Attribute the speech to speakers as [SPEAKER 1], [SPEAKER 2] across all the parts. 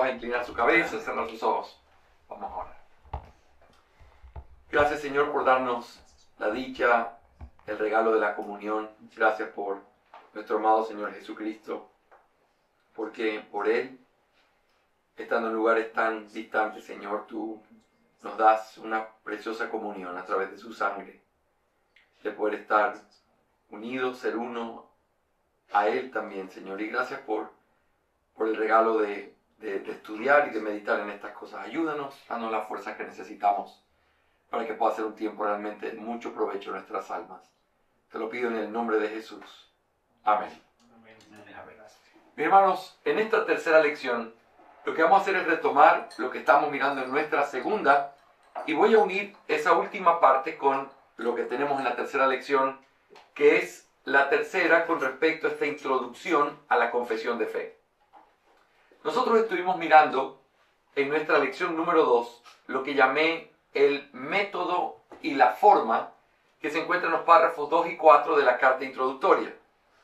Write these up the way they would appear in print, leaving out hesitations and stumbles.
[SPEAKER 1] a inclinar su cabeza, cerrar sus ojos. Vamos a orar. Gracias, Señor, por darnos la dicha, el regalo de la comunión. Gracias por nuestro amado Señor Jesucristo, porque por Él, estando en lugares tan distantes, Señor, tú nos das una preciosa comunión a través de su sangre, de poder estar unidos, ser uno a Él también, Señor. Y gracias por el regalo de estudiar y de meditar en estas cosas. Ayúdanos, danos las fuerzas que necesitamos para que pueda ser un tiempo realmente de mucho provecho en nuestras almas. Te lo pido en el nombre de Jesús. Amén. Mis hermanos, en esta tercera lección, lo que vamos a hacer es retomar lo que estamos mirando en nuestra segunda, y voy a unir esa última parte con lo que tenemos en la tercera lección, que es la tercera con respecto a esta introducción a la confesión de fe. Nosotros estuvimos mirando en nuestra lección número 2 lo que llamé el método y la forma que se encuentra en los párrafos 2 y 4 de la carta introductoria.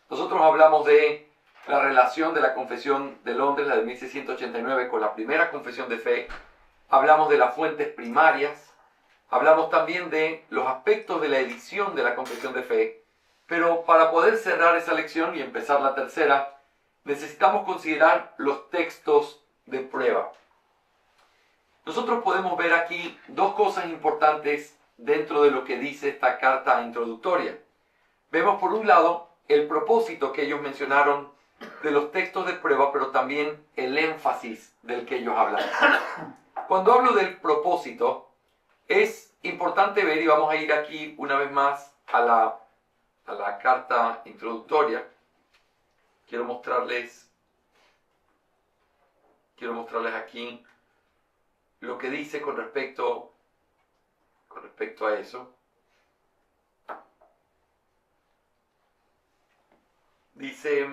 [SPEAKER 1] Nosotros hablamos de la relación de la Confesión de Londres, la de 1689, con la primera confesión de fe. Hablamos de las fuentes primarias. Hablamos también de los aspectos de la edición de la confesión de fe. Pero para poder cerrar esa lección y empezar la tercera, necesitamos considerar los textos de prueba. Nosotros podemos ver aquí dos cosas importantes dentro de lo que dice esta carta introductoria. Vemos por un lado el propósito que ellos mencionaron de los textos de prueba, pero también el énfasis del que ellos hablan. Cuando hablo del propósito, es importante ver, y vamos a ir aquí una vez más a la carta introductoria. Quiero mostrarles aquí lo que dice con respecto a eso. Dice: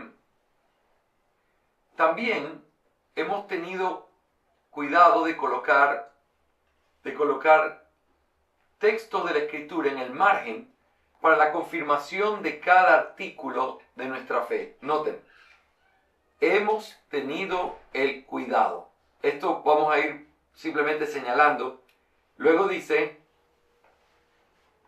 [SPEAKER 1] también hemos tenido cuidado de colocar textos de la Escritura en el margen para la confirmación de cada artículo de nuestra fe. Noten, hemos tenido el cuidado. Esto vamos a ir simplemente señalando. Luego dice,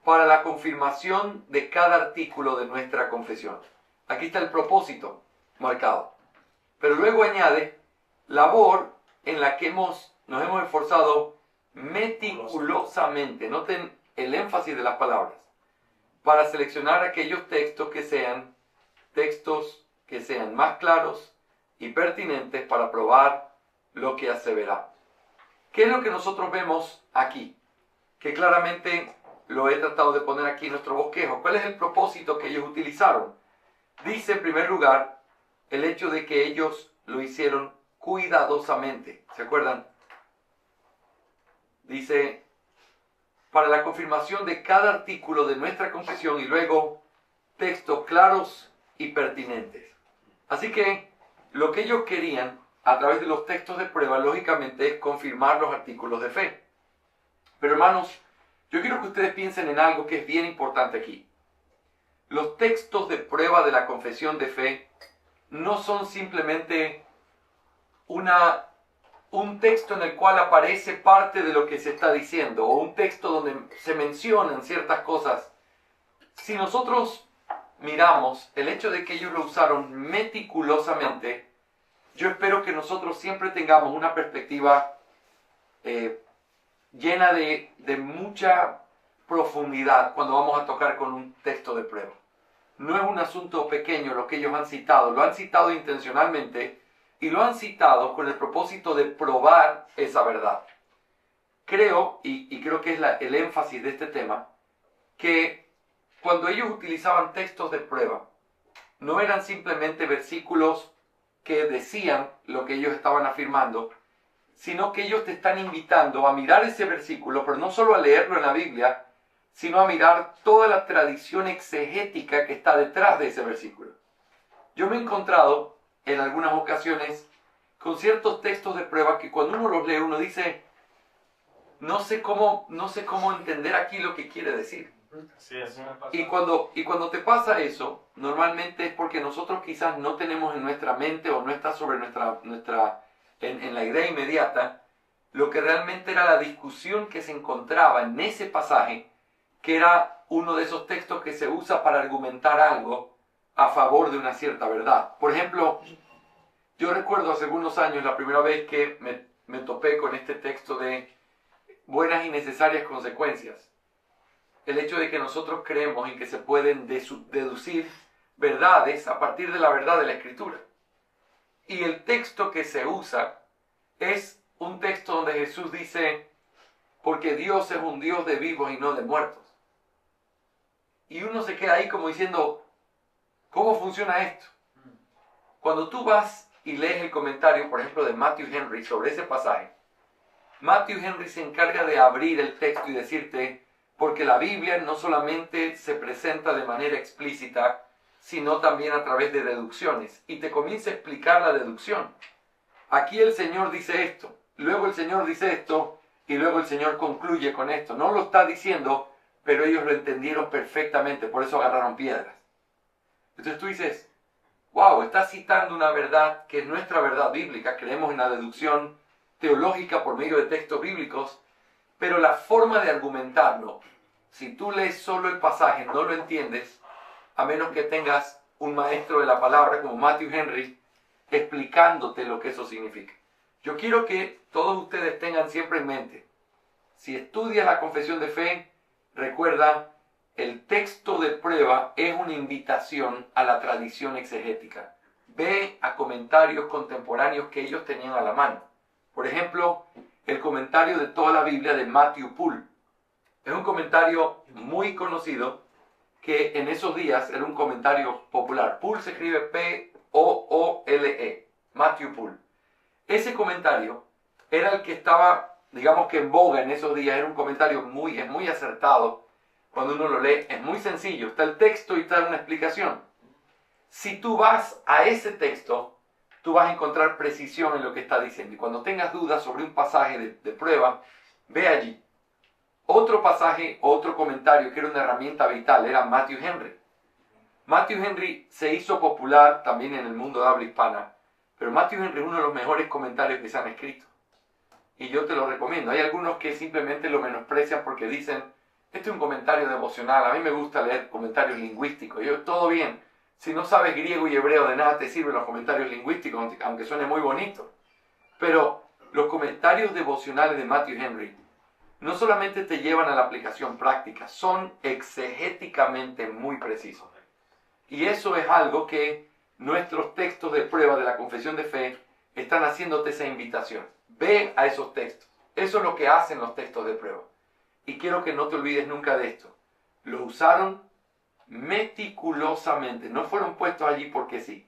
[SPEAKER 1] para la confirmación de cada artículo de nuestra confesión. Aquí está el propósito marcado. Pero luego añade, labor en la que nos hemos esforzado meticulosamente. Noten el énfasis de las palabras. Para seleccionar aquellos textos que sean más claros y pertinentes para probar lo que asevera. ¿Qué es lo que nosotros vemos aquí? Que claramente lo he tratado de poner aquí en nuestro bosquejo. ¿Cuál es el propósito que ellos utilizaron? Dice en primer lugar el hecho de que ellos lo hicieron cuidadosamente. ¿Se acuerdan? Dice, para la confirmación de cada artículo de nuestra confesión, y luego textos claros y pertinentes. Así que lo que ellos querían a través de los textos de prueba, lógicamente, es confirmar los artículos de fe. Pero hermanos, yo quiero que ustedes piensen en algo que es bien importante aquí. Los textos de prueba de la confesión de fe no son simplemente un texto en el cual aparece parte de lo que se está diciendo, o un texto donde se mencionan ciertas cosas. Si nosotros miramos el hecho de que ellos lo usaron meticulosamente, yo espero que nosotros siempre tengamos una perspectiva llena de mucha profundidad cuando vamos a tocar con un texto de prueba. No es un asunto pequeño lo que ellos han citado, lo han citado intencionalmente y lo han citado con el propósito de probar esa verdad. Creo, y creo que es el énfasis de este tema, que cuando ellos utilizaban textos de prueba, no eran simplemente versículos que decían lo que ellos estaban afirmando, sino que ellos te están invitando a mirar ese versículo, pero no solo a leerlo en la Biblia, sino a mirar toda la tradición exegética que está detrás de ese versículo. Yo me he encontrado en algunas ocasiones con ciertos textos de prueba que cuando uno los lee, uno dice, no sé cómo entender aquí lo que quiere decir.
[SPEAKER 2] Sí, así me pasa.
[SPEAKER 1] Y cuando te pasa eso, normalmente es porque nosotros quizás no tenemos en nuestra mente o no está sobre nuestra en la idea inmediata, lo que realmente era la discusión que se encontraba en ese pasaje, que era uno de esos textos que se usa para argumentar algo a favor de una cierta verdad. Por ejemplo, yo recuerdo hace algunos años la primera vez que me topé con este texto de buenas y necesarias consecuencias. El hecho de que nosotros creemos en que se pueden deducir verdades a partir de la verdad de la Escritura. Y el texto que se usa es un texto donde Jesús dice, porque Dios es un Dios de vivos y no de muertos. Y uno se queda ahí como diciendo, ¿cómo funciona esto? Cuando tú vas y lees el comentario, por ejemplo, de Matthew Henry sobre ese pasaje, Matthew Henry se encarga de abrir el texto y decirte, porque la Biblia no solamente se presenta de manera explícita, sino también a través de deducciones. Y te comienza a explicar la deducción. Aquí el Señor dice esto, luego el Señor dice esto, y luego el Señor concluye con esto. No lo está diciendo, pero ellos lo entendieron perfectamente, por eso agarraron piedras. Entonces tú dices, wow, está citando una verdad que es nuestra verdad bíblica, creemos en la deducción teológica por medio de textos bíblicos, pero la forma de argumentarlo, si tú lees solo el pasaje, no lo entiendes, a menos que tengas un maestro de la palabra como Matthew Henry, explicándote lo que eso significa. Yo quiero que todos ustedes tengan siempre en mente, si estudias la confesión de fe, recuerda, el texto de prueba es una invitación a la tradición exegética. Ve a comentarios contemporáneos que ellos tenían a la mano. Por ejemplo, el comentario de toda la Biblia de Matthew Poole. Es un comentario muy conocido que en esos días era un comentario popular. Poole se escribe P-O-O-L-E. Matthew Poole. Ese comentario era el que estaba, digamos que en boga en esos días. Era un comentario muy acertado. Cuando uno lo lee, es muy sencillo. Está el texto y está una explicación. Si tú vas a ese texto, tú vas a encontrar precisión en lo que está diciendo. Y cuando tengas dudas sobre un pasaje de prueba, ve allí. Otro pasaje, otro comentario que era una herramienta vital, era Matthew Henry. Matthew Henry se hizo popular también en el mundo de habla hispana, pero Matthew Henry es uno de los mejores comentarios que se han escrito. Y yo te lo recomiendo. Hay algunos que simplemente lo menosprecian porque dicen, este es un comentario devocional, a mí me gusta leer comentarios lingüísticos. Yo, todo bien, si no sabes griego y hebreo, de nada te sirven los comentarios lingüísticos, aunque suene muy bonito. Pero los comentarios devocionales de Matthew Henry no solamente te llevan a la aplicación práctica, son exegéticamente muy precisos. Y eso es algo que nuestros textos de prueba de la confesión de fe están haciéndote esa invitación. Ve a esos textos. Eso es lo que hacen los textos de prueba. Y quiero que no te olvides nunca de esto. Lo usaron meticulosamente. No fueron puestos allí porque sí.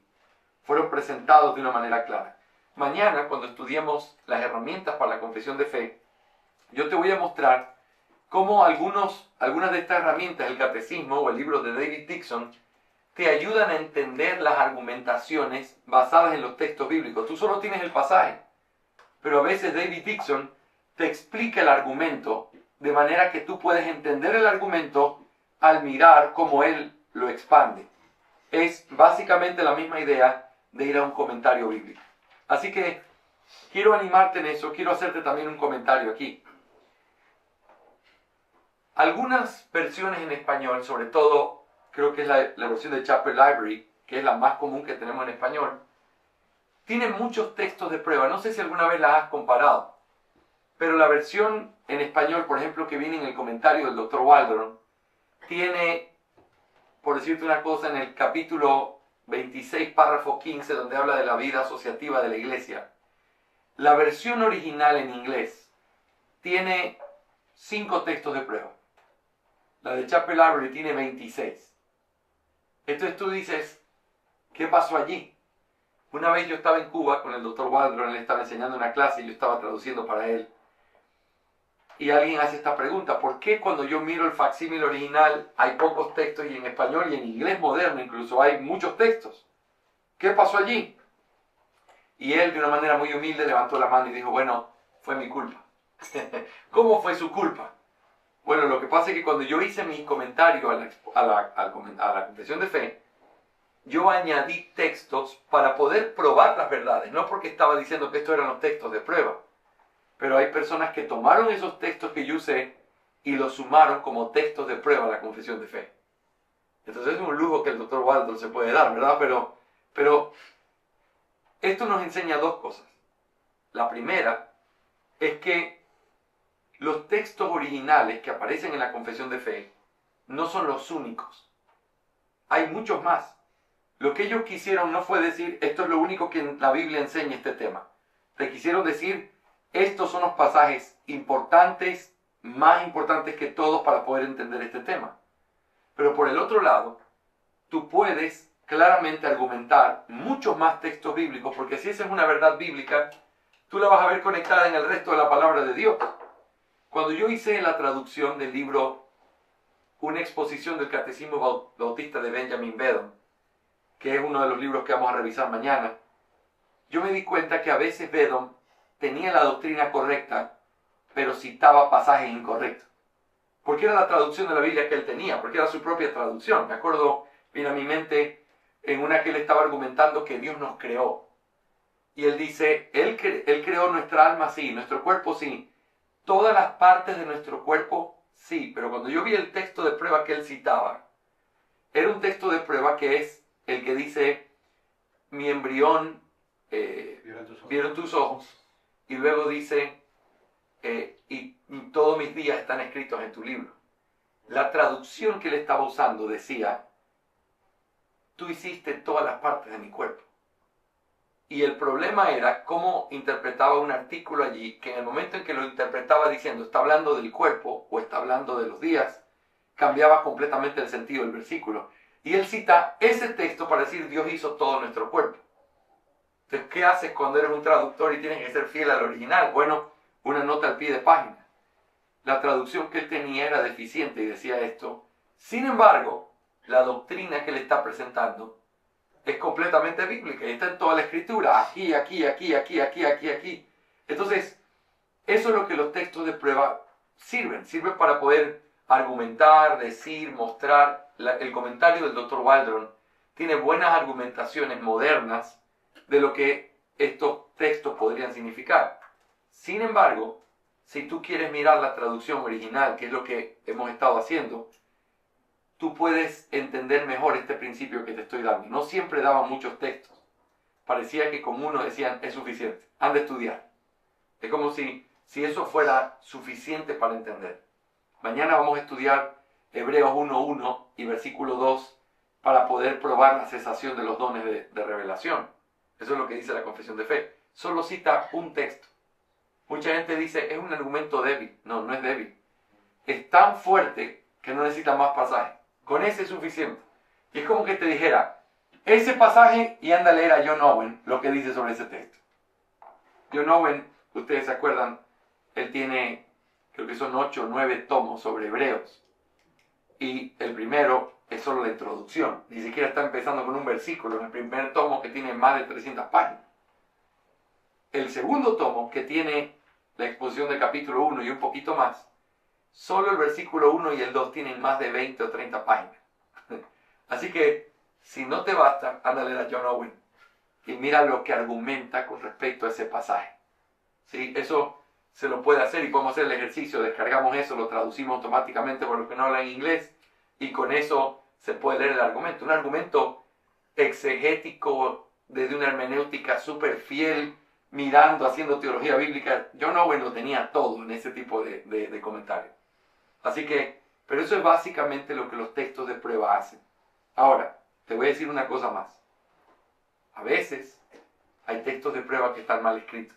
[SPEAKER 1] Fueron presentados de una manera clara. Mañana, cuando estudiemos las herramientas para la confesión de fe, yo te voy a mostrar cómo algunas de estas herramientas, el catecismo o el libro de David Dixon, te ayudan a entender las argumentaciones basadas en los textos bíblicos. Tú solo tienes el pasaje, pero a veces David Dixon te explica el argumento de manera que tú puedes entender el argumento al mirar cómo él lo expande. Es básicamente la misma idea de ir a un comentario bíblico. Así que quiero animarte en eso, quiero hacerte también un comentario aquí. Algunas versiones en español, sobre todo creo que es la versión de Chapel Library, que es la más común que tenemos en español, tienen muchos textos de prueba. No sé si alguna vez la has comparado, pero la versión en español, por ejemplo, que viene en el comentario del Dr. Waldron, tiene, por decirte una cosa, en el capítulo 26, párrafo 15, donde habla de la vida asociativa de la iglesia. La versión original en inglés tiene 5 textos de prueba. La de Chapel Library tiene 26. Entonces tú dices, ¿qué pasó allí? Una vez yo estaba en Cuba con el Dr. Waldron, él estaba enseñando una clase y yo estaba traduciendo para él. Y alguien hace esta pregunta, ¿por qué cuando yo miro el facsímil original hay pocos textos y en español y en inglés moderno incluso hay muchos textos? ¿Qué pasó allí? Y él de una manera muy humilde levantó la mano y dijo, bueno, fue mi culpa. ¿Cómo fue su culpa? Bueno, lo que pasa es que cuando yo hice mi comentario a la confesión de fe, yo añadí textos para poder probar las verdades, no porque estaba diciendo que estos eran los textos de prueba, pero hay personas que tomaron esos textos que yo usé y los sumaron como textos de prueba a la confesión de fe. Entonces es un lujo que el Dr. Waldron se puede dar, ¿verdad? Pero esto nos enseña dos cosas. La primera es que los textos originales que aparecen en la confesión de fe no son los únicos. Hay muchos más. Lo que ellos quisieron no fue decir, esto es lo único que la Biblia enseña este tema. Le quisieron decir, estos son los pasajes importantes, más importantes que todos para poder entender este tema. Pero por el otro lado, tú puedes claramente argumentar muchos más textos bíblicos, porque si esa es una verdad bíblica, tú la vas a ver conectada en el resto de la palabra de Dios. Cuando yo hice la traducción del libro Una exposición del Catecismo Bautista de Benjamin Beddome, que es uno de los libros que vamos a revisar mañana, yo me di cuenta que a veces Beddome tenía la doctrina correcta, pero citaba pasajes incorrectos. Porque era la traducción de la Biblia que él tenía, porque era su propia traducción. Me acuerdo, viene a mi mente, en una que él estaba argumentando que Dios nos creó. Y él dice, él creó nuestra alma, sí, nuestro cuerpo, sí. Todas las partes de nuestro cuerpo, sí. Pero cuando yo vi el texto de prueba que él citaba, era un texto de prueba que es el que dice, mi embrión vieron tus ojos. Y luego dice, y todos mis días están escritos en tu libro. La traducción que él estaba usando decía, tú hiciste todas las partes de mi cuerpo. Y el problema era cómo interpretaba un artículo allí, que en el momento en que lo interpretaba diciendo, está hablando del cuerpo o está hablando de los días, cambiaba completamente el sentido del versículo. Y él cita ese texto para decir, Dios hizo todo nuestro cuerpo. Entonces, ¿qué haces cuando eres un traductor y tienes que ser fiel al original? Bueno, una nota al pie de página. La traducción que él tenía era deficiente y decía esto. Sin embargo, la doctrina que le está presentando es completamente bíblica y está en toda la escritura. Aquí, aquí, aquí, aquí, aquí, aquí, aquí. Entonces, eso es lo que los textos de prueba sirven. Sirven para poder argumentar, decir, mostrar. El comentario del Dr. Waldron tiene buenas argumentaciones modernas de lo que estos textos podrían significar. Sin embargo, si tú quieres mirar la traducción original, que es lo que hemos estado haciendo, tú puedes entender mejor este principio que te estoy dando. No siempre daban muchos textos. Parecía que con uno decían, es suficiente, han de estudiar. Es como si eso fuera suficiente para entender. Mañana vamos a estudiar Hebreos 1:1 y versículo 2 para poder probar la cesación de los dones de revelación. Eso es lo que dice la confesión de fe. Solo cita un texto. Mucha gente dice, es un argumento débil. No, no es débil. Es tan fuerte que no necesita más pasajes. Con ese es suficiente. Y es como que te dijera, ese pasaje y anda a leer a John Owen lo que dice sobre ese texto. John Owen, ustedes se acuerdan, él tiene, creo que son 8 o 9 tomos sobre Hebreos. Y el primero es solo la introducción. Ni siquiera está empezando con un versículo en el primer tomo que tiene más de 300 páginas. El segundo tomo, que tiene la exposición del capítulo 1 y un poquito más, solo el versículo 1 y el 2 tienen más de 20 o 30 páginas. Así que, si no te basta, anda a leer a John Owen y mira lo que argumenta con respecto a ese pasaje. ¿Sí? Eso se lo puede hacer y podemos hacer el ejercicio. Descargamos eso, lo traducimos automáticamente por los que no hablan inglés y con eso se puede leer el argumento. Un argumento exegético desde una hermenéutica súper fiel, mirando, haciendo teología bíblica. John Owen lo tenía todo en ese tipo de comentarios. Así que, pero eso es básicamente lo que los textos de prueba hacen. Ahora, te voy a decir una cosa más. A veces hay textos de prueba que están mal escritos.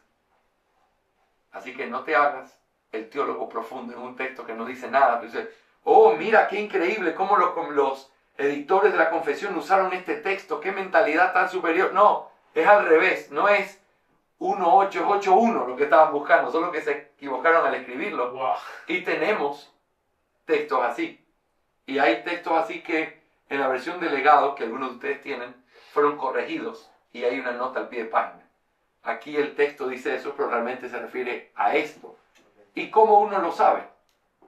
[SPEAKER 1] Así que no te hagas el teólogo profundo en un texto que no dice nada. Pero dices, oh, mira qué increíble cómo los editores de la confesión usaron este texto. Qué mentalidad tan superior. No, es al revés. No es 1.8.8.1 lo que estaban buscando, solo que se equivocaron al escribirlo.
[SPEAKER 2] Wow.
[SPEAKER 1] Y tenemos textos así. Y hay textos así que en la versión de legado que algunos de ustedes tienen fueron corregidos y hay una nota al pie de página. Aquí el texto dice eso, pero realmente se refiere a esto. ¿Y cómo uno lo sabe?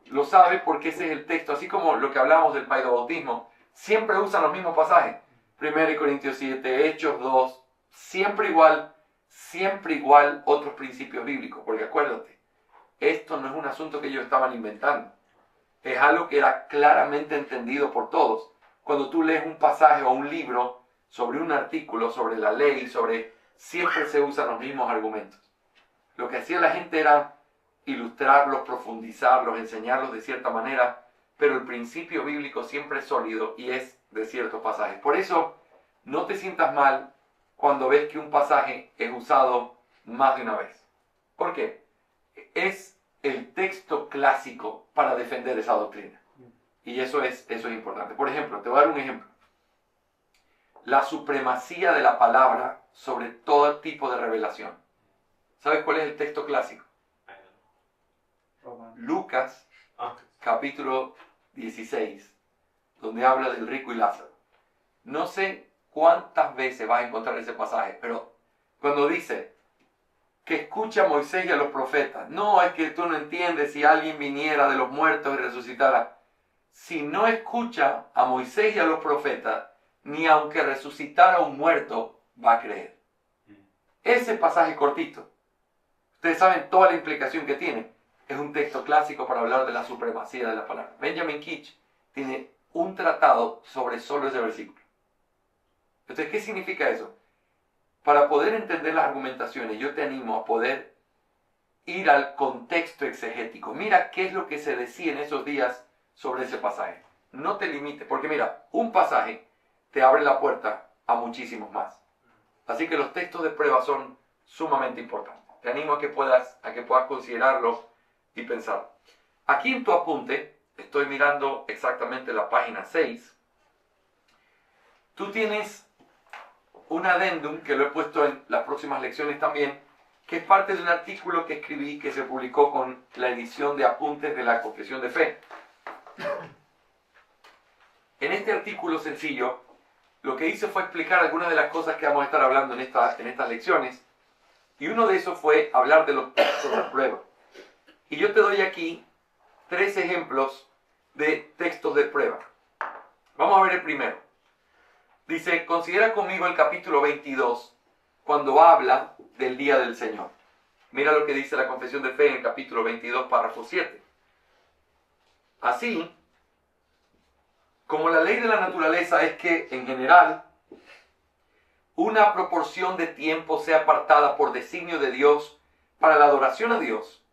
[SPEAKER 1] Lo sabe porque ese es el texto, así como lo que hablamos del paidobautismo. Siempre usan los mismos pasajes. 1 Corintios 7, Hechos 2, siempre igual otros principios bíblicos, porque acuérdate, esto no es un asunto que ellos estaban inventando, es algo que era claramente entendido por todos. Cuando tú lees un pasaje o un libro sobre un artículo, sobre la ley, siempre se usan los mismos argumentos. Lo que hacía la gente era ilustrarlos, profundizarlos, enseñarlos de cierta manera, pero el principio bíblico siempre es sólido y es de ciertos pasajes. Por eso, no te sientas mal cuando ves que un pasaje es usado más de una vez. ¿Por qué? Es el texto clásico para defender esa doctrina. Y eso es importante. Por ejemplo, te voy a dar un ejemplo. La supremacía de la palabra sobre todo tipo de revelación. ¿Sabes cuál es el texto clásico? Lucas, capítulo 16, donde habla del rico y Lázaro. No sé cuántas veces vas a encontrar ese pasaje, pero cuando dice que escucha a Moisés y a los profetas, no es que tú no entiendes si alguien viniera de los muertos y resucitara. Si no escucha a Moisés y a los profetas, ni aunque resucitara un muerto, va a creer. Ese pasaje cortito, ustedes saben toda la implicación que tiene. Es un texto clásico para hablar de la supremacía de la palabra. Benjamin Keach tiene un tratado sobre solo ese versículo. Entonces, ¿qué significa eso? Para poder entender las argumentaciones, yo te animo a poder ir al contexto exegético. Mira qué es lo que se decía en esos días sobre ese pasaje. No te limites, porque mira, un pasaje te abre la puerta a muchísimos más. Así que los textos de prueba son sumamente importantes. Te animo a que puedas considerarlos y pensar. Aquí en tu apunte, estoy mirando exactamente la página 6. Tú tienes un adendum que lo he puesto en las próximas lecciones también, que es parte de un artículo que escribí que se publicó con la edición de apuntes de la Confesión de Fe. En este artículo sencillo, lo que hice fue explicar algunas de las cosas que vamos a estar hablando en estas lecciones, y uno de esos fue hablar de los textos de prueba. Y yo te doy aquí 3 ejemplos de textos de prueba. Vamos a ver el primero. Dice, considera conmigo el capítulo 22, cuando habla del día del Señor. Mira lo que dice la Confesión de Fe en el capítulo 22, párrafo 7. Así, como la ley de la naturaleza es que, en general, una proporción de tiempo sea apartada por designio de Dios para la adoración a Dios,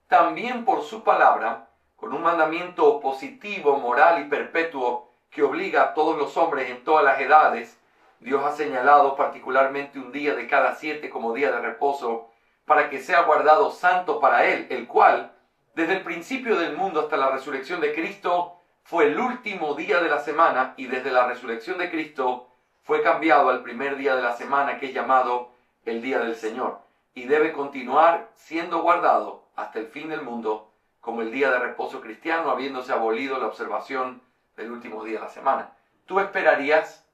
[SPEAKER 1] también por su palabra, con un mandamiento positivo, moral y perpetuo que obliga a todos los hombres en todas las edades, Dios ha señalado particularmente un día de cada 7 como día de reposo, para que sea guardado santo para Él, el cual, desde el principio del mundo hasta la resurrección de Cristo, fue el último día de la semana, y desde la resurrección de Cristo fue cambiado al primer día de la semana, que es llamado el día del Señor, y debe continuar siendo guardado hasta el fin del mundo como el día de reposo cristiano, habiéndose abolido la observación del último día de la semana. Tú esperarías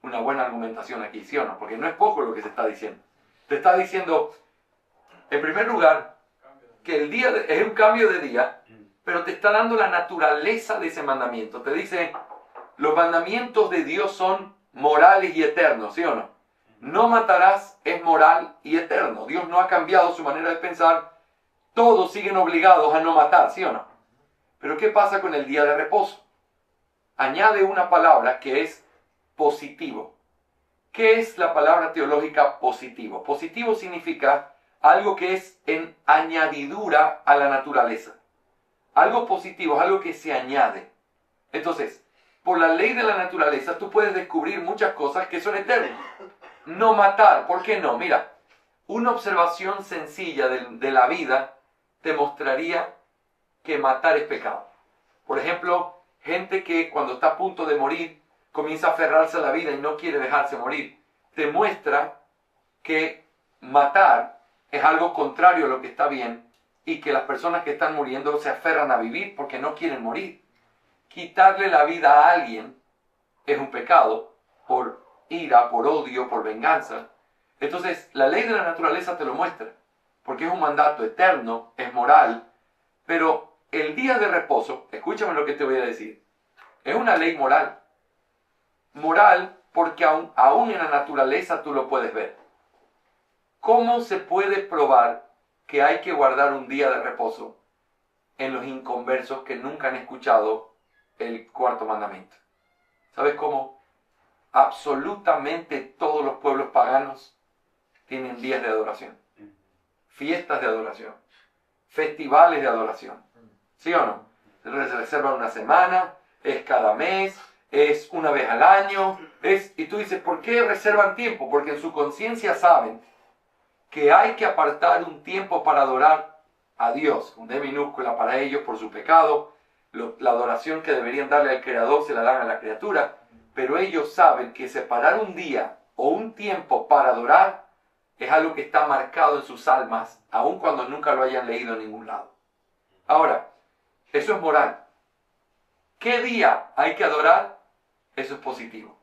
[SPEAKER 1] una buena argumentación aquí, ¿sí o no? Porque no es poco lo que se está diciendo. Te está diciendo, en primer lugar, que el día es un cambio de día, pero te está dando la naturaleza de ese mandamiento. Te dice, los mandamientos de Dios son morales y eternos, ¿sí o no? No matarás es moral y eterno. Dios no ha cambiado su manera de pensar. Todos siguen obligados a no matar, ¿sí o no? Pero ¿qué pasa con el día de reposo? Añade una palabra que es positivo. ¿Qué es la palabra teológica positivo? Positivo significa algo que es en añadidura a la naturaleza. Algo positivo es algo que se añade. Entonces, por la ley de la naturaleza, tú puedes descubrir muchas cosas que son eternas. No matar, ¿por qué no? Mira, una observación sencilla de la vida te mostraría que matar es pecado. Por ejemplo, gente que cuando está a punto de morir comienza a aferrarse a la vida y no quiere dejarse morir. Te muestra que matar es algo contrario a lo que está bien y que las personas que están muriendo se aferran a vivir porque no quieren morir. Quitarle la vida a alguien es un pecado por ira, por odio, por venganza. Entonces, la ley de la naturaleza te lo muestra, porque es un mandato eterno, es moral, pero el día de reposo, escúchame lo que te voy a decir, es una ley moral. Moral porque aún en la naturaleza tú lo puedes ver. ¿Cómo se puede probar que hay que guardar un día de reposo en los inconversos que nunca han escuchado el cuarto mandamiento? ¿Sabes cómo? Absolutamente todos los pueblos paganos tienen días de adoración, fiestas de adoración, festivales de adoración. ¿Sí o no? Se reservan una semana, es cada mes, es una vez al año, y tú dices, ¿por qué reservan tiempo? Porque en su conciencia saben que hay que apartar un tiempo para adorar a Dios, con D minúscula para ellos por su pecado. La adoración que deberían darle al Creador se la dan a la criatura, pero ellos saben que separar un día o un tiempo para adorar es algo que está marcado en sus almas, aun cuando nunca lo hayan leído en ningún lado. Ahora, eso es moral. ¿Qué día hay que adorar? Eso es positivo.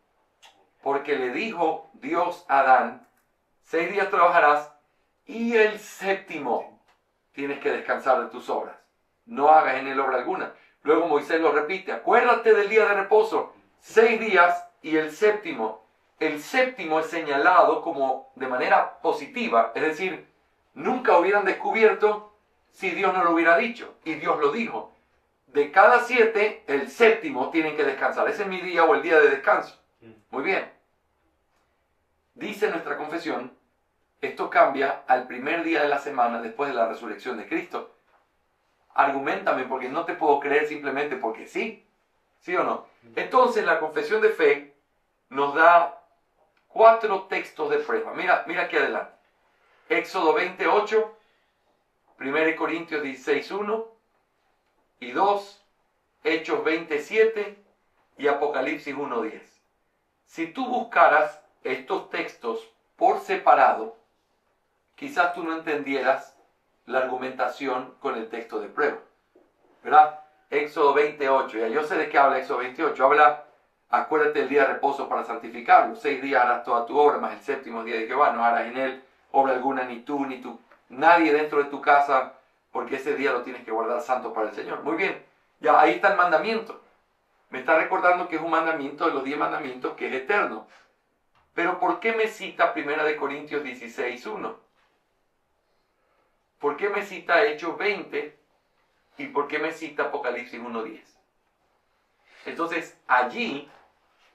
[SPEAKER 1] Porque le dijo Dios a Adán, 6 días trabajarás y el séptimo tienes que descansar de tus obras. No hagas en él obra alguna. Luego Moisés lo repite, acuérdate del día de reposo, 6 días y el séptimo. El séptimo es señalado como de manera positiva, es decir, nunca hubieran descubierto si Dios no lo hubiera dicho, y Dios lo dijo. De cada 7, el séptimo tienen que descansar. Ese es mi día o el día de descanso. Muy bien. Dice nuestra confesión, esto cambia al primer día de la semana después de la resurrección de Cristo. Argumentame, porque no te puedo creer simplemente porque sí. ¿Sí o no? Entonces la confesión de fe nos da 4 textos de prueba. Mira aquí adelante. Éxodo 28, 1 Corintios 16, 1 y 2, Hechos 27 y Apocalipsis 1, 10. Si tú buscaras estos textos por separado, quizás tú no entendieras la argumentación con el texto de prueba. ¿Verdad? Éxodo 28, ya yo sé de qué habla Éxodo 28. Habla, acuérdate del día de reposo para santificarlo. 6 días harás toda tu obra, más el séptimo día de Jehová. No harás en él obra alguna, ni tú, nadie dentro de tu casa, porque ese día lo tienes que guardar santo para el Señor. Muy bien, ya ahí está el mandamiento. Me está recordando que es un mandamiento de los 10 mandamientos que es eterno. Pero ¿por qué me cita 1 Corintios 16, 1? ¿Por qué me cita Hechos 20? ¿Y por qué me cita Apocalipsis 1, 10? Entonces, allí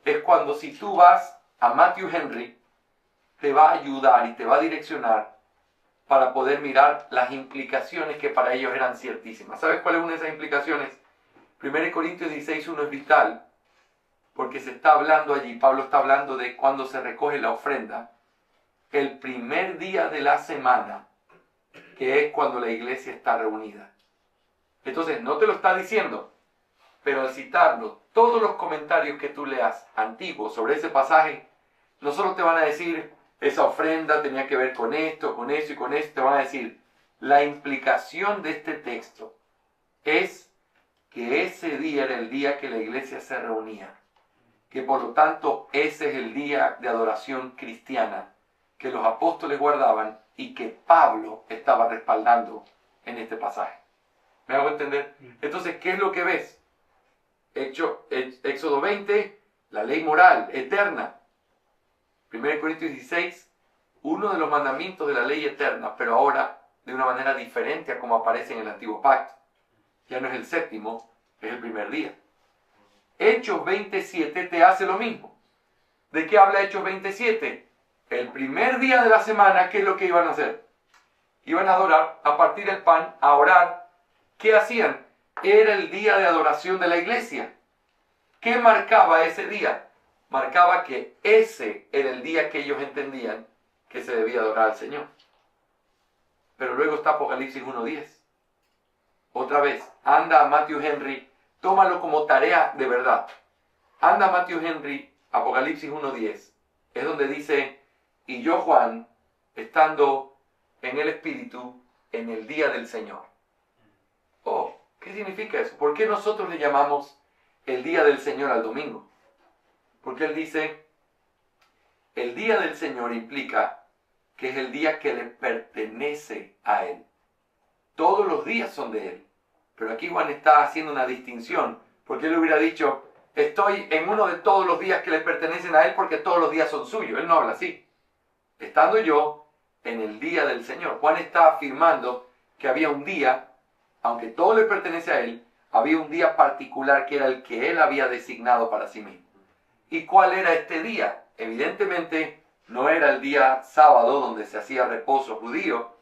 [SPEAKER 1] es cuando si tú vas a Matthew Henry, te va a ayudar y te va a direccionar para poder mirar las implicaciones que para ellos eran ciertísimas. ¿Sabes cuál es una de esas implicaciones? 1 Corintios 16, 1 es vital, porque se está hablando allí, Pablo está hablando de cuando se recoge la ofrenda, el primer día de la semana, que es cuando la iglesia está reunida. Entonces, no te lo está diciendo, pero al citarlo, todos los comentarios que tú leas antiguos sobre ese pasaje, no solo te van a decir, esa ofrenda tenía que ver con esto, con eso y con esto, te van a decir, la implicación de este texto es que ese día era el día que la iglesia se reunía, que por lo tanto ese es el día de adoración cristiana que los apóstoles guardaban y que Pablo estaba respaldando en este pasaje. ¿Me hago entender? Entonces, ¿qué es lo que ves? Éxodo 20, la ley moral eterna. 1 Corintios 16, uno de los mandamientos de la ley eterna, pero ahora de una manera diferente a como aparece en el antiguo pacto. Ya no es el séptimo, es el primer día. Hechos 27 te hace lo mismo. ¿De qué habla Hechos 27? El primer día de la semana, ¿qué es lo que iban a hacer? Iban a adorar, a partir el pan, a orar. ¿Qué hacían? Era el día de adoración de la iglesia. ¿Qué marcaba ese día? Marcaba que ese era el día que ellos entendían que se debía adorar al Señor. Pero luego está Apocalipsis 1.10. Otra vez, anda a Matthew Henry, tómalo como tarea de verdad. Anda a Matthew Henry, Apocalipsis 1.10. Es donde dice, y yo Juan, estando en el Espíritu, en el día del Señor. Oh, ¿qué significa eso? ¿Por qué nosotros le llamamos el día del Señor al domingo? Porque él dice, el día del Señor implica que es el día que le pertenece a Él. Todos los días son de Él. Pero aquí Juan está haciendo una distinción, porque él hubiera dicho, estoy en uno de todos los días que le pertenecen a Él porque todos los días son suyos. Él no habla así. Estando yo en el día del Señor. Juan está afirmando que había un día, aunque todo le pertenece a Él, había un día particular que era el que Él había designado para sí mismo. ¿Y cuál era este día? Evidentemente no era el día sábado donde se hacía reposo judío,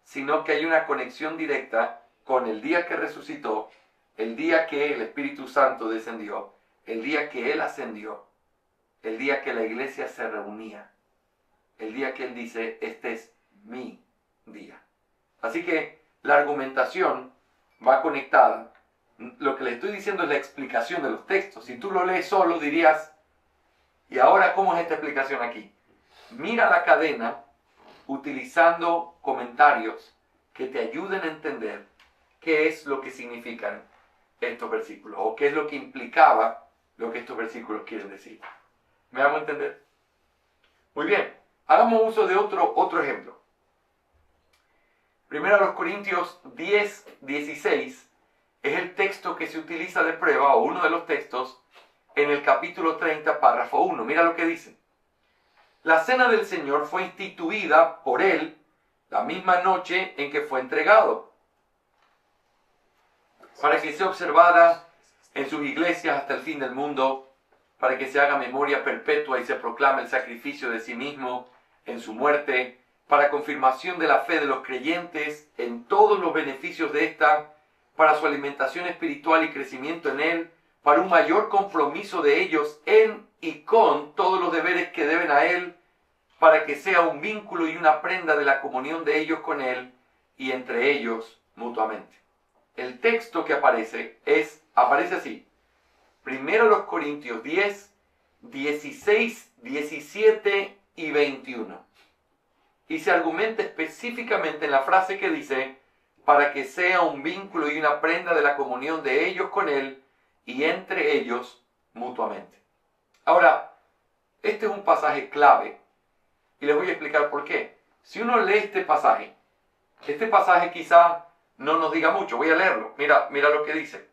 [SPEAKER 1] sino que hay una conexión directa con el día que resucitó, el día que el Espíritu Santo descendió, el día que Él ascendió, el día que la iglesia se reunía, el día que Él dice, este es mi día. Así que la argumentación va conectada. Lo que le estoy diciendo es la explicación de los textos. Si tú lo lees solo dirías, ¿y ahora cómo es esta explicación aquí? Mira la cadena utilizando comentarios que te ayuden a entender qué es lo que significan estos versículos o qué es lo que implicaba lo que estos versículos quieren decir. ¿Me hago entender? Muy bien, hagamos uso de otro ejemplo. Primero a los Corintios 10, 16 es el texto que se utiliza de prueba o uno de los textos en el capítulo 30, párrafo 1. Mira lo que dice. La cena del Señor fue instituida por Él la misma noche en que fue entregado, para que sea observada en sus iglesias hasta el fin del mundo, para que se haga memoria perpetua y se proclame el sacrificio de sí mismo en su muerte, para confirmación de la fe de los creyentes en todos los beneficios de esta, para su alimentación espiritual y crecimiento en Él, para un mayor compromiso de ellos en y con todos los deberes que deben a Él, para que sea un vínculo y una prenda de la comunión de ellos con Él y entre ellos mutuamente. El texto que aparece así. Primero los Corintios 10, 16, 17 y 21. Y se argumenta específicamente en la frase que dice, para que sea un vínculo y una prenda de la comunión de ellos con Él y entre ellos mutuamente. Ahora, este es un pasaje clave y les voy a explicar por qué. Si uno lee este pasaje quizá no nos diga mucho. Voy a leerlo. Mira lo que dice.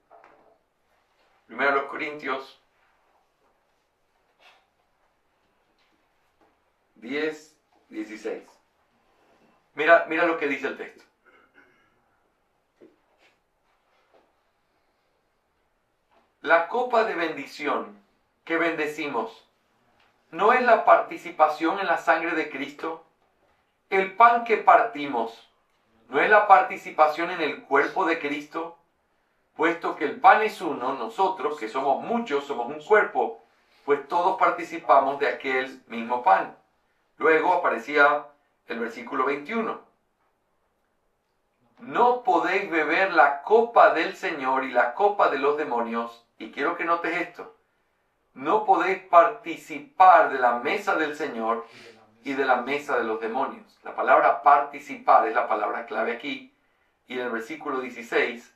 [SPEAKER 1] Primero los Corintios 10, 16. Mira lo que dice el texto. La copa de bendición que bendecimos ¿no es la participación en la sangre de Cristo? El pan que partimos ¿no es la participación en el cuerpo de Cristo? Puesto que el pan es uno, nosotros, que somos muchos, somos un cuerpo, pues todos participamos de aquel mismo pan. Luego aparecía el versículo 21. No podéis beber la copa del Señor y la copa de los demonios. Y quiero que notes esto. No podéis participar de la mesa del Señor y de la mesa de los demonios. La palabra participar es la palabra clave aquí. Y en el versículo 16,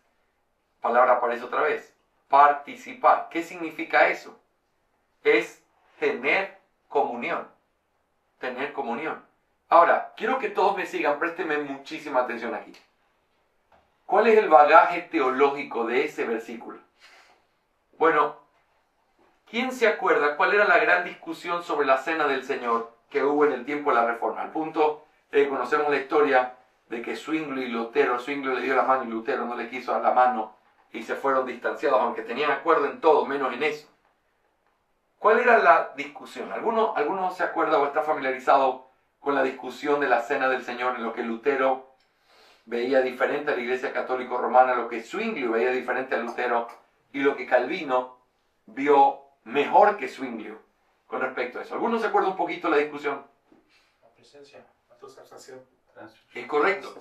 [SPEAKER 1] palabra aparece otra vez. Participar. ¿Qué significa eso? Es tener comunión. Tener comunión. Ahora, quiero que todos me sigan, préstenme muchísima atención aquí. ¿Cuál es el bagaje teológico de ese versículo? Bueno, ¿quién se acuerda cuál era la gran discusión sobre la cena del Señor que hubo en el tiempo de la Reforma? Al punto de que conocemos la historia de que Zwingli y Lutero, Zwingli le dio la mano y Lutero no le quiso dar la mano y se fueron distanciados, aunque tenían acuerdo en todo, menos en eso. ¿Cuál era la discusión? ¿Alguno se acuerda o está familiarizado con la discusión de la cena del Señor en lo que Lutero veía diferente a la Iglesia Católica Romana, lo que Zwingli veía diferente a Lutero y lo que Calvino vio mejor que Zwingli con respecto a eso? ¿Alguno se acuerda un poquito de la discusión?
[SPEAKER 2] La presencia, la transubstanciación.
[SPEAKER 1] Es correcto.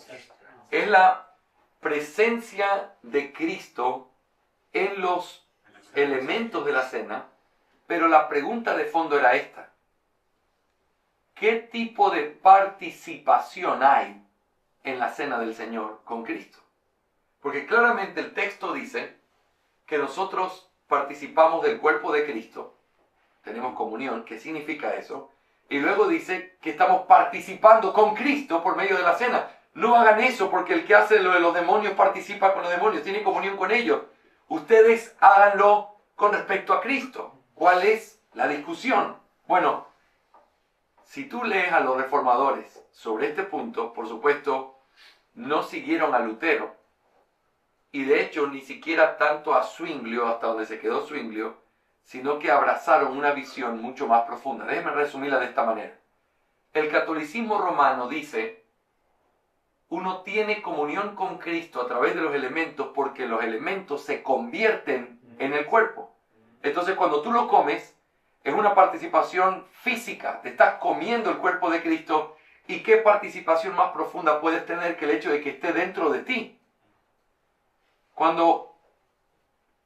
[SPEAKER 1] Es la presencia de Cristo en los elementos de la cena, pero la pregunta de fondo era esta. ¿Qué tipo de participación hay en la cena del Señor con Cristo? Porque claramente el texto dice que nosotros participamos del cuerpo de Cristo, tenemos comunión. ¿Qué significa eso? Y luego dice que estamos participando con Cristo por medio de la cena. No hagan eso, porque el que hace lo de los demonios participa con los demonios, tiene comunión con ellos. Ustedes háganlo con respecto a Cristo. ¿Cuál es la discusión? Bueno, si tú lees a los reformadores sobre este punto, por supuesto, no siguieron a Lutero. Y de hecho, ni siquiera tanto a Zwinglio, hasta donde se quedó Zwinglio, sino que abrazaron una visión mucho más profunda. Déjenme resumirla de esta manera. El catolicismo romano dice, uno tiene comunión con Cristo a través de los elementos porque los elementos se convierten en el cuerpo. Entonces, cuando tú lo comes, es una participación física. Te estás comiendo el cuerpo de Cristo. ¿Y qué participación más profunda puedes tener que el hecho de que esté dentro de ti? Cuando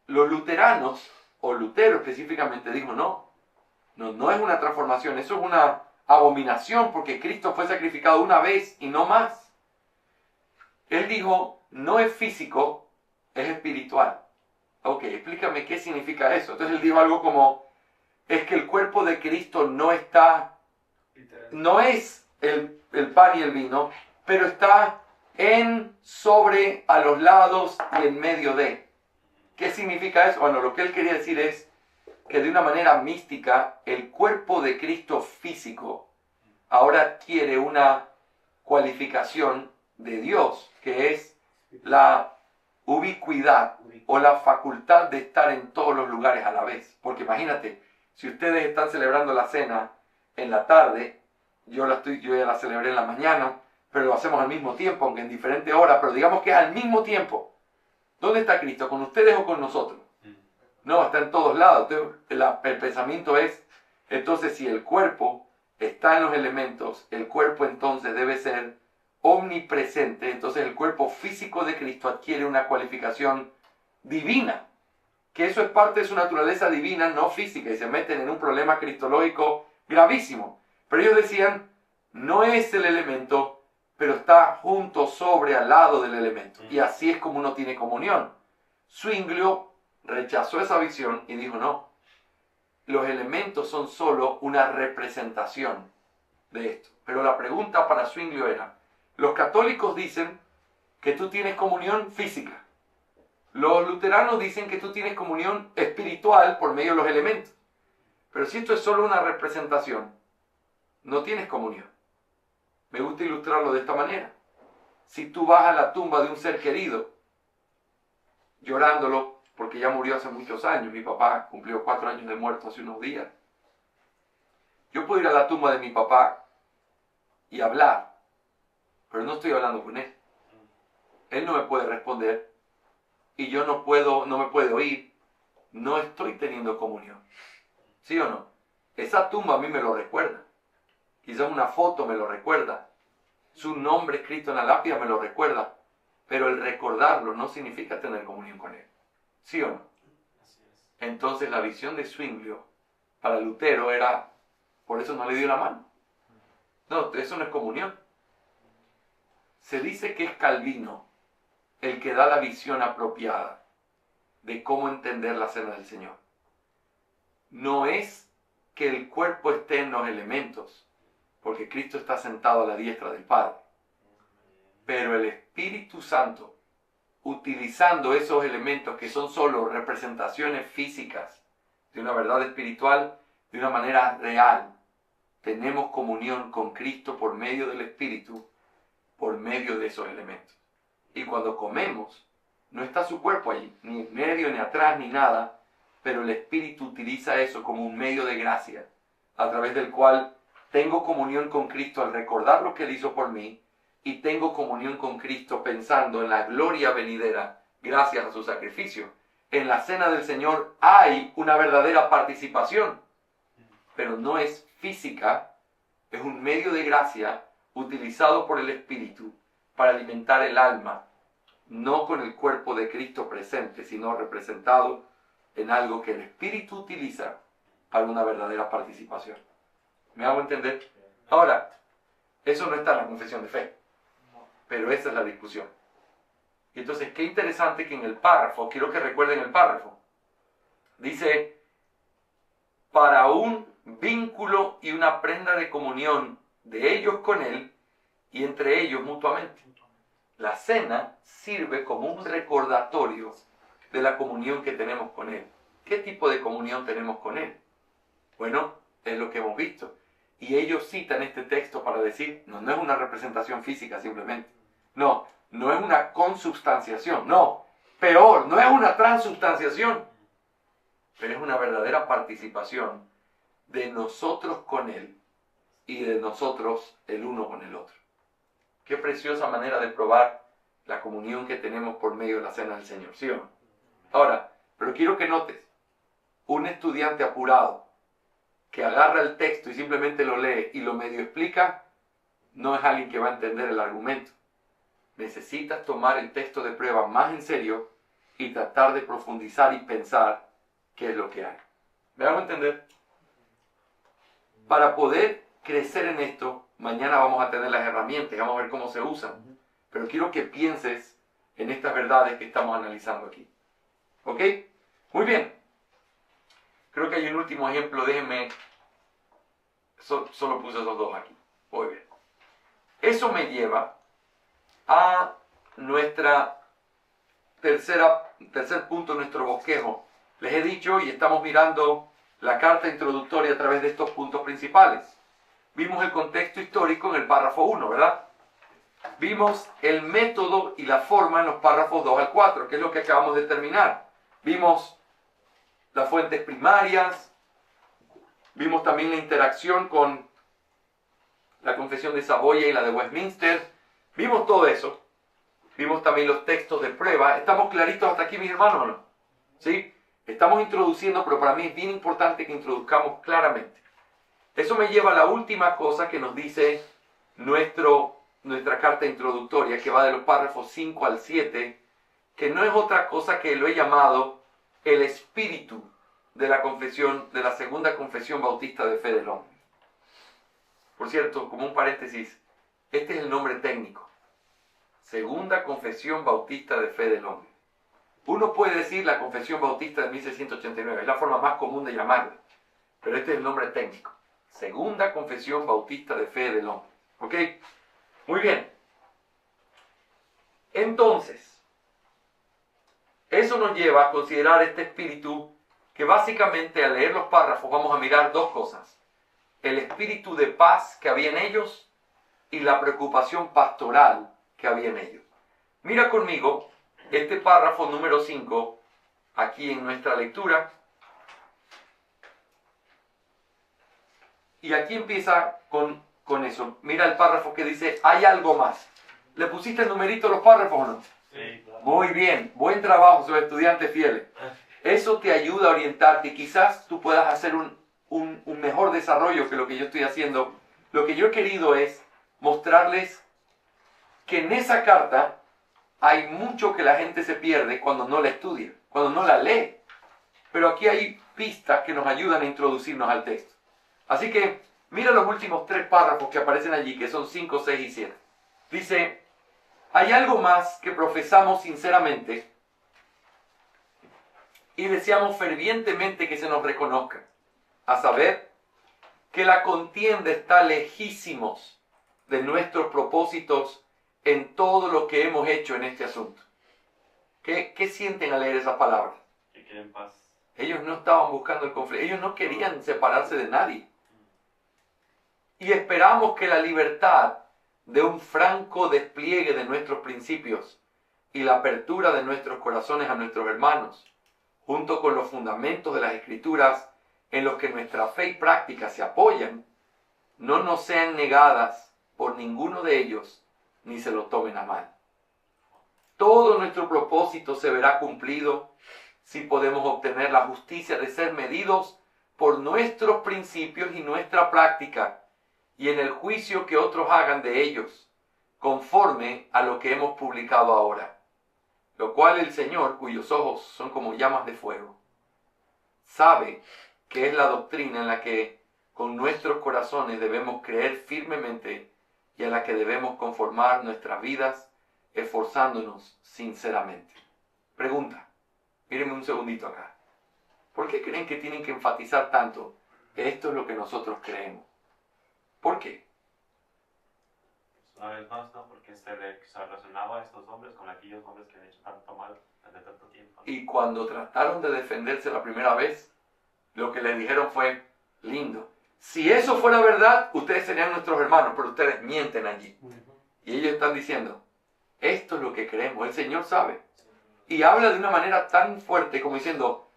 [SPEAKER 1] los luteranos, o Lutero específicamente, dijo, no es una transformación, eso es una abominación porque Cristo fue sacrificado una vez y no más. Él dijo, no es físico, es espiritual. Ok, explícame qué significa eso. Entonces él dijo algo como, es que el cuerpo de Cristo no está, no es el pan y el vino, pero está sobre, a los lados y en medio de. ¿Qué significa eso? Bueno, lo que él quería decir es que de una manera mística, el cuerpo de Cristo físico ahora adquiere una cualificación de Dios, que es la ubicuidad o la facultad de estar en todos los lugares a la vez. Porque imagínate, si ustedes están celebrando la cena en la tarde, yo ya la celebré en la mañana, pero lo hacemos al mismo tiempo, aunque en diferente hora, pero digamos que es al mismo tiempo. ¿Dónde está Cristo? ¿Con ustedes o con nosotros? No, está en todos lados. Entonces, el pensamiento es, entonces si el cuerpo está en los elementos, el cuerpo entonces debe ser omnipresente. Entonces el cuerpo físico de Cristo adquiere una cualificación divina, que eso es parte de su naturaleza divina, no física, y se meten en un problema cristológico gravísimo. Pero ellos decían, no es el elemento, pero está junto, sobre, al lado del elemento. Y así es como uno tiene comunión. Zwinglio rechazó esa visión y dijo, no, los elementos son solo una representación de esto. Pero la pregunta para Zwinglio era, los católicos dicen que tú tienes comunión física. Los luteranos dicen que tú tienes comunión espiritual por medio de los elementos. Pero si esto es solo una representación, no tienes comunión. Me gusta ilustrarlo de esta manera. Si tú vas a la tumba de un ser querido, llorándolo, porque ya murió hace muchos años, mi papá cumplió 4 años de muerto hace unos días. Yo puedo ir a la tumba de mi papá y hablar, pero no estoy hablando con él. Él no me puede responder y yo no me puede oír. No estoy teniendo comunión. ¿Sí o no? Esa tumba a mí me lo recuerda. Quizás una foto me lo recuerda. Su nombre escrito en la lápida me lo recuerda. Pero el recordarlo no significa tener comunión con él. ¿Sí o no? Entonces la visión de Zwinglio para Lutero era, por eso no le dio la mano. No, eso no es comunión. Se dice que es Calvino el que da la visión apropiada de cómo entender la cena del Señor. No es que el cuerpo esté en los elementos, porque Cristo está sentado a la diestra del Padre. Pero el Espíritu Santo, utilizando esos elementos que son solo representaciones físicas de una verdad espiritual, de una manera real, tenemos comunión con Cristo por medio del Espíritu, por medio de esos elementos. Y cuando comemos, no está su cuerpo allí, ni en medio, ni atrás, ni nada, pero el Espíritu utiliza eso como un medio de gracia, a través del cual tengo comunión con Cristo al recordar lo que Él hizo por mí, y tengo comunión con Cristo pensando en la gloria venidera gracias a su sacrificio. En la cena del Señor hay una verdadera participación, pero no es física, es un medio de gracia utilizado por el Espíritu para alimentar el alma, no con el cuerpo de Cristo presente, sino representado en algo que el Espíritu utiliza para una verdadera participación. ¿Me hago entender? Ahora, eso no está en la confesión de fe, pero esa es la discusión. Y entonces, qué interesante que en el párrafo, quiero que recuerden el párrafo, dice, para un vínculo y una prenda de comunión de ellos con Él y entre ellos mutuamente. La cena sirve como un recordatorio de la comunión que tenemos con Él. ¿Qué tipo de comunión tenemos con Él? Bueno, es lo que hemos visto. Y ellos citan este texto para decir, no es una representación física simplemente. No es una consubstanciación. No, peor, no es una transubstanciación. Pero es una verdadera participación de nosotros con Él y de nosotros el uno con el otro. Qué preciosa manera de probar la comunión que tenemos por medio de la cena del Señor, ¿sí o no? Ahora, pero quiero que notes, un estudiante apurado que agarra el texto y simplemente lo lee y lo medio explica, no es alguien que va a entender el argumento. Necesitas tomar el texto de prueba más en serio y tratar de profundizar y pensar qué es lo que hay. ¿Me hago entender? Para poder crecer en esto, mañana vamos a tener las herramientas, vamos a ver cómo se usan. Pero quiero que pienses en estas verdades que estamos analizando aquí. ¿Ok? Muy bien. Creo que hay un último ejemplo, déjenme... Solo puse esos dos aquí. Muy bien. Eso me lleva a nuestra tercer punto, nuestro bosquejo. Les he dicho y estamos mirando la carta introductoria a través de estos puntos principales. Vimos el contexto histórico en el párrafo 1, ¿verdad? Vimos el método y la forma en los párrafos 2 al 4, que es lo que acabamos de terminar. Vimos las fuentes primarias, vimos también la interacción con la Confesión de Saboya y la de Westminster, vimos todo eso, vimos también los textos de prueba. ¿Estamos claritos hasta aquí, mis hermanos, o no? ¿Sí? Estamos introduciendo, pero para mí es bien importante que introduzcamos claramente. Eso me lleva a la última cosa que nos dice nuestra carta introductoria, que va de los párrafos 5 al 7, que no es otra cosa que lo he llamado el espíritu de la confesión, de la segunda confesión bautista de fe del hombre. Por cierto, como un paréntesis, este es el nombre técnico. Segunda confesión bautista de fe del hombre. Uno puede decir la confesión bautista de 1689, es la forma más común de llamarla, pero este es el nombre técnico. Segunda confesión bautista de fe del hombre. ¿Ok? Muy bien. Entonces, eso nos lleva a considerar este espíritu que básicamente al leer los párrafos vamos a mirar dos cosas. El espíritu de paz que había en ellos y la preocupación pastoral que había en ellos. Mira conmigo este párrafo número 5 aquí en nuestra lectura. Y aquí empieza con eso. Mira el párrafo que dice, hay algo más. ¿Le pusiste el numerito a los párrafos o no?
[SPEAKER 2] Sí, claro.
[SPEAKER 1] Muy bien, buen trabajo, sus estudiantes fieles. Eso te ayuda a orientarte y quizás tú puedas hacer un mejor desarrollo que lo que yo estoy haciendo. Lo que yo he querido es mostrarles que en esa carta hay mucho que la gente se pierde cuando no la estudia, cuando no la lee. Pero aquí hay pistas que nos ayudan a introducirnos al texto. Así que mira los últimos 3 párrafos que aparecen allí, que son 5, 6 y 7. Dice, hay algo más que profesamos sinceramente y deseamos fervientemente que se nos reconozca, a saber, que la contienda está lejísimos de nuestros propósitos en todo lo que hemos hecho en este asunto. ¿Qué sienten al leer esas palabras?
[SPEAKER 2] Que quieren paz.
[SPEAKER 1] Ellos no estaban buscando el conflicto, ellos no querían separarse de nadie. Y esperamos que la libertad de un franco despliegue de nuestros principios y la apertura de nuestros corazones a nuestros hermanos, junto con los fundamentos de las Escrituras en los que nuestra fe y práctica se apoyan, no nos sean negadas por ninguno de ellos, ni se lo tomen a mal. Todo nuestro propósito se verá cumplido si podemos obtener la justicia de ser medidos por nuestros principios y nuestra práctica, y en el juicio que otros hagan de ellos, conforme a lo que hemos publicado ahora. Lo cual el Señor, cuyos ojos son como llamas de fuego, sabe que es la doctrina en la que con nuestros corazones debemos creer firmemente y a la que debemos conformar nuestras vidas, esforzándonos sinceramente. Pregunta, mírenme un segundito acá. ¿Por qué creen que tienen que enfatizar tanto que esto es lo que nosotros creemos? ¿Por qué?
[SPEAKER 3] Una vez más, ¿no? Porque se relacionaba a estos hombres con aquellos hombres que han hecho tanto mal desde tanto tiempo, ¿no?
[SPEAKER 1] Y cuando trataron de defenderse la primera vez, lo que le dijeron fue, lindo, si eso fuera verdad, ustedes serían nuestros hermanos, pero ustedes mienten allí. Y ellos están diciendo, esto es lo que creemos, el Señor sabe. Y habla de una manera tan fuerte como diciendo,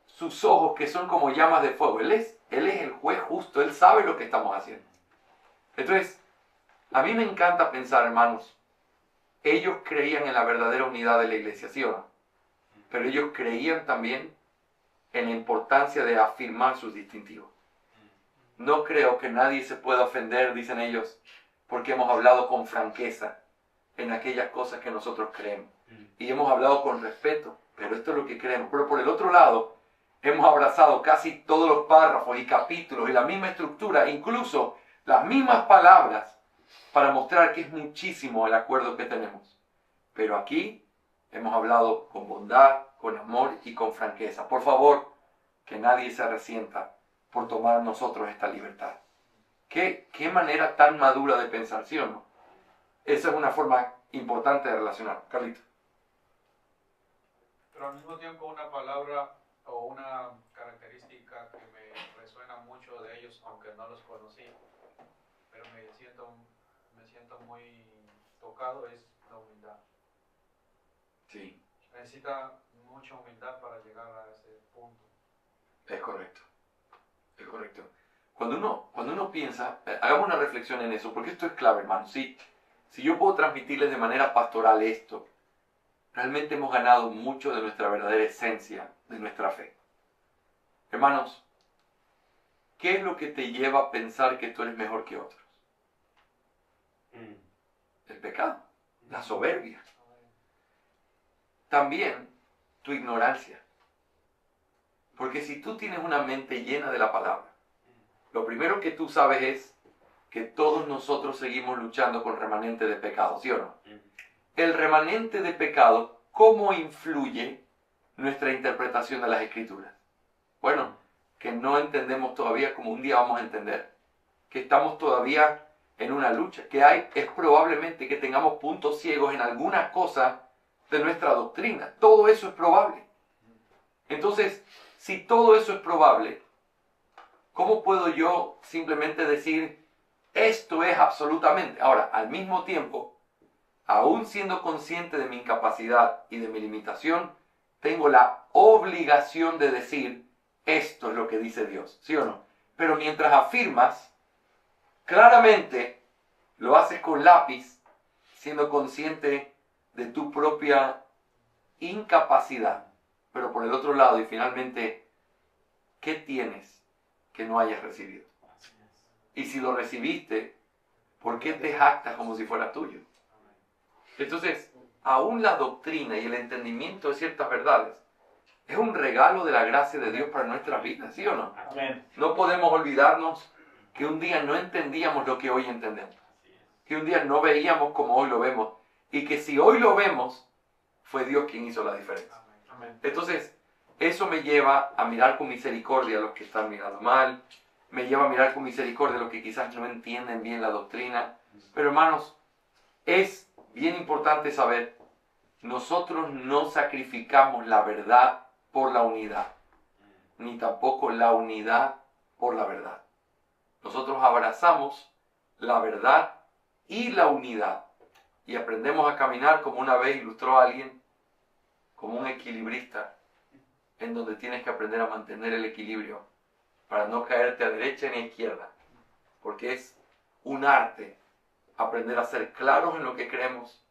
[SPEAKER 1] sus ojos que son como llamas de fuego. Él es el juez justo, Él sabe lo que estamos haciendo. Entonces, a mí me encanta pensar, hermanos, ellos creían en la verdadera unidad de la iglesia, ¿sí o no? Pero ellos creían también en la importancia de afirmar sus distintivos. No creo que nadie se pueda ofender, dicen ellos, porque hemos hablado con franqueza en aquellas cosas que nosotros creemos. Y hemos hablado con respeto, pero esto es lo que creemos. Pero por el otro lado, hemos abrazado casi todos los párrafos y capítulos y la misma estructura, incluso las mismas palabras, para mostrar que es muchísimo el acuerdo que tenemos. Pero aquí hemos hablado con bondad, con amor y con franqueza. Por favor, que nadie se resienta por tomar nosotros esta libertad. ¿Qué manera tan madura de pensar, ¿sí o no? Esa es una forma importante de relacionar. Carlito.
[SPEAKER 4] Pero al mismo tiempo una palabra o una característica que me resuena mucho de ellos, aunque no los conocí, pero me siento muy tocado, es la humildad.
[SPEAKER 1] Sí.
[SPEAKER 4] Necesita mucha humildad para llegar a ese punto.
[SPEAKER 1] Es correcto. Es correcto. Cuando uno piensa, hagamos una reflexión en eso, porque esto es clave, hermano. Si yo puedo transmitirles de manera pastoral esto, realmente hemos ganado mucho de nuestra verdadera esencia, de nuestra fe. Hermanos, ¿qué es lo que te lleva a pensar que tú eres mejor que otros? El pecado, la soberbia. También tu ignorancia. Porque si tú tienes una mente llena de la palabra, lo primero que tú sabes es que todos nosotros seguimos luchando con remanente de pecado, ¿sí o no? El remanente de pecado, ¿cómo influye nuestra interpretación de las Escrituras? Bueno, que no entendemos todavía como un día vamos a entender. Que estamos todavía en una lucha. Que es probablemente que tengamos puntos ciegos en alguna cosa de nuestra doctrina. Todo eso es probable. Entonces, si todo eso es probable, ¿cómo puedo yo simplemente decir, esto es absolutamente? Ahora, al mismo tiempo, aún siendo consciente de mi incapacidad y de mi limitación, tengo la obligación de decir, esto es lo que dice Dios, ¿sí o no? Pero mientras afirmas, claramente lo haces con lápiz, siendo consciente de tu propia incapacidad. Pero por el otro lado, y finalmente, ¿qué tienes que no hayas recibido? Y si lo recibiste, ¿por qué te jactas como si fuera tuyo? Entonces, aún la doctrina y el entendimiento de ciertas verdades es un regalo de la gracia de Dios para nuestras vidas, ¿sí o no?
[SPEAKER 2] Amén.
[SPEAKER 1] No podemos olvidarnos que un día no entendíamos lo que hoy entendemos. Que un día no veíamos como hoy lo vemos. Y que si hoy lo vemos, fue Dios quien hizo la diferencia.
[SPEAKER 2] Amén.
[SPEAKER 1] Entonces, eso me lleva a mirar con misericordia a los que están mirando mal. Me lleva a mirar con misericordia a los que quizás no entienden bien la doctrina. Pero hermanos, es bien importante saber, nosotros no sacrificamos la verdad por la unidad, ni tampoco la unidad por la verdad. Nosotros abrazamos la verdad y la unidad y aprendemos a caminar, como una vez ilustró a alguien, como un equilibrista, en donde tienes que aprender a mantener el equilibrio para no caerte a derecha ni a izquierda, porque es un arte aprender a ser claros en lo que creemos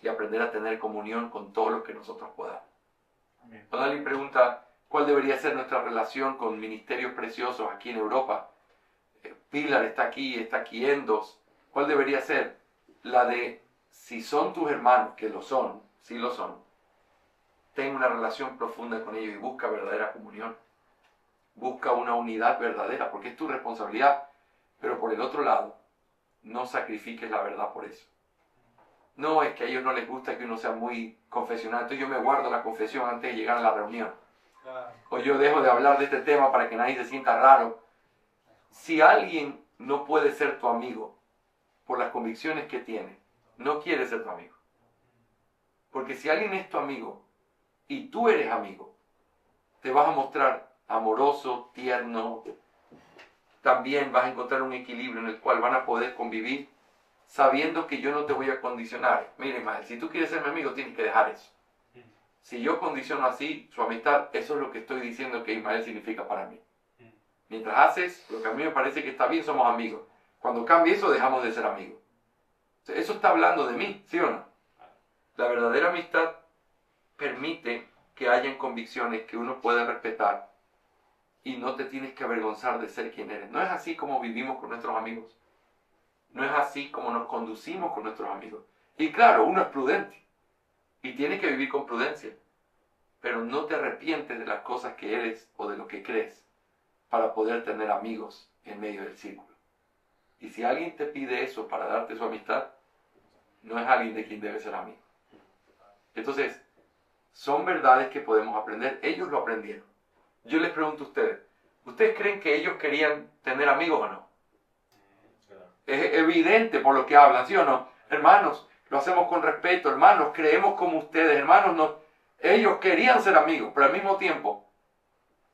[SPEAKER 1] y aprender a tener comunión con todos los que nosotros podamos.
[SPEAKER 2] Amén.
[SPEAKER 1] Cuando alguien pregunta cuál debería ser nuestra relación con ministerios preciosos aquí en Europa, Pilar está aquí Endos, ¿cuál debería ser? La de, si son tus hermanos, que lo son, sí lo son, ten una relación profunda con ellos y busca verdadera comunión. Busca una unidad verdadera, porque es tu responsabilidad. Pero por el otro lado, no sacrifiques la verdad por eso. No es que a ellos no les gusta que uno sea muy confesional, entonces yo me guardo la confesión antes de llegar a la reunión.
[SPEAKER 4] Claro.
[SPEAKER 1] O yo dejo de hablar de este tema para que nadie se sienta raro. Si alguien no puede ser tu amigo por las convicciones que tiene, no quiere ser tu amigo. Porque si alguien es tu amigo y tú eres amigo, te vas a mostrar amoroso, tierno. También vas a encontrar un equilibrio en el cual van a poder convivir sabiendo que yo no te voy a condicionar. Mira, Ismael, si tú quieres ser mi amigo, tienes que dejar eso. Si yo condiciono así su amistad, eso es lo que estoy diciendo que Ismael significa para mí. Mientras haces lo que a mí me parece que está bien, somos amigos. Cuando cambie eso, dejamos de ser amigos. Eso está hablando de mí, ¿sí o no? La verdadera amistad permite que hayan convicciones que uno puede respetar y no te tienes que avergonzar de ser quien eres. No es así como vivimos con nuestros amigos. No es así como nos conducimos con nuestros amigos. Y claro, uno es prudente y tiene que vivir con prudencia, pero no te arrepientes de las cosas que eres o de lo que crees para poder tener amigos en medio del círculo. Y si alguien te pide eso para darte su amistad, no es alguien de quien debe ser amigo. Entonces, son verdades que podemos aprender. Ellos lo aprendieron. Yo les pregunto a ustedes, ¿ustedes creen que ellos querían tener amigos o no? Es evidente por lo que hablan, ¿sí o no? Hermanos, lo hacemos con respeto, hermanos, creemos como ustedes, hermanos, no. Ellos querían ser amigos, pero al mismo tiempo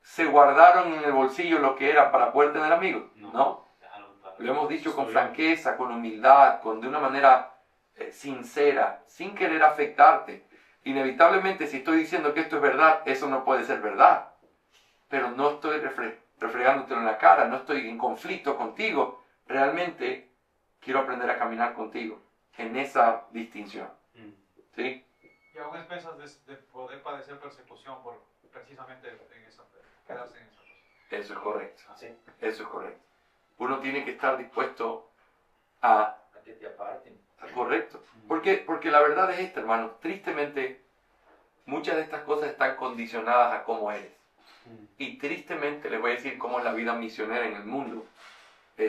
[SPEAKER 1] se guardaron en el bolsillo lo que era para poder tener amigos, ¿no? Lo hemos dicho con franqueza, con humildad, de una manera sincera, sin querer afectarte. Inevitablemente, si estoy diciendo que esto es verdad, eso no puede ser verdad. Pero no estoy refregándotelo en la cara, no estoy en conflicto contigo. Realmente quiero aprender a caminar contigo en esa distinción. ¿Sí?
[SPEAKER 4] Y aún expensas de poder padecer persecución por precisamente quedarse en esa cosa.
[SPEAKER 1] Eso es correcto.
[SPEAKER 5] ¿Sí?
[SPEAKER 1] Eso es correcto. Uno tiene que estar dispuesto a
[SPEAKER 5] que te aparten.
[SPEAKER 1] correcto. Porque la verdad es esta, hermano. Tristemente, muchas de estas cosas están condicionadas a cómo eres. Y tristemente les voy a decir cómo es la vida misionera en el mundo,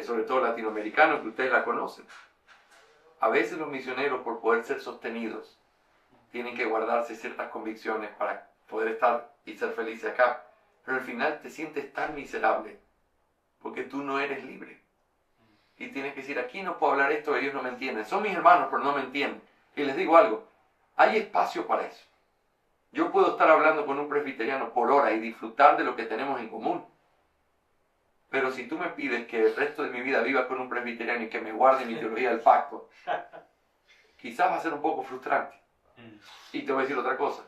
[SPEAKER 1] sobre todo latinoamericano, que ustedes la conocen. A veces los misioneros, por poder ser sostenidos, tienen que guardarse ciertas convicciones para poder estar y ser felices acá. Pero al final te sientes tan miserable porque tú no eres libre. Y tienes que decir, aquí no puedo hablar esto, ellos no me entienden. Son mis hermanos, pero no me entienden. Y les digo algo, hay espacio para eso. Yo puedo estar hablando con un presbiteriano por hora y disfrutar de lo que tenemos en común. Pero si tú me pides que el resto de mi vida viva con un presbiteriano y que me guarde mi teología del pacto, quizás va a ser un poco frustrante. Y te voy a decir otra cosa.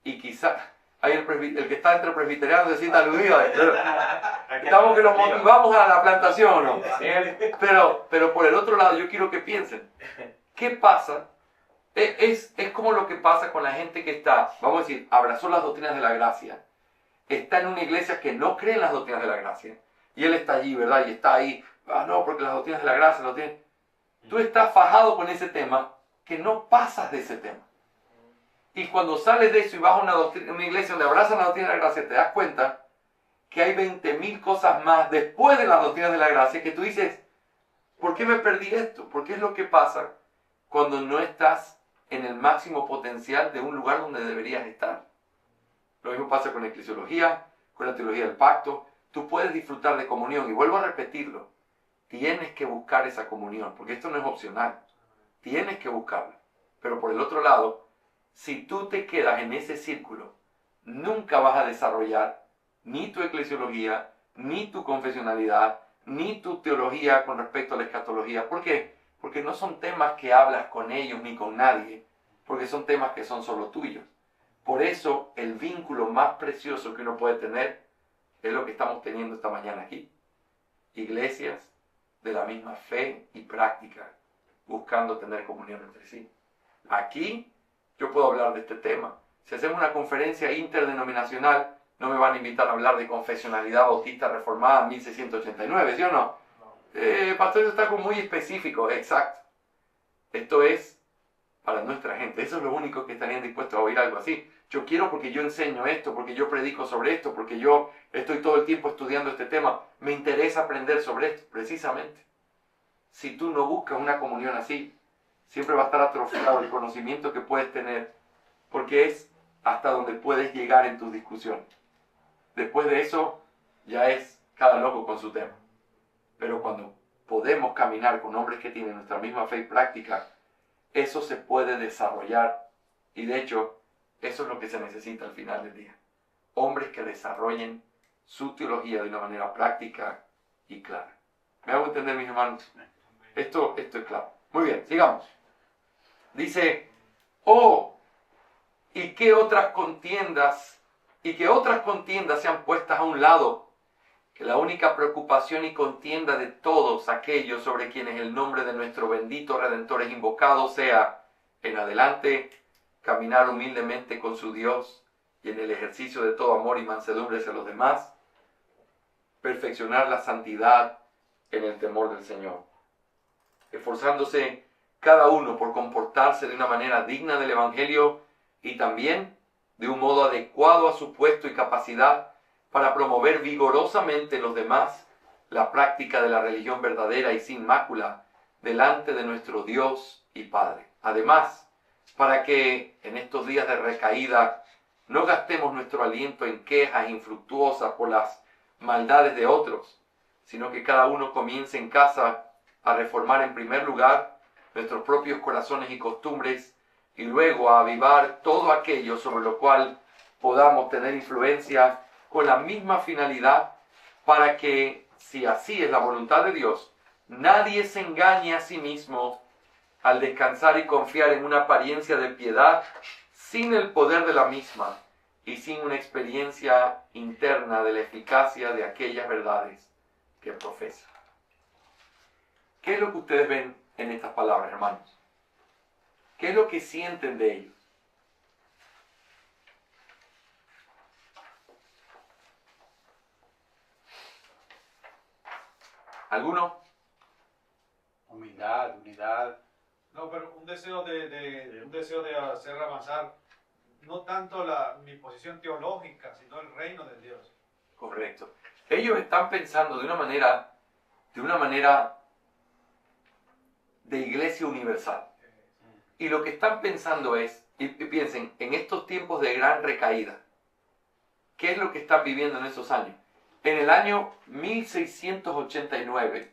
[SPEAKER 1] Y quizás hay el que está entre presbiterianos se sienta aludido. Estamos que los motivamos a la plantación, ¿no? Pero por el otro lado yo quiero que piensen. ¿Qué pasa? Es como lo que pasa con la gente que está, vamos a decir, abrazó las doctrinas de la gracia. Está en una iglesia que no cree en las doctrinas de la gracia. Y él está allí, ¿verdad? Y está ahí. No, porque las doctrinas de la gracia lo tienen. Tú estás fajado con ese tema que no pasas de ese tema. Y cuando sales de eso y vas a una iglesia donde abrazan la doctrina de la gracia, te das cuenta que hay 20.000 cosas más después de las doctrinas de la gracia que tú dices, ¿por qué me perdí esto? Porque es lo que pasa cuando no estás en el máximo potencial de un lugar donde deberías estar. Lo mismo pasa con la eclesiología, con la teología del pacto. Tú puedes disfrutar de comunión, y vuelvo a repetirlo, tienes que buscar esa comunión, porque esto no es opcional. Tienes que buscarla. Pero por el otro lado, si tú te quedas en ese círculo, nunca vas a desarrollar ni tu eclesiología, ni tu confesionalidad, ni tu teología con respecto a la escatología. ¿Por qué? Porque no son temas que hablas con ellos ni con nadie, porque son temas que son solo tuyos. Por eso, el vínculo más precioso que uno puede tener es lo que estamos teniendo esta mañana aquí. Iglesias de la misma fe y práctica, buscando tener comunión entre sí. Aquí yo puedo hablar de este tema. Si hacemos una conferencia interdenominacional, no me van a invitar a hablar de confesionalidad bautista reformada 1689, ¿sí o no? Pastor, eso está como muy específico, exacto. Esto es para nuestra gente. Eso es lo único que estarían dispuestos a oír algo así. Yo quiero porque yo enseño esto, porque yo predico sobre esto, porque yo estoy todo el tiempo estudiando este tema. Me interesa aprender sobre esto, precisamente. Si tú no buscas una comunión así, siempre va a estar atrofiado el conocimiento que puedes tener, porque es hasta donde puedes llegar en tus discusiones. Después de eso, ya es cada loco con su tema. Pero cuando podemos caminar con hombres que tienen nuestra misma fe y práctica, eso se puede desarrollar. Y de hecho, eso es lo que se necesita al final del día. Hombres que desarrollen su teología de una manera práctica y clara. ¿Me hago entender, mis hermanos? Esto es claro. Muy bien, sigamos. Dice, y que otras contiendas sean puestas a un lado, que la única preocupación y contienda de todos aquellos sobre quienes el nombre de nuestro bendito Redentor es invocado sea, en adelante, caminar humildemente con su Dios y en el ejercicio de todo amor y mansedumbre hacia los demás, perfeccionar la santidad en el temor del Señor, esforzándose cada uno por comportarse de una manera digna del Evangelio y también de un modo adecuado a su puesto y capacidad para promover vigorosamente en los demás la práctica de la religión verdadera y sin mácula delante de nuestro Dios y Padre. Además, para que en estos días de recaída no gastemos nuestro aliento en quejas infructuosas por las maldades de otros, sino que cada uno comience en casa a reformar en primer lugar nuestros propios corazones y costumbres y luego a avivar todo aquello sobre lo cual podamos tener influencia con la misma finalidad para que, si así es la voluntad de Dios, nadie se engañe a sí mismo al descansar y confiar en una apariencia de piedad sin el poder de la misma y sin una experiencia interna de la eficacia de aquellas verdades que profesa. ¿Qué es lo que ustedes ven en estas palabras, hermanos? ¿Qué es lo que sienten de ellos? ¿Alguno?
[SPEAKER 4] Humildad, unidad. No, pero un deseo de hacer avanzar no tanto mi posición teológica, sino el reino de Dios.
[SPEAKER 1] Correcto. Ellos están pensando de una manera de iglesia universal. Y lo que están pensando es, y piensen, en estos tiempos de gran recaída, ¿qué es lo que están viviendo en esos años? En el año 1689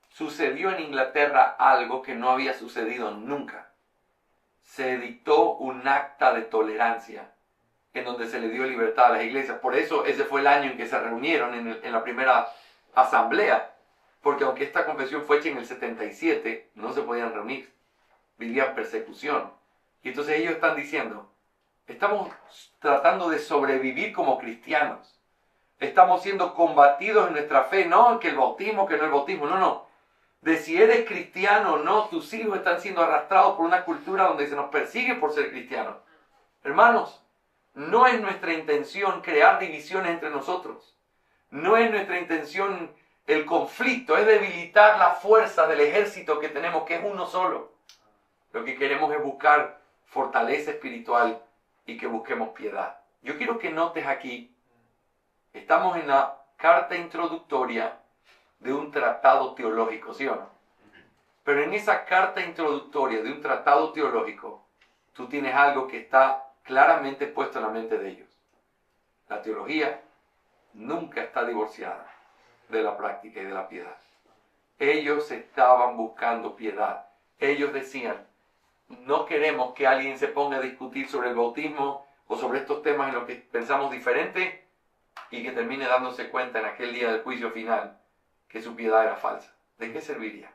[SPEAKER 1] sucedió en Inglaterra algo que no había sucedido nunca. Se dictó un acta de tolerancia en donde se le dio libertad a las iglesias. Por eso ese fue el año en que se reunieron en la primera asamblea, porque aunque esta confesión fue hecha en el 77, no se podían reunir, vivían persecución. Y entonces ellos están diciendo, estamos tratando de sobrevivir como cristianos. Estamos siendo combatidos en nuestra fe, no que el bautismo, que no el bautismo, no. De si eres cristiano o no, tus hijos están siendo arrastrados por una cultura donde se nos persigue por ser cristianos. Hermanos, no es nuestra intención crear divisiones entre nosotros. No es nuestra intención el conflicto, es debilitar la fuerza del ejército que tenemos, que es uno solo. Lo que queremos es buscar fortaleza espiritual y que busquemos piedad. Yo quiero que notes aquí, estamos en la carta introductoria de un tratado teológico, ¿sí o no? Pero en esa carta introductoria de un tratado teológico, tú tienes algo que está claramente puesto en la mente de ellos. La teología nunca está divorciada de la práctica y de la piedad. Ellos estaban buscando piedad. Ellos decían, no queremos que alguien se ponga a discutir sobre el bautismo o sobre estos temas en los que pensamos diferente y que termine dándose cuenta en aquel día del juicio final que su piedad era falsa. ¿De qué serviría?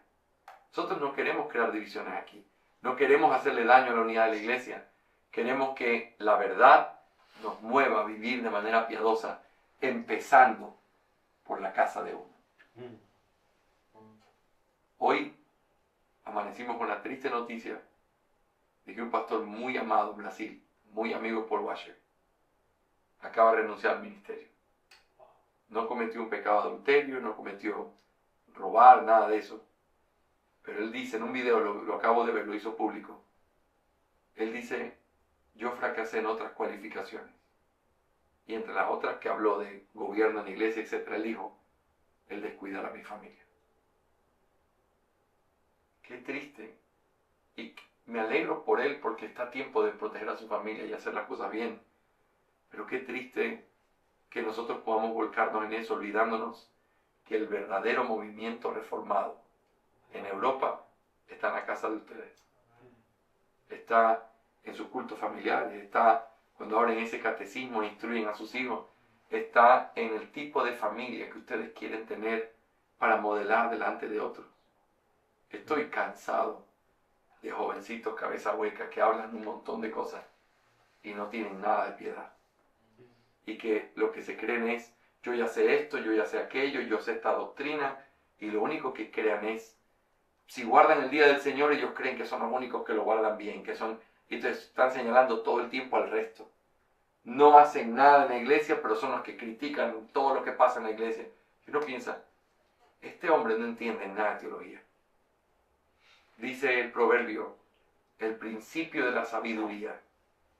[SPEAKER 1] Nosotros no queremos crear divisiones aquí. No queremos hacerle daño a la unidad de la iglesia. Queremos que la verdad nos mueva a vivir de manera piadosa, empezando por la casa de uno. Hoy amanecimos con la triste noticia de que un pastor muy amado en Brasil, muy amigo de Paul Washer, acaba de renunciar al ministerio. No cometió un pecado de adulterio, no cometió robar, nada de eso. Pero él dice, en un video, lo acabo de ver, lo hizo público, él dice, yo fracasé en otras cualificaciones. Y entre las otras que habló de gobierno en la iglesia, etc., él dijo, el descuidar a mi familia. Qué triste. Y me alegro por él porque está a tiempo de proteger a su familia y hacer las cosas bien. Pero qué triste que nosotros podamos volcarnos en eso, olvidándonos que el verdadero movimiento reformado en Europa, está en la casa de ustedes. Está en sus cultos familiares, está cuando abren ese catecismo e instruyen a sus hijos, está en el tipo de familia que ustedes quieren tener para modelar delante de otros. Estoy cansado de jovencitos cabeza hueca que hablan un montón de cosas y no tienen nada de piedad. Y que lo que se creen es, yo ya sé esto, yo ya sé aquello, yo sé esta doctrina, y lo único que crean es, si guardan el día del Señor, ellos creen que son los únicos que lo guardan bien, y entonces están señalando todo el tiempo al resto. No hacen nada en la iglesia, pero son los que critican todo lo que pasa en la iglesia. Y uno piensa, este hombre no entiende nada de teología. Dice el proverbio, el principio de la sabiduría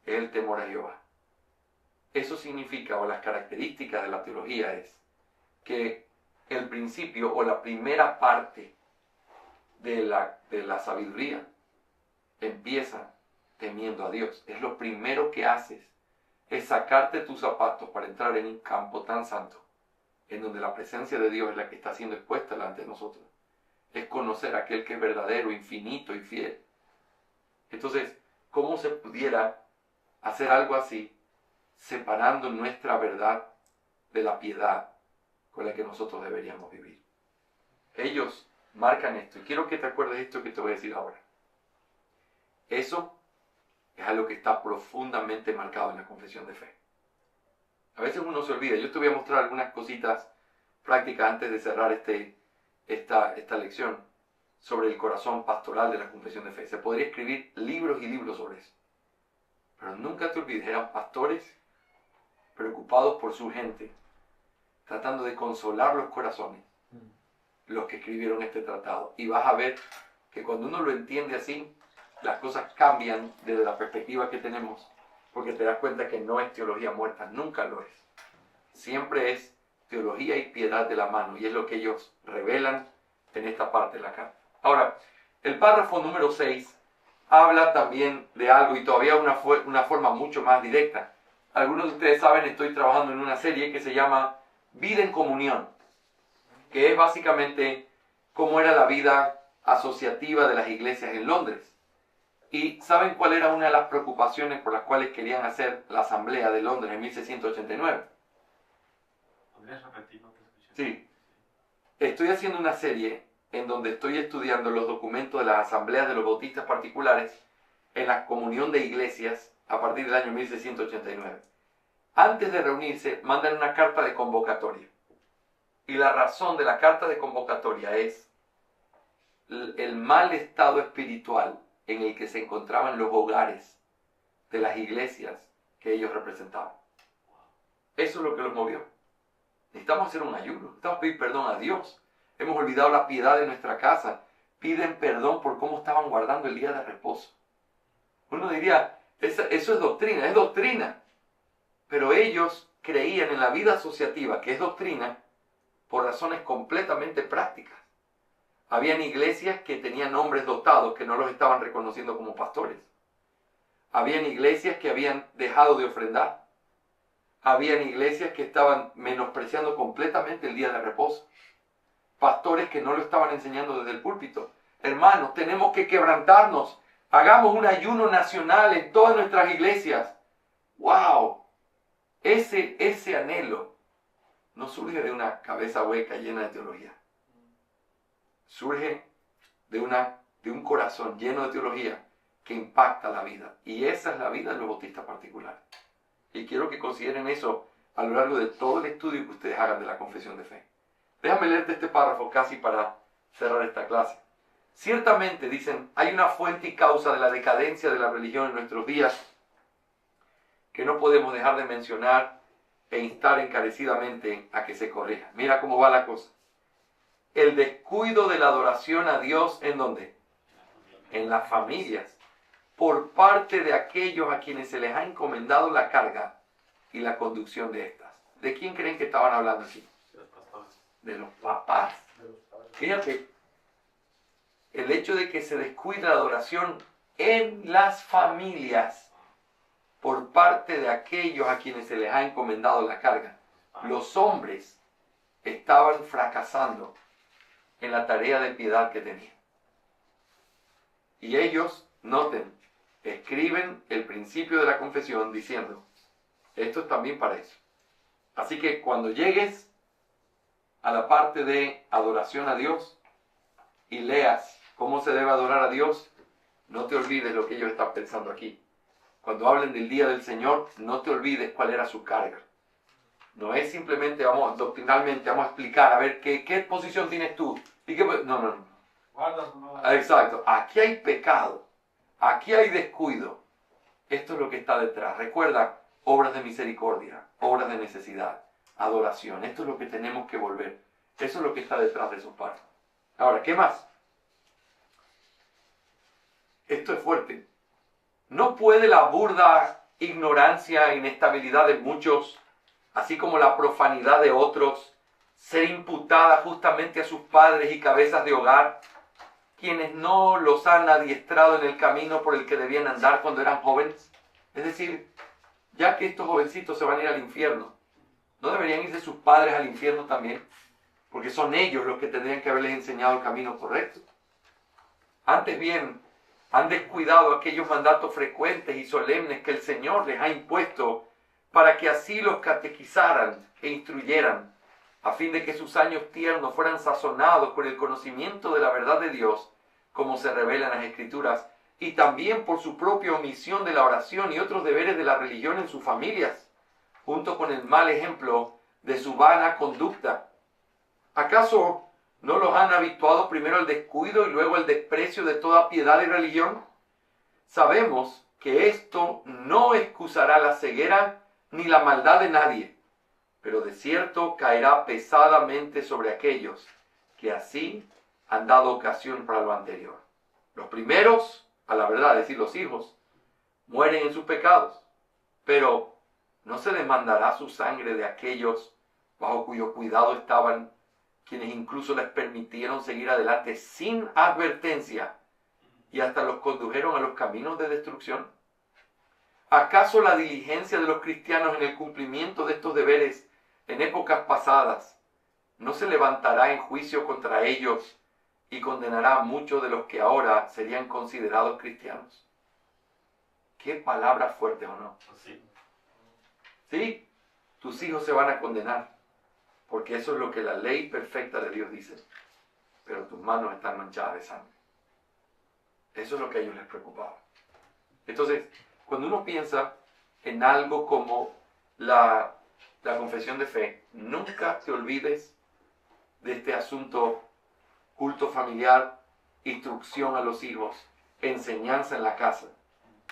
[SPEAKER 1] es el temor a Jehová. Eso significa, o las características de la teología es, que el principio o la primera parte de la sabiduría empieza temiendo a Dios. Es lo primero que haces, es sacarte tus zapatos para entrar en un campo tan santo, en donde la presencia de Dios es la que está siendo expuesta delante de nosotros. Es conocer a aquel que es verdadero, infinito y fiel. Entonces, ¿cómo se pudiera hacer algo así, separando nuestra verdad de la piedad con la que nosotros deberíamos vivir? Ellos marcan esto, y quiero que te acuerdes de esto que te voy a decir ahora. Eso es algo que está profundamente marcado en la confesión de fe. A veces uno se olvida. Yo te voy a mostrar algunas cositas prácticas antes de cerrar esta lección sobre el corazón pastoral de la confesión de fe. Se podría escribir libros y libros sobre eso. Pero nunca te olvides, eran pastores preocupados por su gente, tratando de consolar los corazones, los que escribieron este tratado. Y vas a ver que cuando uno lo entiende así, las cosas cambian desde la perspectiva que tenemos, porque te das cuenta que no es teología muerta, nunca lo es. Siempre es teología y piedad de la mano, y es lo que ellos revelan en esta parte de la carta. Ahora, el párrafo número 6 habla también de algo, y todavía una forma mucho más directa. Algunos de ustedes saben, estoy trabajando en una serie que se llama Vida en Comunión, que es básicamente cómo era la vida asociativa de las iglesias en Londres. ¿Y saben cuál era una de las preocupaciones por las cuales querían hacer la Asamblea de Londres en 1689?
[SPEAKER 3] ¿Podrías repetir lo que escuché?
[SPEAKER 1] Sí. Estoy haciendo una serie en donde estoy estudiando los documentos de las asambleas de los bautistas particulares en la comunión de iglesias a partir del año 1689. Antes de reunirse, mandan una carta de convocatoria. Y la razón de la carta de convocatoria es el mal estado espiritual en el que se encontraban los hogares de las iglesias que ellos representaban. Eso es lo que los movió. Necesitamos hacer un ayuno, necesitamos pedir perdón a Dios. Hemos olvidado la piedad de nuestra casa. Piden perdón por cómo estaban guardando el día de reposo. Uno diría, eso es doctrina. Pero ellos creían en la vida asociativa, que es doctrina, por razones completamente prácticas. Habían iglesias que tenían hombres dotados que no los estaban reconociendo como pastores. Habían iglesias que habían dejado de ofrendar. Habían iglesias que estaban menospreciando completamente el día de reposo. Pastores que no lo estaban enseñando desde el púlpito. Hermanos, tenemos que quebrantarnos. Hagamos un ayuno nacional en todas nuestras iglesias. ¡Wow! Ese anhelo no surge de una cabeza hueca llena de teología. Surge de un corazón lleno de teología que impacta la vida. Y esa es la vida de los bautistas particulares. Y quiero que consideren eso a lo largo de todo el estudio que ustedes hagan de la confesión de fe. Déjame leerte este párrafo casi para cerrar esta clase. Ciertamente, dicen, hay una fuente y causa de la decadencia de la religión en nuestros días que no podemos dejar de mencionar e instar encarecidamente a que se corrija. Mira cómo va la cosa. El descuido de la adoración a Dios, ¿en dónde? En las familias, por parte de aquellos a quienes se les ha encomendado la carga y la conducción de estas. ¿De quién creen que estaban hablando aquí?
[SPEAKER 3] De los pastores.
[SPEAKER 1] De los papás. Fíjate, el hecho de que se descuide la adoración en las familias por parte de aquellos a quienes se les ha encomendado la carga. Los hombres estaban fracasando en la tarea de piedad que tenían. Y ellos, noten, escriben el principio de la confesión diciendo, esto es también para eso. Así que cuando llegues a la parte de adoración a Dios y leas cómo se debe adorar a Dios, no te olvides lo que ellos están pensando aquí. Cuando hablen del día del Señor, no te olvides cuál era su carga. No es simplemente, doctrinalmente, vamos a explicar, a ver, ¿qué posición tienes tú? No. Exacto. Aquí hay pecado. Aquí hay descuido. Esto es lo que está detrás. Recuerda, obras de misericordia, obras de necesidad, adoración. Esto es lo que tenemos que volver. Eso es lo que está detrás de esos pasos. Ahora, ¿qué más? Esto es fuerte. No puede la burda ignorancia e inestabilidad de muchos, así como la profanidad de otros, ser imputada justamente a sus padres y cabezas de hogar, quienes no los han adiestrado en el camino por el que debían andar cuando eran jóvenes. Es decir, ya que estos jovencitos se van a ir al infierno, ¿no deberían irse sus padres al infierno también? Porque son ellos los que tendrían que haberles enseñado el camino correcto. Antes bien, han descuidado aquellos mandatos frecuentes y solemnes que el Señor les ha impuesto para que así los catequizaran e instruyeran, a fin de que sus años tiernos fueran sazonados por el conocimiento de la verdad de Dios, como se revela en las Escrituras, y también por su propia omisión de la oración y otros deberes de la religión en sus familias, junto con el mal ejemplo de su vana conducta. ¿Acaso no los han habituado primero al descuido y luego al desprecio de toda piedad y religión? Sabemos que esto no excusará la ceguera ni la maldad de nadie, pero de cierto caerá pesadamente sobre aquellos que así han dado ocasión para lo anterior. Los primeros, a la verdad, es decir, los hijos, mueren en sus pecados, pero no se demandará su sangre de aquellos bajo cuyo cuidado estaban, quienes incluso les permitieron seguir adelante sin advertencia y hasta los condujeron a los caminos de destrucción. ¿Acaso la diligencia de los cristianos en el cumplimiento de estos deberes en épocas pasadas no se levantará en juicio contra ellos y condenará a muchos de los que ahora serían considerados cristianos? ¿Qué palabras fuertes o no? Sí, tus hijos se van a condenar, porque eso es lo que la ley perfecta de Dios dice, pero tus manos están manchadas de sangre. Eso es lo que a ellos les preocupaba. Entonces, cuando uno piensa en algo como la confesión de fe, nunca te olvides de este asunto: culto familiar, instrucción a los hijos, enseñanza en la casa.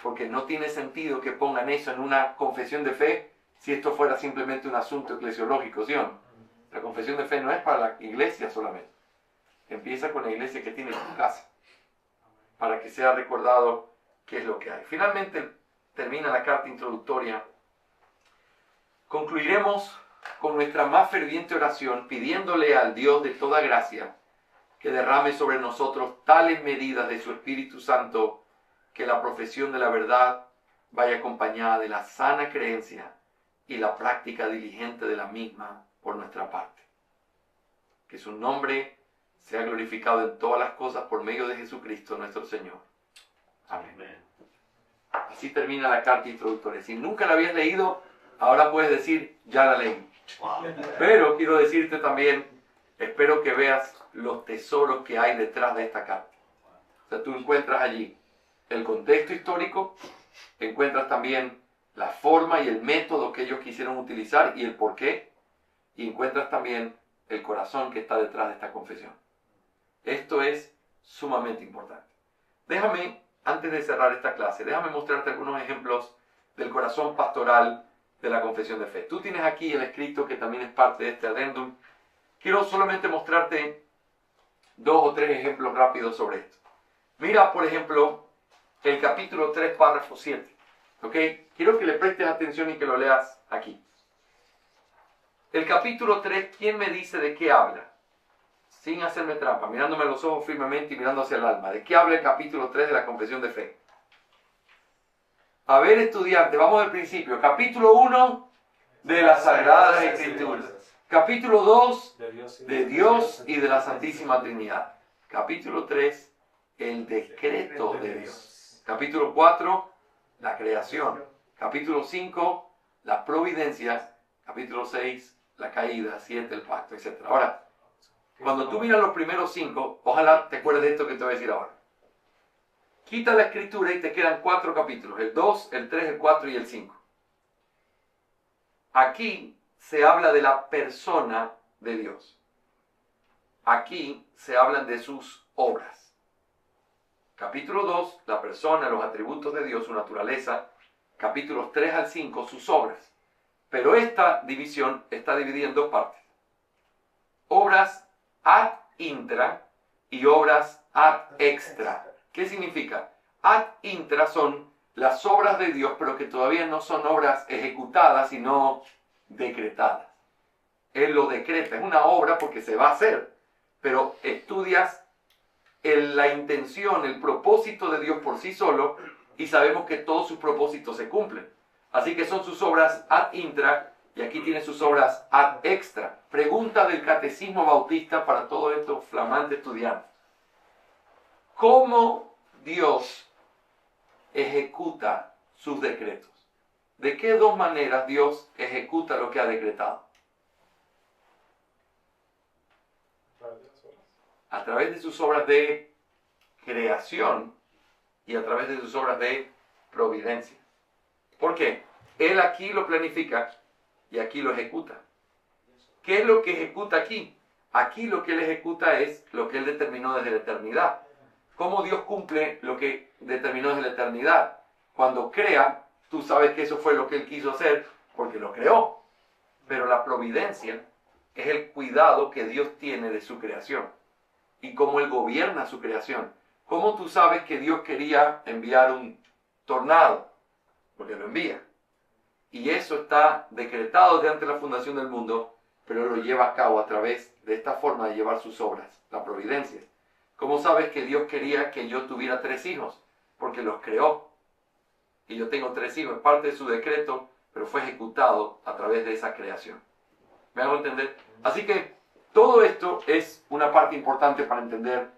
[SPEAKER 1] Porque no tiene sentido que pongan eso en una confesión de fe si esto fuera simplemente un asunto eclesiológico, ¿sí o no? La confesión de fe no es para la iglesia solamente. Empieza con la iglesia que tiene tu casa, para que sea recordado qué es lo que hay. Finalmente termina la carta introductoria. Concluiremos con nuestra más ferviente oración, pidiéndole al Dios de toda gracia que derrame sobre nosotros tales medidas de su Espíritu Santo que la profesión de la verdad vaya acompañada de la sana creencia y la práctica diligente de la misma por nuestra parte. Que su nombre sea glorificado en todas las cosas por medio de Jesucristo nuestro Señor. Amén. Así termina la carta introductoria. Si nunca la habías leído, ahora puedes decir, ya la leí. Pero quiero decirte también, espero que veas los tesoros que hay detrás de esta carta. O sea, tú encuentras allí el contexto histórico, encuentras también la forma y el método que ellos quisieron utilizar y el por qué, y encuentras también el corazón que está detrás de esta confesión. Esto es sumamente importante. Déjame, antes de cerrar esta clase, déjame mostrarte algunos ejemplos del corazón pastoral de la confesión de fe. Tú tienes aquí el escrito que también es parte de este adendum. Quiero solamente mostrarte 2 o 3 ejemplos rápidos sobre esto. Mira, por ejemplo, el capítulo 3, párrafo 7. ¿Ok? Quiero que le prestes atención y que lo leas aquí. El capítulo 3, ¿quién me dice de qué habla? Sin hacerme trampa, mirándome a los ojos firmemente y mirando hacia el alma. ¿De qué habla el capítulo 3 de la confesión de fe? A ver, estudiante, vamos del principio. Capítulo 1, de las Sagradas Escrituras. Capítulo 2, de Dios y de la Santísima Trinidad. Capítulo 3, el decreto de Dios. Capítulo 4, la creación. Capítulo 5, la providencia. Capítulo 6, la caída. 7, el pacto, etc. Ahora, cuando tú miras los primeros 5, ojalá te acuerdes de esto que te voy a decir ahora. Quita la escritura y te quedan 4 capítulos. El 2, el 3, el 4 y el 5. Aquí se habla de la persona de Dios. Aquí se hablan de sus obras. Capítulo 2, la persona, los atributos de Dios, su naturaleza. Capítulos 3 al 5, sus obras. Pero esta división está dividida en 2 partes. Obras ad intra y obras ad extra. ¿Qué significa? Ad intra son las obras de Dios, pero que todavía no son obras ejecutadas, sino decretadas. Él lo decreta, es una obra porque se va a hacer, pero estudias la intención, el propósito de Dios por sí solo y sabemos que todos sus propósitos se cumplen. Así que son sus obras ad intra y aquí tiene sus obras ad extra. Pregunta del Catecismo Bautista para todos estos flamantes estudiantes. ¿Cómo Dios ejecuta sus decretos? ¿De qué 2 maneras Dios ejecuta lo que ha decretado? A través de sus obras de creación y a través de sus obras de providencia. ¿Por qué? Él aquí lo planifica y aquí lo ejecuta. ¿Qué es lo que ejecuta aquí? Aquí lo que Él ejecuta es lo que Él determinó desde la eternidad. ¿Cómo Dios cumple lo que determinó desde la eternidad? Cuando crea, tú sabes que eso fue lo que Él quiso hacer porque lo creó. Pero la providencia es el cuidado que Dios tiene de su creación y cómo Él gobierna su creación. ¿Cómo tú sabes que Dios quería enviar un tornado? Porque lo envía. Y eso está decretado desde antes de la fundación del mundo, pero lo lleva a cabo a través de esta forma de llevar sus obras, la providencia. ¿Cómo sabes que Dios quería que yo tuviera 3 hijos? Porque los creó. Y yo tengo 3 hijos, es parte de su decreto, pero fue ejecutado a través de esa creación. ¿Me hago entender? Así que todo esto es una parte importante para entender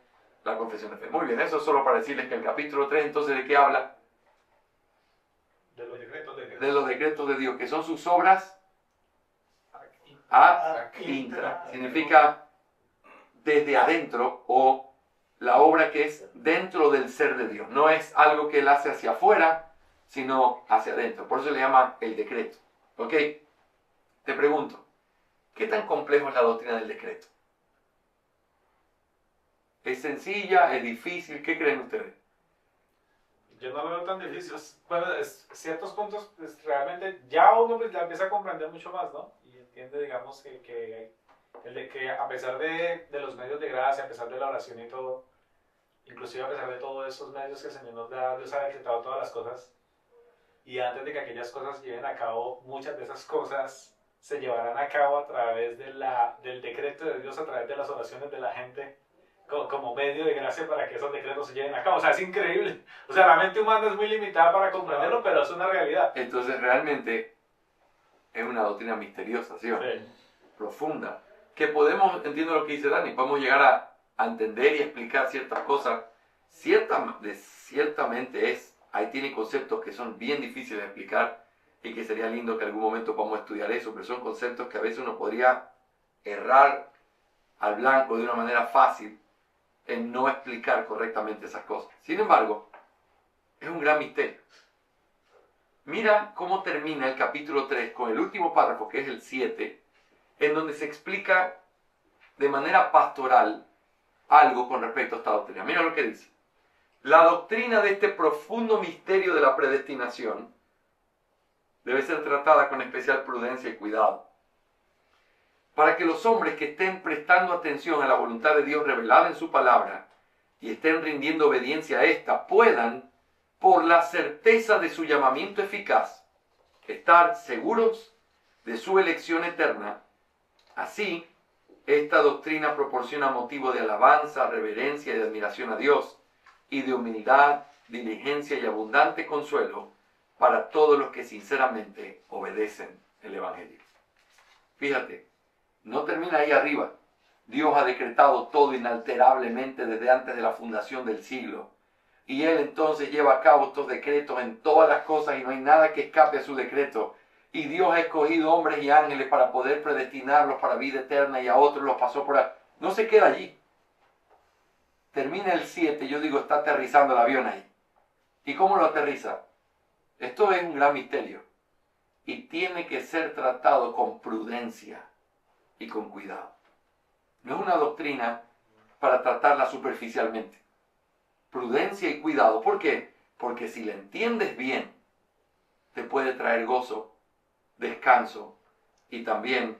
[SPEAKER 1] la confesión de fe. Muy bien, eso es solo para decirles que el capítulo 3, entonces, ¿de qué habla?
[SPEAKER 2] De los decretos de Dios.
[SPEAKER 1] De los decretos de Dios, que son sus obras ad intra. Significa desde adentro o la obra que es dentro del ser de Dios. No es algo que Él hace hacia afuera, sino hacia adentro. Por eso le llama el decreto. ¿Ok? Te pregunto, ¿qué tan complejo es la doctrina del decreto? ¿Es sencilla? ¿Es difícil? ¿Qué creen ustedes?
[SPEAKER 2] Yo no lo veo tan difícil. Bueno, ciertos puntos realmente ya uno pues, ya empieza a comprender mucho más, ¿no? Y entiende, digamos, que a pesar de los medios de gracia, a pesar de la oración y todo, inclusive a pesar de todos esos medios que el Señor nos da, Dios ha decretado todas las cosas. Y antes de que aquellas cosas se lleven a cabo, muchas de esas cosas se llevarán a cabo a través del decreto de Dios, a través de las oraciones de la gente, como medio de gracia para que esos decretos se lleven a cabo. O sea, es increíble. O sea, la mente humana es muy limitada para comprenderlo, pero es una realidad.
[SPEAKER 1] Entonces, realmente es una doctrina misteriosa, ¿sí o no?
[SPEAKER 2] Sí.
[SPEAKER 1] Profunda. Que podemos, entiendo lo que dice Dani, podemos llegar a entender y explicar ciertas cosas. Ciertamente ahí tiene conceptos que son bien difíciles de explicar y que sería lindo que en algún momento podamos estudiar eso, pero son conceptos que a veces uno podría errar al blanco de una manera fácil en no explicar correctamente esas cosas. Sin embargo, es un gran misterio. Mira cómo termina el capítulo 3 con el último párrafo, que es el 7, en donde se explica de manera pastoral algo con respecto a esta doctrina. Mira lo que dice. La doctrina de este profundo misterio de la predestinación debe ser tratada con especial prudencia y cuidado, para que los hombres que estén prestando atención a la voluntad de Dios revelada en su palabra y estén rindiendo obediencia a esta, puedan, por la certeza de su llamamiento eficaz, estar seguros de su elección eterna. Así, esta doctrina proporciona motivo de alabanza, reverencia y de admiración a Dios, y de humildad, diligencia y abundante consuelo para todos los que sinceramente obedecen el Evangelio. Fíjate, no termina ahí arriba. Dios ha decretado todo inalterablemente desde antes de la fundación del siglo. Y Él entonces lleva a cabo estos decretos en todas las cosas y no hay nada que escape a su decreto. Y Dios ha escogido hombres y ángeles para poder predestinarlos para vida eterna y a otros los pasó por ahí. No se queda allí. Termina el 7, yo digo, está aterrizando el avión ahí. ¿Y cómo lo aterriza? Esto es un gran misterio. Y tiene que ser tratado con prudencia y con cuidado. No es una doctrina para tratarla superficialmente. Prudencia y cuidado. ¿Por qué? Porque si la entiendes bien, te puede traer gozo, descanso y también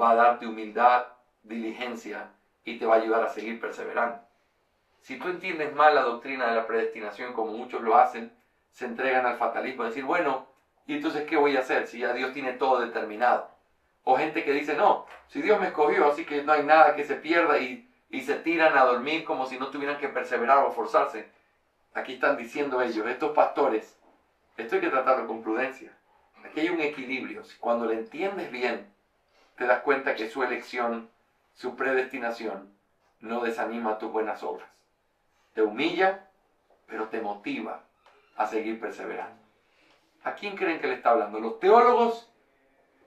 [SPEAKER 1] va a darte humildad, diligencia y te va a ayudar a seguir perseverando. Si tú entiendes mal la doctrina de la predestinación, como muchos lo hacen, se entregan al fatalismo, decir, bueno, ¿y entonces qué voy a hacer si ya Dios tiene todo determinado? O gente que dice, no, si Dios me escogió, así que no hay nada que se pierda y se tiran a dormir como si no tuvieran que perseverar o forzarse. Aquí están diciendo ellos, estos pastores, esto hay que tratarlo con prudencia. Aquí hay un equilibrio. Cuando lo entiendes bien, te das cuenta que su elección, su predestinación, no desanima tus buenas obras. Te humilla, pero te motiva a seguir perseverando. ¿A quién creen que le está hablando? ¿Los teólogos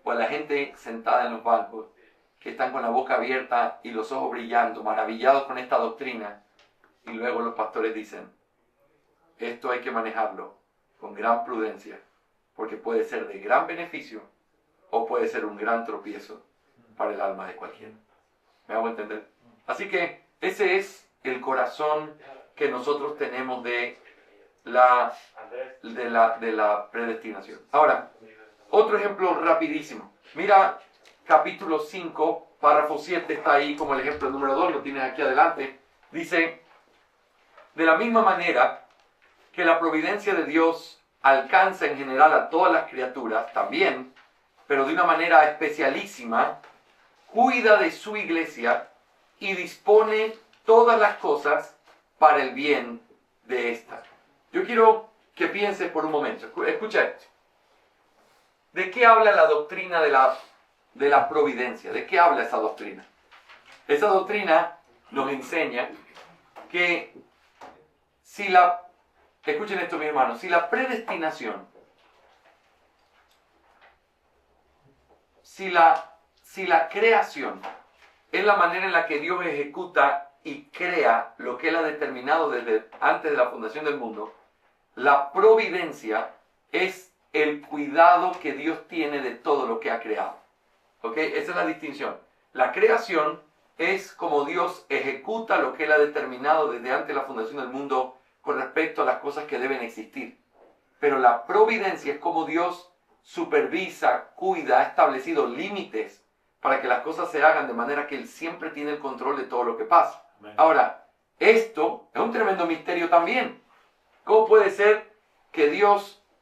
[SPEAKER 1] o a la gente sentada en los bancos que están con la boca abierta y los ojos brillando, maravillados con esta doctrina? Y luego los pastores dicen, esto hay que manejarlo con gran prudencia, porque puede ser de gran beneficio o puede ser un gran tropiezo para el alma de cualquiera. ¿Me hago entender? Así que ese es el corazón que nosotros tenemos de la predestinación. Ahora, otro ejemplo rapidísimo. Mira, capítulo 5, párrafo 7, está ahí como el ejemplo número 2, lo tienes aquí adelante. Dice, de la misma manera que la providencia de Dios alcanza en general a todas las criaturas, también, pero de una manera especialísima, cuida de su iglesia y dispone todas las cosas para el bien de ésta. Yo quiero que pienses por un momento. Escucha esto. ¿De qué habla la doctrina de la providencia? ¿De qué habla esa doctrina? Esa doctrina nos enseña que escuchen esto, mis hermanos, si la predestinación, si la creación es la manera en la que Dios ejecuta y crea lo que Él ha determinado desde antes de la fundación del mundo, la providencia es el cuidado que Dios tiene de todo lo que ha creado. ¿Ok? Esa es la distinción. La creación es como Dios ejecuta lo que Él ha determinado desde antes de la fundación del mundo con respecto a las cosas que deben existir. Pero la providencia es como Dios supervisa, cuida, ha establecido límites para que las cosas se hagan de manera que Él siempre tiene el control de todo lo que pasa. Amén. Ahora, esto es un tremendo misterio también. ¿Cómo puede ser que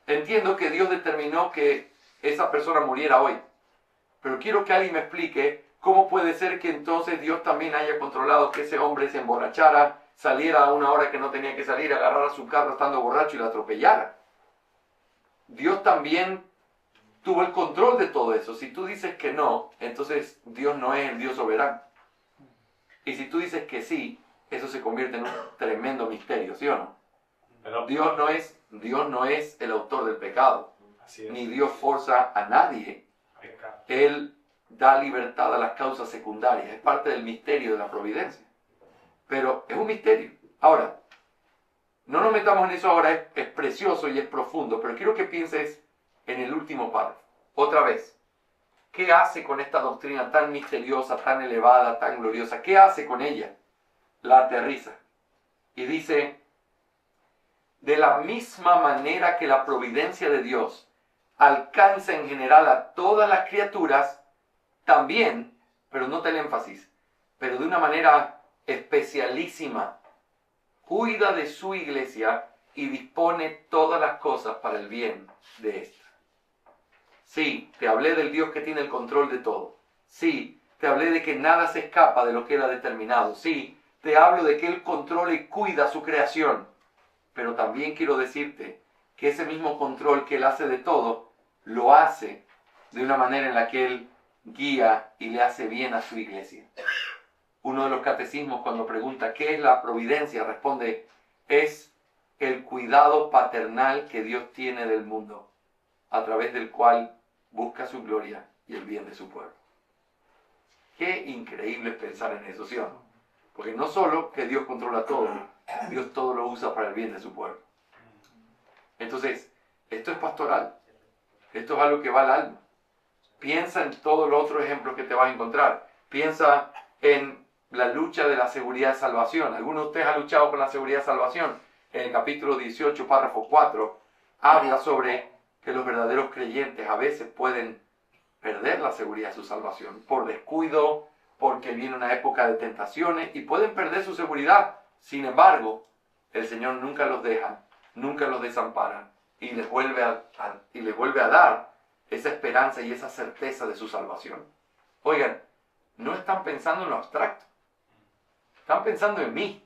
[SPEAKER 1] entiendo que Dios determinó que esa persona muriera hoy, pero quiero que alguien me explique cómo puede ser que entonces Dios también haya controlado que ese hombre se emborrachara, saliera a una hora que no tenía que salir, agarrara su carro estando borracho y lo atropellara? Dios también tuvo el control de todo eso. Si tú dices que no, entonces Dios no es el Dios soberano. Y si tú dices que sí, eso se convierte en un tremendo misterio, ¿sí o no? Pero Dios no es el autor del pecado, ni Dios forza a nadie. Él da libertad a las causas secundarias, es parte del misterio de la providencia. Pero es un misterio. Ahora, no nos metamos en eso ahora, es precioso y es profundo, pero quiero que pienses en el último párrafo. Otra vez, ¿qué hace con esta doctrina tan misteriosa, tan elevada, tan gloriosa? ¿Qué hace con ella? La aterriza. Y dice, de la misma manera que la providencia de Dios alcanza en general a todas las criaturas, también, pero nota el énfasis, pero de una manera especialísima, cuida de su iglesia y dispone todas las cosas para el bien de esta. Sí, te hablé del Dios que tiene el control de todo. Sí, te hablé de que nada se escapa de lo que Él ha determinado. Sí, te hablo de que Él controla y cuida su creación. Pero también quiero decirte que ese mismo control que Él hace de todo, lo hace de una manera en la que Él guía y le hace bien a su iglesia. Uno de los catecismos, cuando pregunta ¿qué es la providencia?, responde: es el cuidado paternal que Dios tiene del mundo, a través del cual busca su gloria y el bien de su pueblo. Qué increíble pensar en eso, ¿sí o no? Porque no solo que Dios controla todo, Dios todo lo usa para el bien de su pueblo. Entonces, esto es pastoral. Esto es algo que va al alma. Piensa en todos los otros ejemplos que te vas a encontrar. Piensa en la lucha de la seguridad de salvación. ¿Alguno de ustedes ha luchado con la seguridad de salvación? En el capítulo 18, párrafo 4, habla sobre que los verdaderos creyentes a veces pueden perder la seguridad de su salvación por descuido, porque viene una época de tentaciones y pueden perder su seguridad. Sin embargo, el Señor nunca los deja, nunca los desampara y les vuelve a dar esa esperanza y esa certeza de su salvación. Oigan, no están pensando en lo abstracto, están pensando en mí,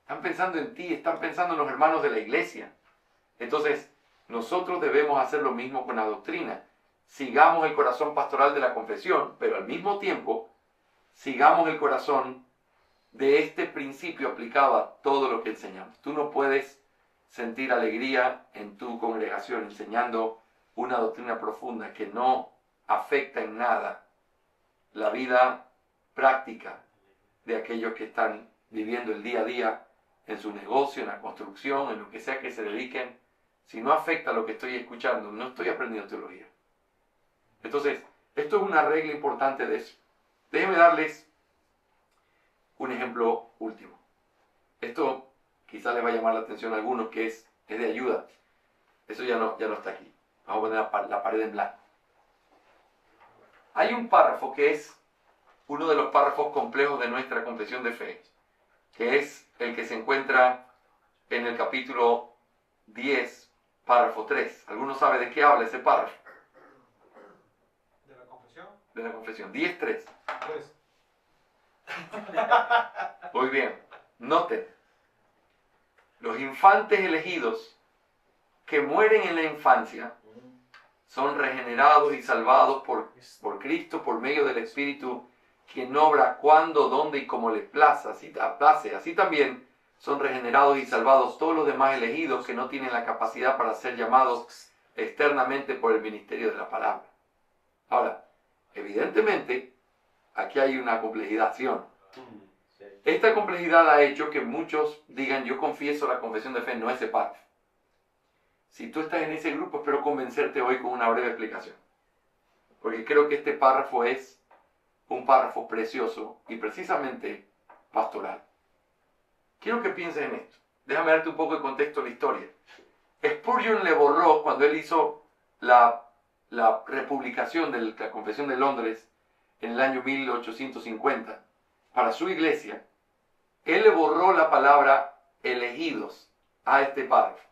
[SPEAKER 1] están pensando en ti, están pensando en los hermanos de la iglesia. Entonces, nosotros debemos hacer lo mismo con la doctrina. Sigamos el corazón pastoral de la confesión, pero al mismo tiempo, sigamos el corazón de este principio aplicado a todo lo que enseñamos. Tú no puedes sentir alegría en tu congregación enseñando una doctrina profunda que no afecta en nada la vida práctica de aquellos que están viviendo el día a día en su negocio, en la construcción, en lo que sea que se dediquen. Si no afecta lo que estoy escuchando, no estoy aprendiendo teología. Entonces, esto es una regla importante de eso. Déjenme darles un ejemplo último. Esto quizás les va a llamar la atención a algunos, que es de ayuda. Eso ya no está aquí. Vamos a poner la pared en blanco. Hay un párrafo que es uno de los párrafos complejos de nuestra confesión de fe, que es el que se encuentra en el capítulo 10, párrafo 3. ¿Alguno sabe de qué habla ese párrafo?
[SPEAKER 4] ¿De la confesión?
[SPEAKER 1] De la confesión. 10.3.
[SPEAKER 4] Pues.
[SPEAKER 1] Muy bien. Noten. Los infantes elegidos que mueren en la infancia son regenerados y salvados por Cristo por medio del Espíritu, quien obra cuando, dónde y como le place. Así también son regenerados y salvados todos los demás elegidos que no tienen la capacidad para ser llamados externamente por el ministerio de la palabra. Ahora, evidentemente, aquí hay una complejización. Esta complejidad ha hecho que muchos digan: yo confieso la confesión de fe, no ese párrafo. Si tú estás en ese grupo, espero convencerte hoy con una breve explicación. Porque creo que este párrafo es un párrafo precioso y precisamente pastoral. Quiero que pienses en esto. Déjame darte un poco de contexto de la historia. Spurgeon le borró, cuando él hizo la republicación de la Confesión de Londres en el año 1850, para su iglesia, él le borró la palabra elegidos a este párrafo.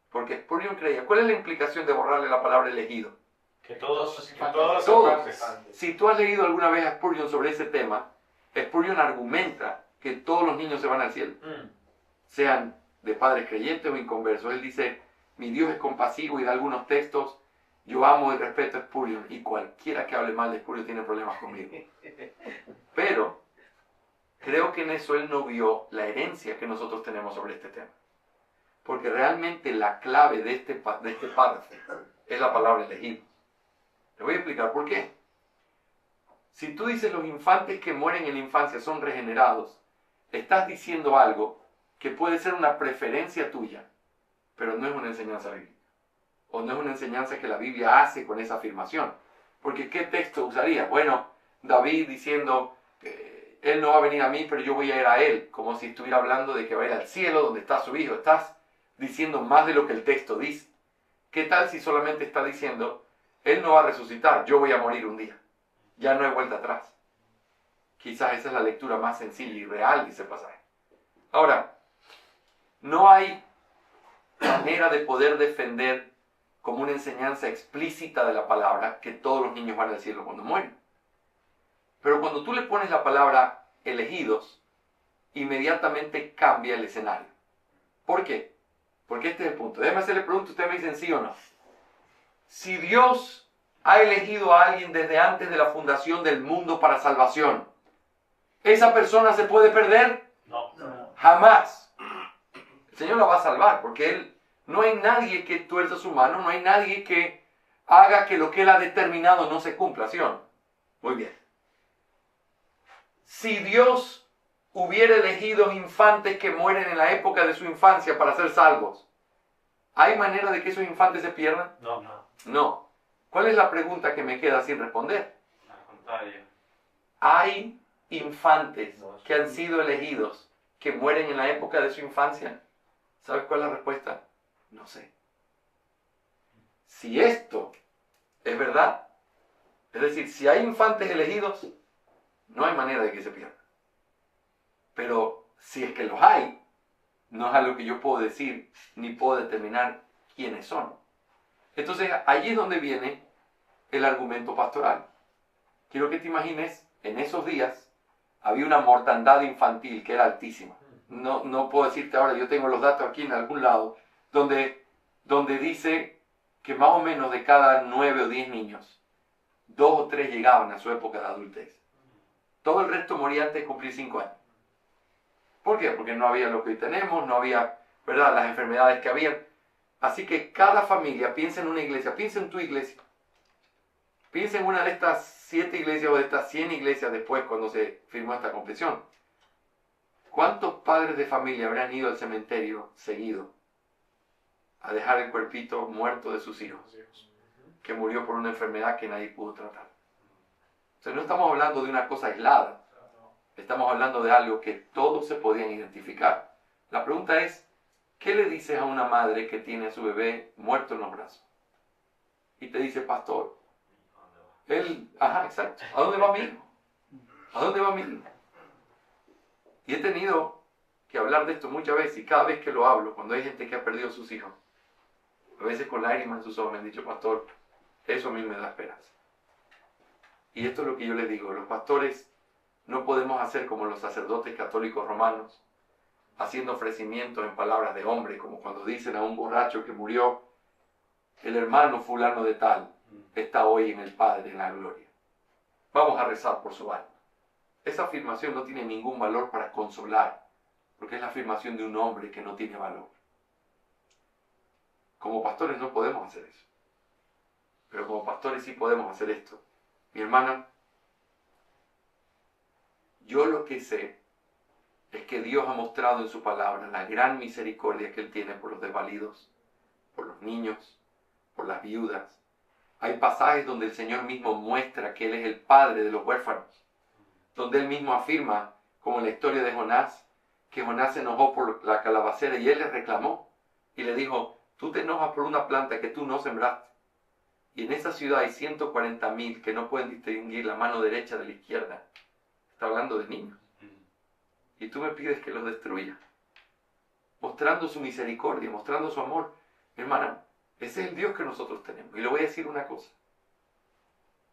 [SPEAKER 1] Porque Spurgeon creía, ¿cuál es la implicación de borrarle la palabra elegido?
[SPEAKER 2] Que todos
[SPEAKER 1] Todos. Si tú has leído alguna vez a Spurgeon sobre ese tema, Spurgeon argumenta que todos los niños se van al cielo, sean de padres creyentes o inconversos. Él dice: mi Dios es compasivo, y da algunos textos. Yo amo y respeto a Spurgeon, y cualquiera que hable mal de Spurgeon tiene problemas conmigo. Pero creo que en eso él no vio la herencia que nosotros tenemos sobre este tema. Porque realmente la clave de este párrafo es la palabra elegido. Te voy a explicar por qué. Si tú dices los infantes que mueren en la infancia son regenerados, estás diciendo algo que puede ser una preferencia tuya, pero no es una enseñanza bíblica. O no es una enseñanza que la Biblia hace con esa afirmación. Porque ¿qué texto usaría? Bueno, David diciendo: él no va a venir a mí, pero yo voy a ir a él. Como si estuviera hablando de que va a ir al cielo donde está su hijo. Estás diciendo más de lo que el texto dice. ¿Qué tal si solamente está diciendo: él no va a resucitar, yo voy a morir un día? Ya no hay vuelta atrás. Quizás esa es la lectura más sencilla y real de ese pasaje. Ahora, no hay manera de poder defender como una enseñanza explícita de la palabra que todos los niños van al cielo cuando mueren. Pero cuando tú le pones la palabra elegidos, inmediatamente cambia el escenario. ¿Por qué? Porque este es el punto. Déjame hacerle pregunta, ustedes me dicen sí o no. Si Dios ha elegido a alguien desde antes de la fundación del mundo para salvación, ¿Esa persona se puede perder?
[SPEAKER 3] No.
[SPEAKER 1] Jamás. El Señor la va a salvar, porque no hay nadie que tuerza su mano, no hay nadie que haga que lo que Él ha determinado no se cumpla, ¿sí o no? Muy bien. Si Dios hubiera elegido infantes que mueren en la época de su infancia para ser salvos, ¿hay manera de que esos infantes se pierdan?
[SPEAKER 3] No.
[SPEAKER 1] No. ¿Cuál es la pregunta que me queda sin responder?
[SPEAKER 3] Al contrario.
[SPEAKER 1] ¿Hay infantes que han sido elegidos que mueren en la época de su infancia? ¿Sabes cuál es la respuesta? No sé. Si esto es verdad, es decir, si hay infantes elegidos, no hay manera de que se pierdan. Pero si es que los hay, no es algo que yo puedo decir ni puedo determinar quiénes son. Entonces, allí es donde viene el argumento pastoral. Quiero que te imagines, en esos días había una mortandad infantil que era altísima. No puedo decirte ahora, yo tengo los datos aquí en algún lado, donde dice que más o menos de cada 9 o 10 niños, 2 o 3 llegaban a su época de adultez. Todo el resto moría antes de cumplir 5 años. ¿Por qué? Porque no había lo que hoy tenemos, no había, ¿verdad?, las enfermedades que habían. Así que cada familia piensa en una iglesia, piensa en tu iglesia. Piensa en una de estas 7 iglesias o de estas 100 iglesias después cuando se firmó esta confesión. ¿Cuántos padres de familia habrán ido al cementerio seguido a dejar el cuerpito muerto de sus hijos, que murió por una enfermedad que nadie pudo tratar? O sea, no estamos hablando de una cosa aislada. Estamos hablando de algo que todos se podían identificar. La pregunta es, ¿qué le dices a una madre que tiene a su bebé muerto en los brazos? Y te dice, pastor, exacto, ¿a dónde va mi hijo? ¿A dónde va mi hijo? Y he tenido que hablar de esto muchas veces, y cada vez que lo hablo, cuando hay gente que ha perdido a sus hijos, a veces con lágrimas en sus ojos me han dicho, pastor, eso a mí me da esperanza. Y esto es lo que yo les digo, los pastores no podemos hacer como los sacerdotes católicos romanos, haciendo ofrecimientos en palabras de hombre, como cuando dicen a un borracho que murió, el hermano fulano de tal está hoy en el Padre, en la gloria. Vamos a rezar por su alma. Esa afirmación no tiene ningún valor para consolar, porque es la afirmación de un hombre que no tiene valor. Como pastores no podemos hacer eso, pero como pastores sí podemos hacer esto. Mi hermana, yo lo que sé es que Dios ha mostrado en su palabra la gran misericordia que Él tiene por los desvalidos, por los niños, por las viudas. Hay pasajes donde el Señor mismo muestra que Él es el Padre de los huérfanos, donde Él mismo afirma, como en la historia de Jonás, que Jonás se enojó por la calabacera y Él le reclamó y le dijo, tú te enojas por una planta que tú no sembraste. Y en esa ciudad hay 140.000 que no pueden distinguir la mano derecha de la izquierda. Está hablando de niños. Y tú me pides que los destruya. Mostrando su misericordia, mostrando su amor. Hermana, ese es el Dios que nosotros tenemos. Y le voy a decir una cosa.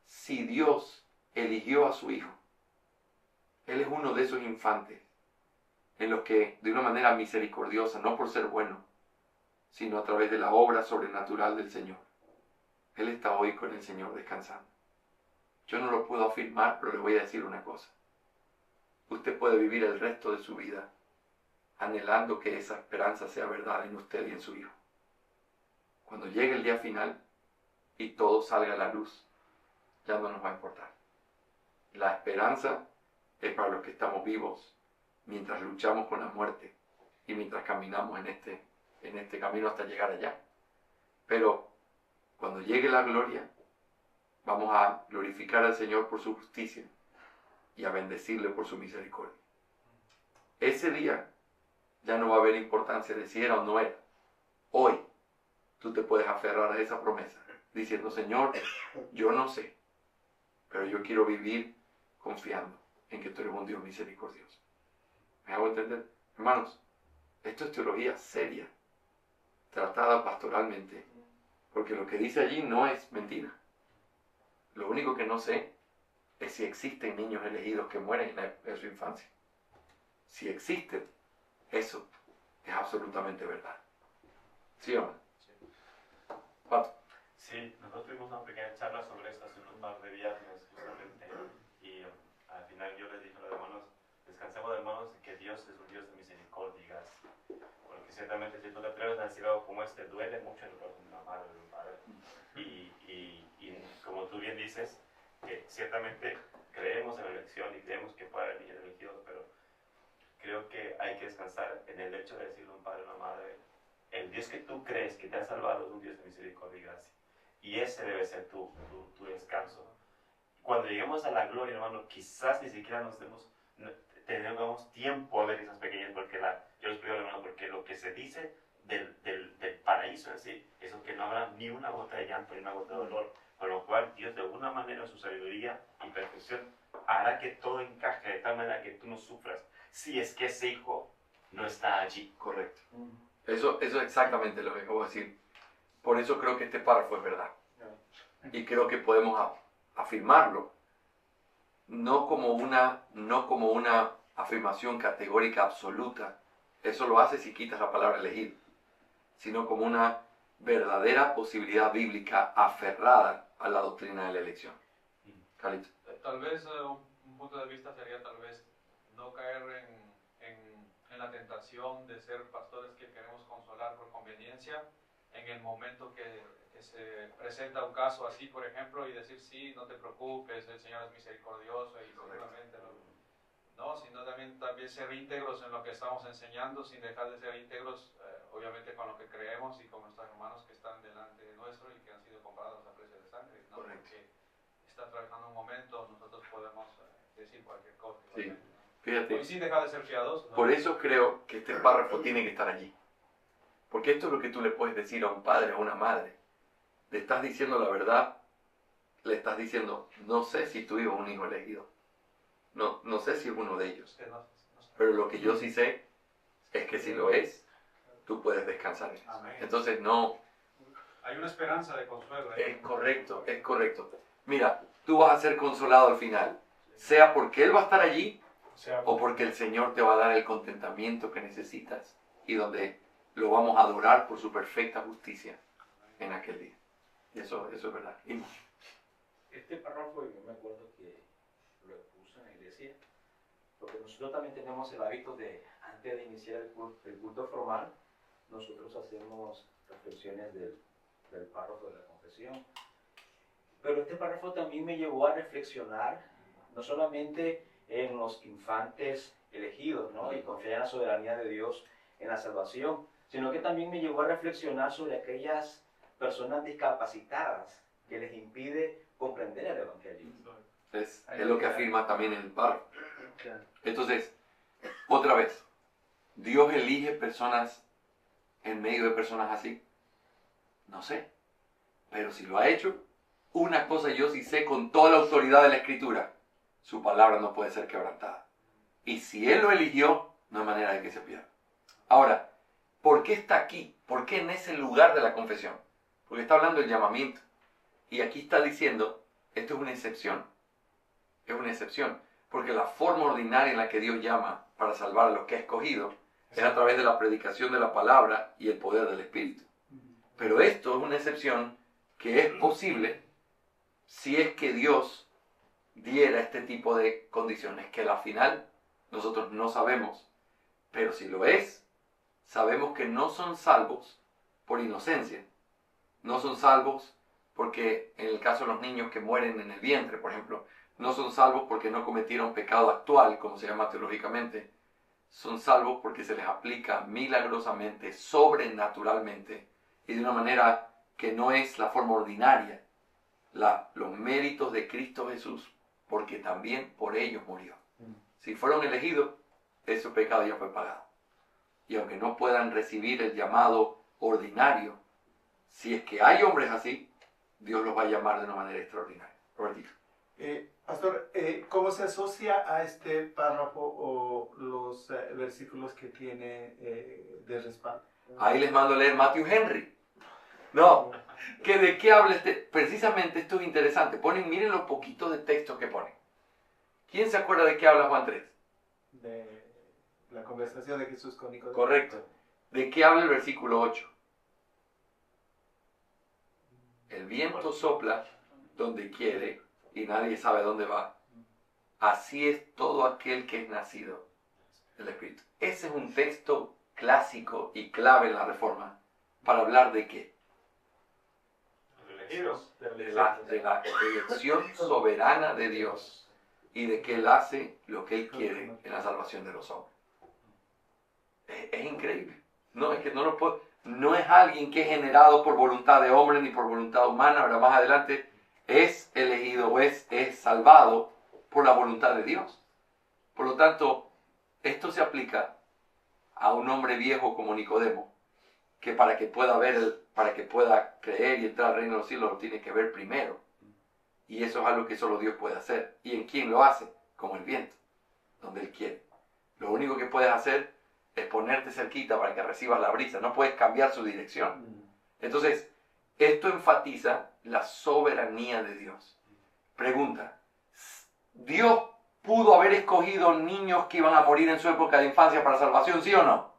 [SPEAKER 1] Si Dios eligió a su Hijo, Él es uno de esos infantes en los que, de una manera misericordiosa, no por ser bueno, sino a través de la obra sobrenatural del Señor, Él está hoy con el Señor descansando. Yo no lo puedo afirmar, pero le voy a decir una cosa. Usted puede vivir el resto de su vida anhelando que esa esperanza sea verdad en usted y en su Hijo. Cuando llegue el día final y todo salga a la luz, ya no nos va a importar. La esperanza es para los que estamos vivos mientras luchamos con la muerte y mientras caminamos en este camino hasta llegar allá. Pero cuando llegue la gloria, vamos a glorificar al Señor por su justicia y a bendecirle por su misericordia. Ese día ya no va a haber importancia de si era o no era. Hoy tú te puedes aferrar a esa promesa, diciendo, Señor, yo no sé, pero yo quiero vivir confiando en que tú eres un Dios misericordioso. ¿Me hago entender? Hermanos, esto es teología seria, tratada pastoralmente, porque lo que dice allí no es mentira. Lo único que no sé es si existen niños elegidos que mueren en su infancia. Si existen, eso es absolutamente verdad. ¿Sí o no?
[SPEAKER 3] Sí.
[SPEAKER 1] Pato.
[SPEAKER 3] Sí, nosotros tuvimos una pequeña charla sobre esto hace un par de viernes justamente y al final yo les dije a los hermanos, modo, hermanos, de que Dios es un Dios de misericordia y gracia. Porque ciertamente si tú te atreves a decir algo como este, duele mucho en el corazón de una madre o de un padre. Y como tú bien dices, que ciertamente creemos en la elección y creemos que puede haber niños elegidos, pero creo que hay que descansar en el hecho de decirle a un padre o una madre, el Dios que tú crees que te ha salvado es un Dios de misericordia y gracia. Y ese debe ser tu descanso. Cuando lleguemos a la gloria, hermano, quizás ni siquiera tengamos tiempo a ver esas pequeñas, porque yo les pido, hermano, porque lo que se dice del paraíso en sí, es que no habrá ni una gota de llanto ni una gota de dolor, con lo cual Dios de alguna manera en su sabiduría y perfección hará que todo encaje de tal manera que tú no sufras, si es que ese hijo no está allí.
[SPEAKER 1] Correcto. Eso es exactamente lo que acabo de decir. Por eso creo que este párrafo es verdad. Y creo que podemos afirmarlo. No como una afirmación categórica absoluta. Eso lo hace si quitas la palabra elegir. Sino como una verdadera posibilidad bíblica aferrada a la doctrina de la elección. Carlito.
[SPEAKER 4] Tal vez un punto de vista sería tal vez no caer en la tentación de ser pastores que queremos consolar por conveniencia en el momento que se presenta un caso así, por ejemplo, y decir sí, no te preocupes, el Señor es misericordioso y seguramente no, sino también ser íntegros en lo que estamos enseñando, sin dejar de ser íntegros, obviamente con lo que creemos y con nuestros hermanos que están delante de nuestro y que han sido comprados a precio de sangre, no porque está atravesando un momento, nosotros podemos decir cualquier cosa.
[SPEAKER 1] Sí. Fíjate.
[SPEAKER 4] Y sin dejar de ser piadosos, ¿no?
[SPEAKER 1] Por eso creo que este párrafo tiene que estar allí. Porque esto es lo que tú le puedes decir a un padre o a una madre. Le estás diciendo la verdad, le estás diciendo, no sé si tu hijo es un hijo elegido. No sé si es uno de ellos. Pero lo que yo sí sé es que si lo es, tú puedes descansar en eso.
[SPEAKER 4] Amén.
[SPEAKER 1] Entonces no...
[SPEAKER 4] Hay una esperanza de consuelo ahí.
[SPEAKER 1] Es correcto, es correcto. Mira, tú vas a ser consolado al final. Sea porque Él va a estar allí, o porque el Señor te va a dar el contentamiento que necesitas y donde lo vamos a adorar por su perfecta justicia en aquel día. Y eso es verdad. Y
[SPEAKER 5] Este párrafo yo me acuerdo que lo puse en la iglesia, porque nosotros también tenemos el hábito de, antes de iniciar el culto formal, nosotros hacemos reflexiones del párrafo de la confesión. Pero este párrafo también me llevó a reflexionar, no solamente en los infantes elegidos, ¿no? Y confiar en la soberanía de Dios en la salvación, sino que también me llevó a reflexionar sobre aquellas personas discapacitadas que les impide comprender el Evangelio.
[SPEAKER 1] es lo que afirma también el párrafo. Entonces, otra vez, ¿Dios elige personas en medio de personas así? No sé. Pero si lo ha hecho, una cosa yo sí sé con toda la autoridad de la Escritura: su palabra no puede ser quebrantada. Y si Él lo eligió, no hay manera de que se pierda. Ahora, ¿por qué está aquí? ¿Por qué en ese lugar de la confesión? Porque está hablando del llamamiento. Y aquí está diciendo, esto es una excepción. Es una excepción. Porque la forma ordinaria en la que Dios llama para salvar a los que ha escogido es a través de la predicación de la palabra y el poder del Espíritu. Pero esto es una excepción que es posible si es que Dios diera este tipo de condiciones, que al final nosotros no sabemos, pero si lo es, sabemos que no son salvos por inocencia, no son salvos porque en el caso de los niños que mueren en el vientre, por ejemplo, no son salvos porque no cometieron pecado actual, como se llama teológicamente, son salvos porque se les aplica milagrosamente, sobrenaturalmente, y de una manera que no es la forma ordinaria, los méritos de Cristo Jesús, porque también por ellos murió. Si fueron elegidos, ese pecado ya fue pagado. Y aunque no puedan recibir el llamado ordinario, si es que hay hombres así, Dios los va a llamar de una manera extraordinaria. Robertito.
[SPEAKER 6] Pastor, ¿cómo se asocia a este párrafo o los versículos que tiene de respaldo?
[SPEAKER 1] Ahí les mando a leer Matthew Henry. No, que de qué habla precisamente esto es interesante. Miren los poquitos de textos que ponen. ¿Quién se acuerda de qué habla Juan 3?
[SPEAKER 6] De la conversación de Jesús con Nicodemo.
[SPEAKER 1] Correcto. ¿De qué habla el versículo 8? El viento sopla donde quiere y nadie sabe dónde va. Así es todo aquel que es nacido del Espíritu. Ese es un texto clásico y clave en la Reforma para hablar de qué.
[SPEAKER 2] Elegidos.
[SPEAKER 1] De la elección soberana de Dios y de que Él hace lo que Él quiere en la salvación de los hombres. Es increíble. No, es que no lo puedo, no es alguien que es generado por voluntad de hombre ni por voluntad humana. Ahora más adelante es elegido o es salvado por la voluntad de Dios. Por lo tanto, esto se aplica a un hombre viejo como Nicodemo, que para que pueda creer y entrar al reino de los cielos lo tiene que ver primero. Y eso es algo que solo Dios puede hacer. ¿Y en quién lo hace? Como el viento, donde Él quiere. Lo único que puedes hacer es ponerte cerquita para que recibas la brisa. No puedes cambiar su dirección. Entonces, esto enfatiza la soberanía de Dios. Pregunta, ¿Dios pudo haber escogido niños que iban a morir en su época de infancia para salvación, sí o no?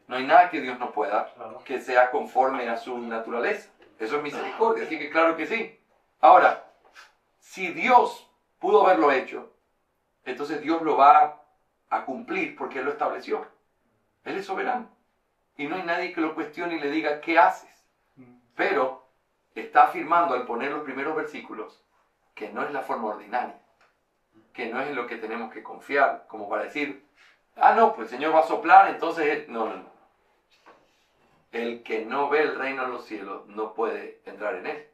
[SPEAKER 1] No hay nada que Dios no pueda que sea conforme a su naturaleza. Eso es misericordia, así que claro que sí. Ahora, si Dios pudo haberlo hecho, entonces Dios lo va a cumplir porque Él lo estableció. Él es soberano. Y no hay nadie que lo cuestione y le diga, ¿qué haces? Pero está afirmando al poner los primeros versículos que no es la forma ordinaria, que no es en lo que tenemos que confiar, como para decir, no, pues el Señor va a soplar, entonces, no. El que no ve el reino de los cielos no puede entrar en él.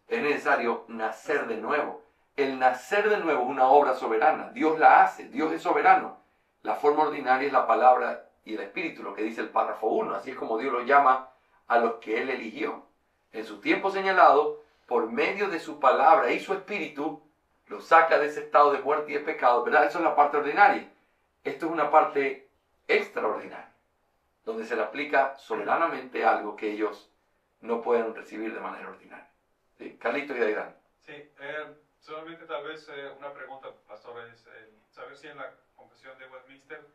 [SPEAKER 1] Es necesario nacer de nuevo. El nacer de nuevo es una obra soberana. Dios la hace, Dios es soberano. La forma ordinaria es la palabra y el Espíritu, lo que dice el párrafo 1. Así es como Dios lo llama a los que Él eligió. En su tiempo señalado, por medio de su palabra y su Espíritu, lo saca de ese estado de muerte y de pecado, ¿verdad? Eso es la parte ordinaria. Esto es una parte extraordinaria, donde se le aplica soberanamente algo que ellos no pueden recibir de manera ordinaria. ¿Sí? Carlitos y Aidán.
[SPEAKER 4] Sí, solamente tal vez una pregunta, pastor, es saber si en la confesión de Westminster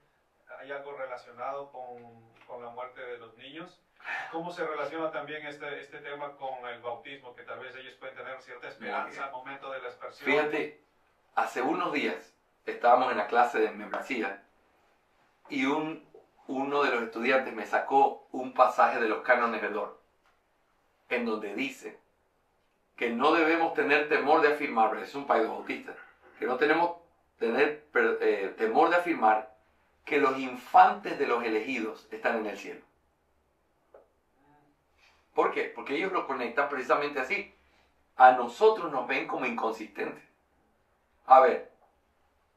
[SPEAKER 4] hay algo relacionado con la muerte de los niños. ¿Cómo se relaciona también este tema con el bautismo? Que tal vez ellos pueden tener cierta esperanza al momento de la aspersión.
[SPEAKER 1] Fíjate, hace unos días estábamos en la clase de membresía y uno de los estudiantes me sacó un pasaje de los cánones de Dort, en donde dice que no debemos tener temor de afirmar, es un país bautista, que no tenemos tener temor de afirmar que los infantes de los elegidos están en el cielo. ¿Por qué? Porque ellos lo conectan precisamente así. A nosotros nos ven como inconsistentes. A ver,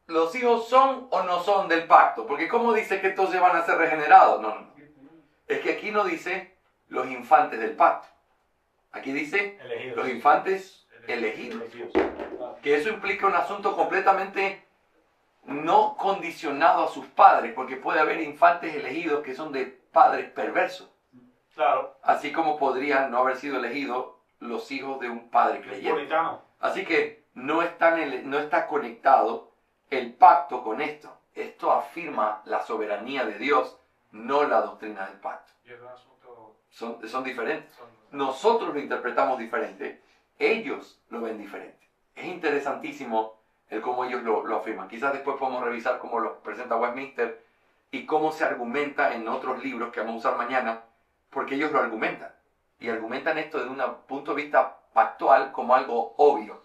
[SPEAKER 1] ¿los hijos son o no son del pacto? Porque ¿cómo dice que entonces van a ser regenerados? No. Es que aquí no dice los infantes del pacto. Aquí dice
[SPEAKER 2] Elegidos.
[SPEAKER 1] los infantes elegidos. Que eso implica un asunto completamente no condicionado a sus padres, porque puede haber infantes elegidos que son de padres perversos.
[SPEAKER 2] Claro.
[SPEAKER 1] Así como podrían no haber sido elegidos los hijos de un padre creyente.
[SPEAKER 2] Puritano.
[SPEAKER 1] Así que no está conectado el pacto con esto. Esto afirma la soberanía de Dios, no la doctrina del pacto.
[SPEAKER 4] Y es un asunto...
[SPEAKER 1] Son diferentes. Nosotros lo interpretamos diferente, ellos lo ven diferente. Es interesantísimo el cómo ellos lo afirman. Quizás después podemos revisar cómo lo presenta Westminster y cómo se argumenta en otros libros que vamos a usar mañana, porque ellos lo argumentan. Y argumentan esto desde un punto de vista pactual como algo obvio.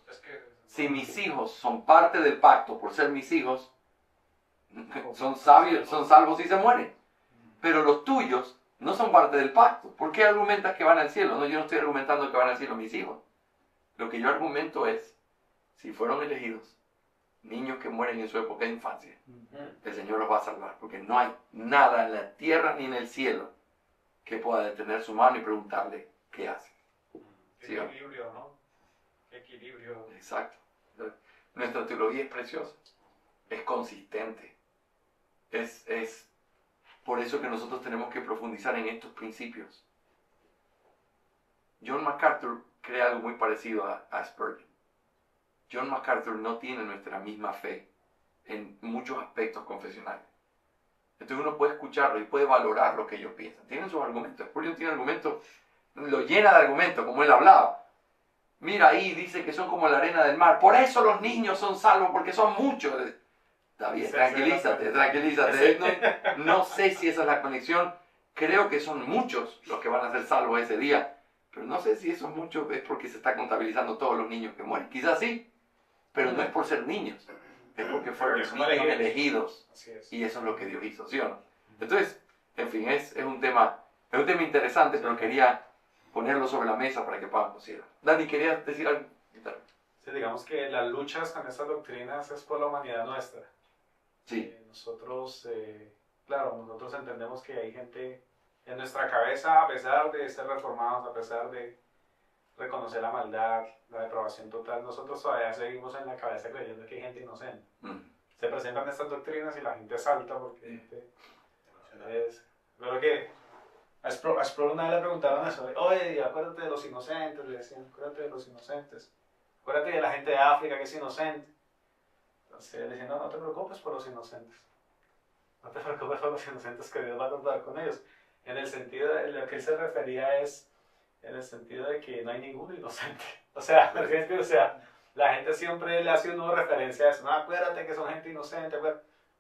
[SPEAKER 1] Si mis hijos son parte del pacto por ser mis hijos, son salvos y se mueren. Pero los tuyos no son parte del pacto. ¿Por qué argumentas que van al cielo? No, yo no estoy argumentando que van al cielo mis hijos. Lo que yo argumento es, si fueron elegidos, niños que mueren en su época de infancia, el Señor los va a salvar. Porque no hay nada en la tierra ni en el cielo que pueda detener su mano y preguntarle qué hace.
[SPEAKER 4] Qué equilibrio, ¿no? Qué equilibrio.
[SPEAKER 1] Exacto. Nuestra teología es preciosa, es consistente. Es por eso que nosotros tenemos que profundizar en estos principios. John MacArthur crea algo muy parecido a Spurgeon. John MacArthur no tiene nuestra misma fe en muchos aspectos confesionales. Entonces uno puede escucharlo y puede valorar lo que ellos piensan. Tienen sus argumentos. Spurgeon tiene argumentos, lo llena de argumentos, como él hablaba. Mira ahí, dice que son como la arena del mar. Por eso los niños son salvos, porque son muchos. Está bien,
[SPEAKER 2] Sí,
[SPEAKER 1] tranquilízate,
[SPEAKER 2] sí,
[SPEAKER 1] tranquilízate. No sé si esa es la conexión. Creo que son muchos los que van a ser salvos ese día. Pero no sé si esos muchos es porque se está contabilizando todos los niños que mueren. Quizás sí, pero no es por ser niños. Es porque fueron
[SPEAKER 2] Son
[SPEAKER 1] niños elegidos.
[SPEAKER 2] Así es.
[SPEAKER 1] Y eso es lo que Dios hizo, ¿sí o no? Entonces, en fin, es un tema interesante, pero quería ponerlo sobre la mesa para que puedan considerar. Dani, ¿querías decir algo?
[SPEAKER 2] Sí, digamos que las luchas con estas doctrinas es por la humanidad nuestra.
[SPEAKER 1] Sí.
[SPEAKER 2] Claro, nosotros entendemos que hay gente en nuestra cabeza, a pesar de ser reformados, a pesar de reconocer la maldad, la depravación total, nosotros todavía seguimos en la cabeza creyendo que hay gente inocente. Se presentan estas doctrinas y la gente salta porque Creo que a Sproul una vez le preguntaron eso, oye, acuérdate de los inocentes, le decían, acuérdate de los inocentes, acuérdate de la gente de África que es inocente. Entonces él decía, no te preocupes por los inocentes, no te preocupes por los inocentes, que Dios va a contar con ellos. En el sentido de lo que él se refería es en el sentido de que no hay ningún inocente. O sea, la gente siempre le hace una referencia a eso, no, acuérdate que son gente inocente,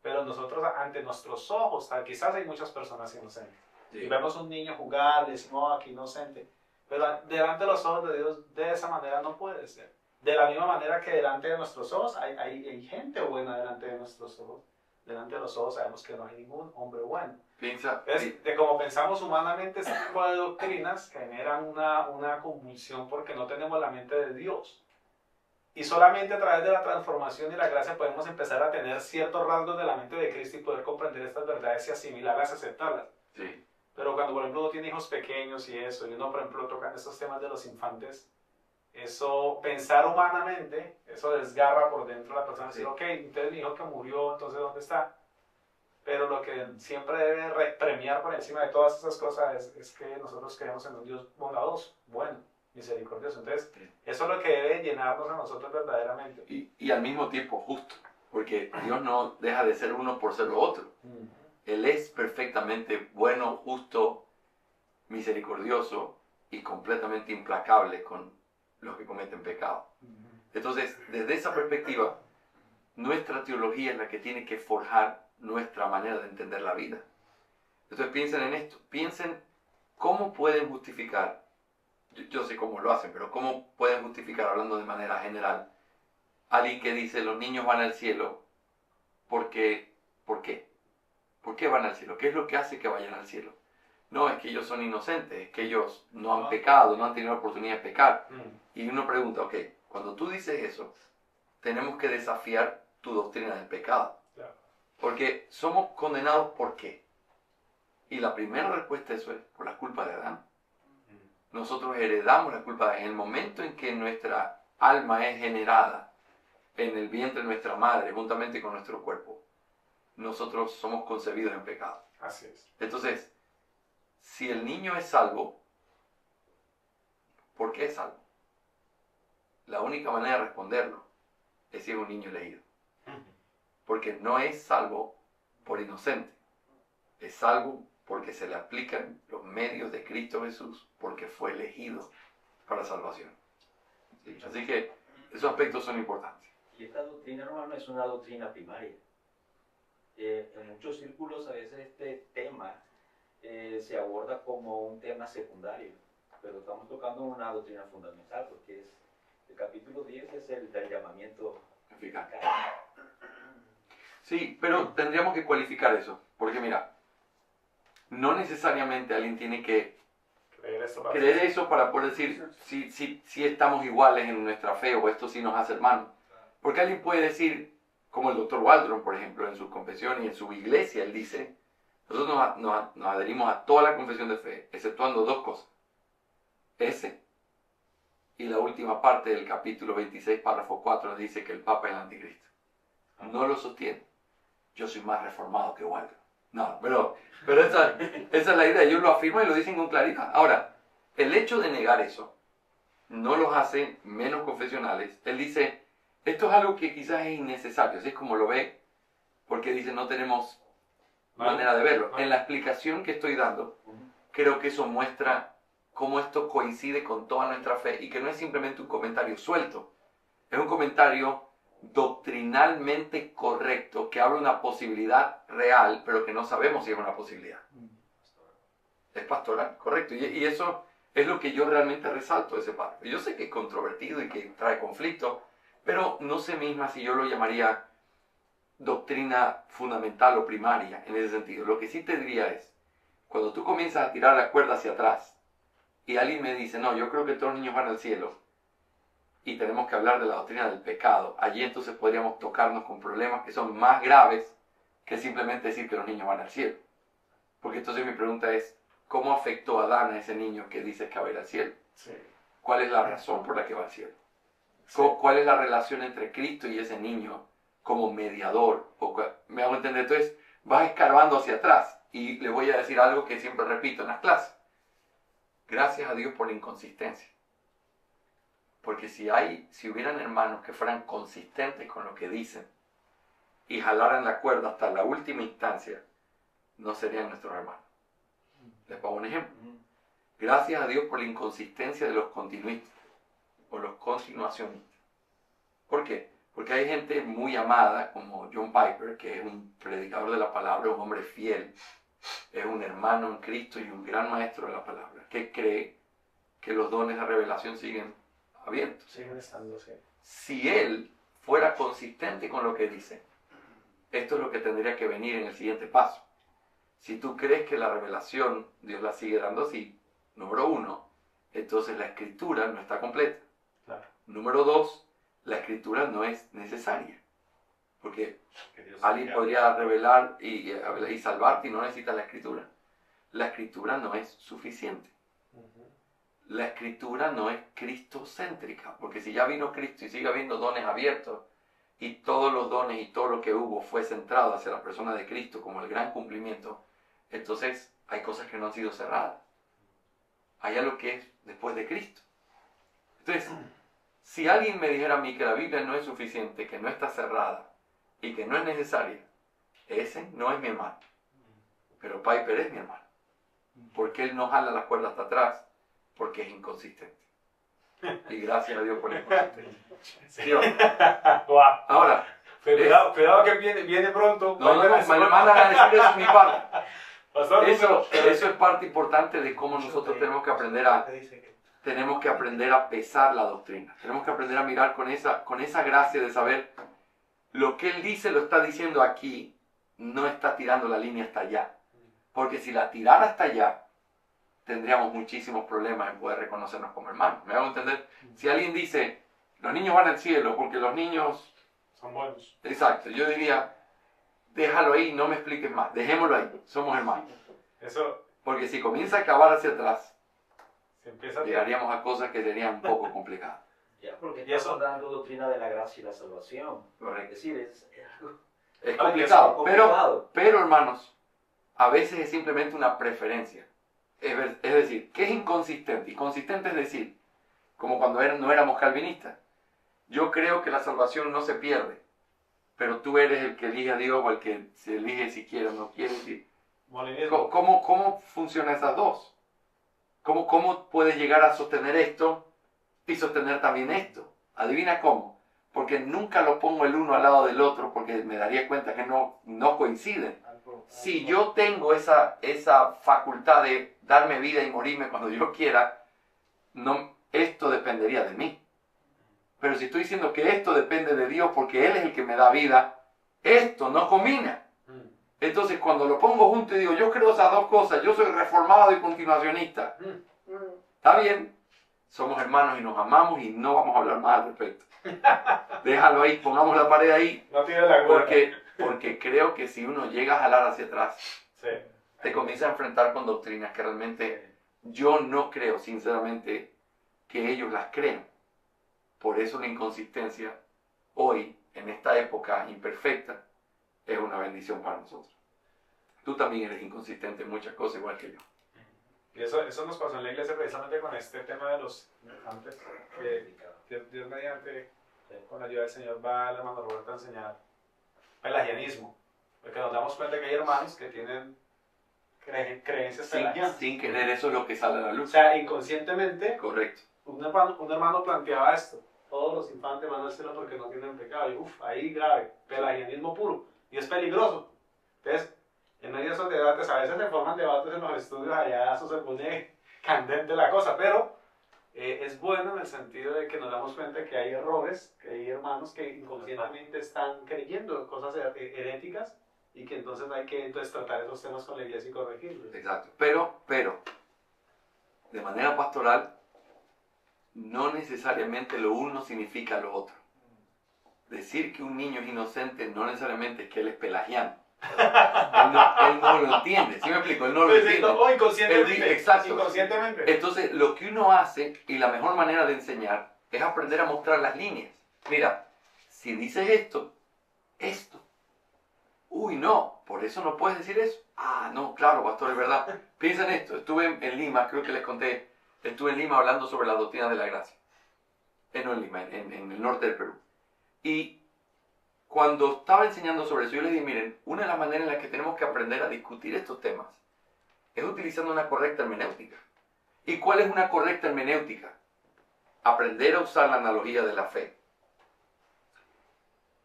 [SPEAKER 2] pero nosotros ante nuestros ojos, quizás hay muchas personas inocentes. Sí. Y vemos un niño jugar, y decimos, no, aquí inocente. Pero delante de los ojos de Dios, de esa manera no puede ser. De la misma manera que delante de nuestros ojos hay gente buena delante de nuestros ojos. Delante de los ojos sabemos que no hay ningún hombre bueno.
[SPEAKER 1] Piensa.
[SPEAKER 2] Entonces, de como pensamos humanamente, este tipo de doctrinas generan una convulsión porque no tenemos la mente de Dios. Y solamente a través de la transformación y la gracia podemos empezar a tener ciertos rasgos de la mente de Cristo y poder comprender estas verdades y asimilarlas, aceptarlas.
[SPEAKER 1] Sí.
[SPEAKER 2] Pero cuando, por ejemplo, uno tiene hijos pequeños y eso, y uno, por ejemplo, toca estos temas de los infantes, eso, pensar humanamente, eso desgarra por dentro a la persona. Decir, ok, entonces mi hijo que murió, entonces ¿dónde está? Pero lo que siempre debe premiar por encima de todas esas cosas es que nosotros creemos en un Dios bondadoso, bueno, misericordioso. Entonces, eso es lo que debe llenarnos a nosotros verdaderamente.
[SPEAKER 1] Y al mismo tiempo justo, porque Dios no deja de ser uno por ser lo otro. Él es perfectamente bueno, justo, misericordioso y completamente implacable con los que cometen pecado. Entonces, desde esa perspectiva, nuestra teología es la que tiene que forjar nuestra manera de entender la vida. Entonces piensen en esto, piensen cómo pueden justificar, yo sé cómo lo hacen, pero cómo pueden justificar, hablando de manera general, alguien que dice los niños van al cielo, ¿por qué? ¿Por qué van al cielo? ¿Qué es lo que hace que vayan al cielo? No, es que ellos son inocentes, es que ellos no han pecado, no han tenido la oportunidad de pecar. Y uno pregunta, ok, cuando tú dices eso, tenemos que desafiar tu doctrina del pecado. Porque somos condenados, ¿por qué? Y la primera respuesta a eso es por la culpa de Adán. Nosotros heredamos la culpa de Adán. En el momento en que nuestra alma es generada en el vientre de nuestra madre, juntamente con nuestro cuerpo, nosotros somos concebidos en pecado.
[SPEAKER 2] Así es.
[SPEAKER 1] Entonces, si el niño es salvo, ¿por qué es salvo? La única manera de responderlo es si es un niño elegido. Porque no es salvo por inocente, es salvo porque se le aplican los medios de Cristo Jesús, porque fue elegido para salvación. ¿Sí? Así que esos aspectos son importantes.
[SPEAKER 5] Y esta doctrina, hermano, es una doctrina primaria. En muchos círculos a veces este tema se aborda como un tema secundario, pero estamos tocando una doctrina fundamental, porque es el capítulo 10 es el del llamamiento
[SPEAKER 1] eficaz. Sí, pero tendríamos que cualificar eso, porque mira, no necesariamente alguien tiene que creer eso para poder decir si estamos iguales en nuestra fe o esto sí nos hace hermanos. Porque alguien puede decir, como el Dr. Waldron, por ejemplo, en su confesión y en su iglesia, él dice, nosotros nos adherimos a toda la confesión de fe, exceptuando dos cosas. Ese y la última parte del capítulo 26, párrafo 4, dice que el Papa es el anticristo. No lo sostiene. Yo soy más reformado que Waldron. No, pero esa es la idea. Ellos lo afirman y lo dicen con claridad. Ahora, el hecho de negar eso no los hace menos confesionales. Él dice, esto es algo que quizás es innecesario. Así es como lo ve, porque dice, no tenemos manera de verlo. En la explicación que estoy dando, creo que eso muestra cómo esto coincide con toda nuestra fe y que no es simplemente un comentario suelto. Es un comentario doctrinalmente correcto, que habla una posibilidad real, pero que no sabemos si es una posibilidad. Es pastoral, correcto. Y eso es lo que yo realmente resalto de ese párrafo. Yo sé que es controvertido y que trae conflicto, pero no sé misma si yo lo llamaría doctrina fundamental o primaria en ese sentido. Lo que sí te diría es, cuando tú comienzas a tirar la cuerda hacia atrás y alguien me dice, no, yo creo que todos los niños van al cielo y tenemos que hablar de la doctrina del pecado, allí entonces podríamos tocarnos con problemas que son más graves que simplemente decir que los niños van al cielo. Porque entonces mi pregunta es, ¿cómo afectó a Adán a ese niño que dice que va a ir al cielo?
[SPEAKER 2] Sí.
[SPEAKER 1] ¿Cuál es la razón por la que va al cielo?
[SPEAKER 2] Sí.
[SPEAKER 1] ¿Cuál es la relación entre Cristo y ese niño como mediador? ¿Me hago entender? Entonces vas escarbando hacia atrás y le voy a decir algo que siempre repito en las clases. Gracias a Dios por la inconsistencia. Porque si hubieran hermanos que fueran consistentes con lo que dicen y jalaran la cuerda hasta la última instancia, no serían nuestros hermanos. Les pongo un ejemplo. Gracias a Dios por la inconsistencia de los continuistas o los continuacionistas. ¿Por qué? Porque hay gente muy amada como John Piper, que es un predicador de la palabra, un hombre fiel, es un hermano en Cristo y un gran maestro de la palabra, que cree que los dones de revelación siguen abiertos.
[SPEAKER 2] Siguen estando, sí.
[SPEAKER 1] Si él fuera consistente con lo que dice, esto es lo que tendría que venir en el siguiente paso. Si tú crees que la revelación Dios la sigue dando así, número 1, entonces la escritura no está completa.
[SPEAKER 2] Claro.
[SPEAKER 1] Número 2, la escritura no es necesaria. Porque
[SPEAKER 3] Que Dios
[SPEAKER 1] alguien
[SPEAKER 3] sea.
[SPEAKER 1] podría revelar y salvarte y no necesitas la escritura. La escritura no es suficiente. La escritura no es cristocéntrica, porque si ya vino Cristo y sigue habiendo dones abiertos y todos los dones y todo lo que hubo fue centrado hacia la persona de Cristo como el gran cumplimiento, entonces hay cosas que no han sido cerradas. Hay algo que es después de Cristo. Entonces, si alguien me dijera a mí que la Biblia no es suficiente, que no está cerrada y que no es necesaria, ese no es mi hermano. Pero Piper es mi hermano. Porque él no jala la cuerda hasta atrás, porque es inconsistente. Y gracias a Dios por la inconsistencia. ¿Sí o no?
[SPEAKER 2] Guau.
[SPEAKER 1] Ahora,
[SPEAKER 2] Cuidado que viene pronto.
[SPEAKER 1] no, me lo mandan a decir eso es mi parte.
[SPEAKER 2] Pastor,
[SPEAKER 1] Eso es parte importante de cómo nosotros tenemos que aprender a pesar la doctrina. Tenemos que aprender a mirar con esa gracia de saber lo que él dice lo está diciendo aquí, no está tirando la línea hasta allá. Porque si la tirara hasta allá, tendríamos muchísimos problemas en poder reconocernos como hermanos. ¿Me hago entender? Si alguien dice, los niños van al cielo porque los niños...
[SPEAKER 2] son buenos.
[SPEAKER 1] Exacto, yo diría, déjalo ahí, no me expliques más, dejémoslo ahí, somos hermanos.
[SPEAKER 2] Eso
[SPEAKER 1] Porque si comienza a acabar hacia atrás,
[SPEAKER 2] se empieza a
[SPEAKER 1] llegaríamos a cosas que serían un poco complicadas.
[SPEAKER 5] Ya, porque
[SPEAKER 2] Y eso-
[SPEAKER 5] estamos dando doctrina de la gracia y la salvación. Es
[SPEAKER 1] Correcto.
[SPEAKER 5] decir, es algo
[SPEAKER 1] Es complicado,
[SPEAKER 5] complicado.
[SPEAKER 1] pero hermanos, a veces es simplemente una preferencia. Es decir, ¿qué es inconsistente? Inconsistente es decir, como cuando no éramos calvinistas. Yo creo que la salvación no se pierde, pero tú eres el que elige a Dios o el que se elige si quiere o no quiere.
[SPEAKER 2] molinismo.
[SPEAKER 1] ¿Cómo funcionan esas dos? ¿Cómo puedes llegar a sostener esto y sostener también esto? Adivina cómo. Porque nunca lo pongo el uno al lado del otro porque me daría cuenta que no coinciden. Si yo tengo esa facultad de darme vida y morirme cuando yo quiera, esto dependería de mí. Pero si estoy diciendo que esto depende de Dios porque Él es el que me da vida, esto no combina. Entonces cuando lo pongo junto y digo, yo creo esas dos cosas, yo soy reformado y continuacionista. Está bien, somos hermanos y nos amamos y no vamos a hablar más al respecto. Déjalo ahí, pongamos la pared ahí,
[SPEAKER 2] No tiene la cuerda.
[SPEAKER 1] porque creo que si uno llega a jalar hacia atrás,
[SPEAKER 2] Sí.
[SPEAKER 1] te comienza a enfrentar con doctrinas que realmente yo no creo, sinceramente, que ellos las crean. Por eso la inconsistencia hoy, en esta época imperfecta, es una bendición para nosotros. Tú también eres inconsistente en muchas cosas, igual que yo.
[SPEAKER 2] Y eso nos pasó en la iglesia precisamente con este tema de los antes. Dios mediante, con la ayuda del Señor, va el hermano Roberto a enseñar pelagianismo. Porque nos damos cuenta que hay hermanos que tienen creencias pelagianas.
[SPEAKER 1] Sin querer, eso es lo que sale a la
[SPEAKER 2] O
[SPEAKER 1] luz.
[SPEAKER 2] sea, inconscientemente,
[SPEAKER 1] Correcto.
[SPEAKER 2] un hermano planteaba esto. todos los infantes van al cielo porque no tienen pecado. Y ahí grave, pelagianismo puro. Y es peligroso. Entonces, en medio de esos debates, a veces se forman debates en los estudios, allá eso se pone candente la cosa, pero es bueno en el sentido de que nos damos cuenta que hay errores, que hay hermanos que inconscientemente están creyendo cosas heréticas y que entonces hay que tratar esos temas con la iglesia y corregirlos.
[SPEAKER 1] Exacto. Pero, de manera pastoral, no necesariamente lo uno significa lo otro. Decir que un niño es inocente no necesariamente es que él es pelagiano. Él no lo entiende. ¿Sí me explico? Él no lo entiende.
[SPEAKER 2] O inconscientemente.
[SPEAKER 1] Exacto.
[SPEAKER 2] Inconscientemente.
[SPEAKER 1] Entonces, lo que uno hace, y la mejor manera de enseñar, es aprender a mostrar las líneas. Mira, si dices esto. Uy, no, por eso no puedes decir eso. Ah, no, claro, pastor, es verdad. Piensa en esto. Estuve en Lima, creo que les conté. Estuve en Lima hablando sobre la doctrina de la gracia. No en Lima, en el norte del Perú. Y cuando estaba enseñando sobre eso, yo les dije, miren, una de las maneras en las que tenemos que aprender a discutir estos temas es utilizando una correcta hermenéutica. ¿Y cuál es una correcta hermenéutica? Aprender a usar la analogía de la fe.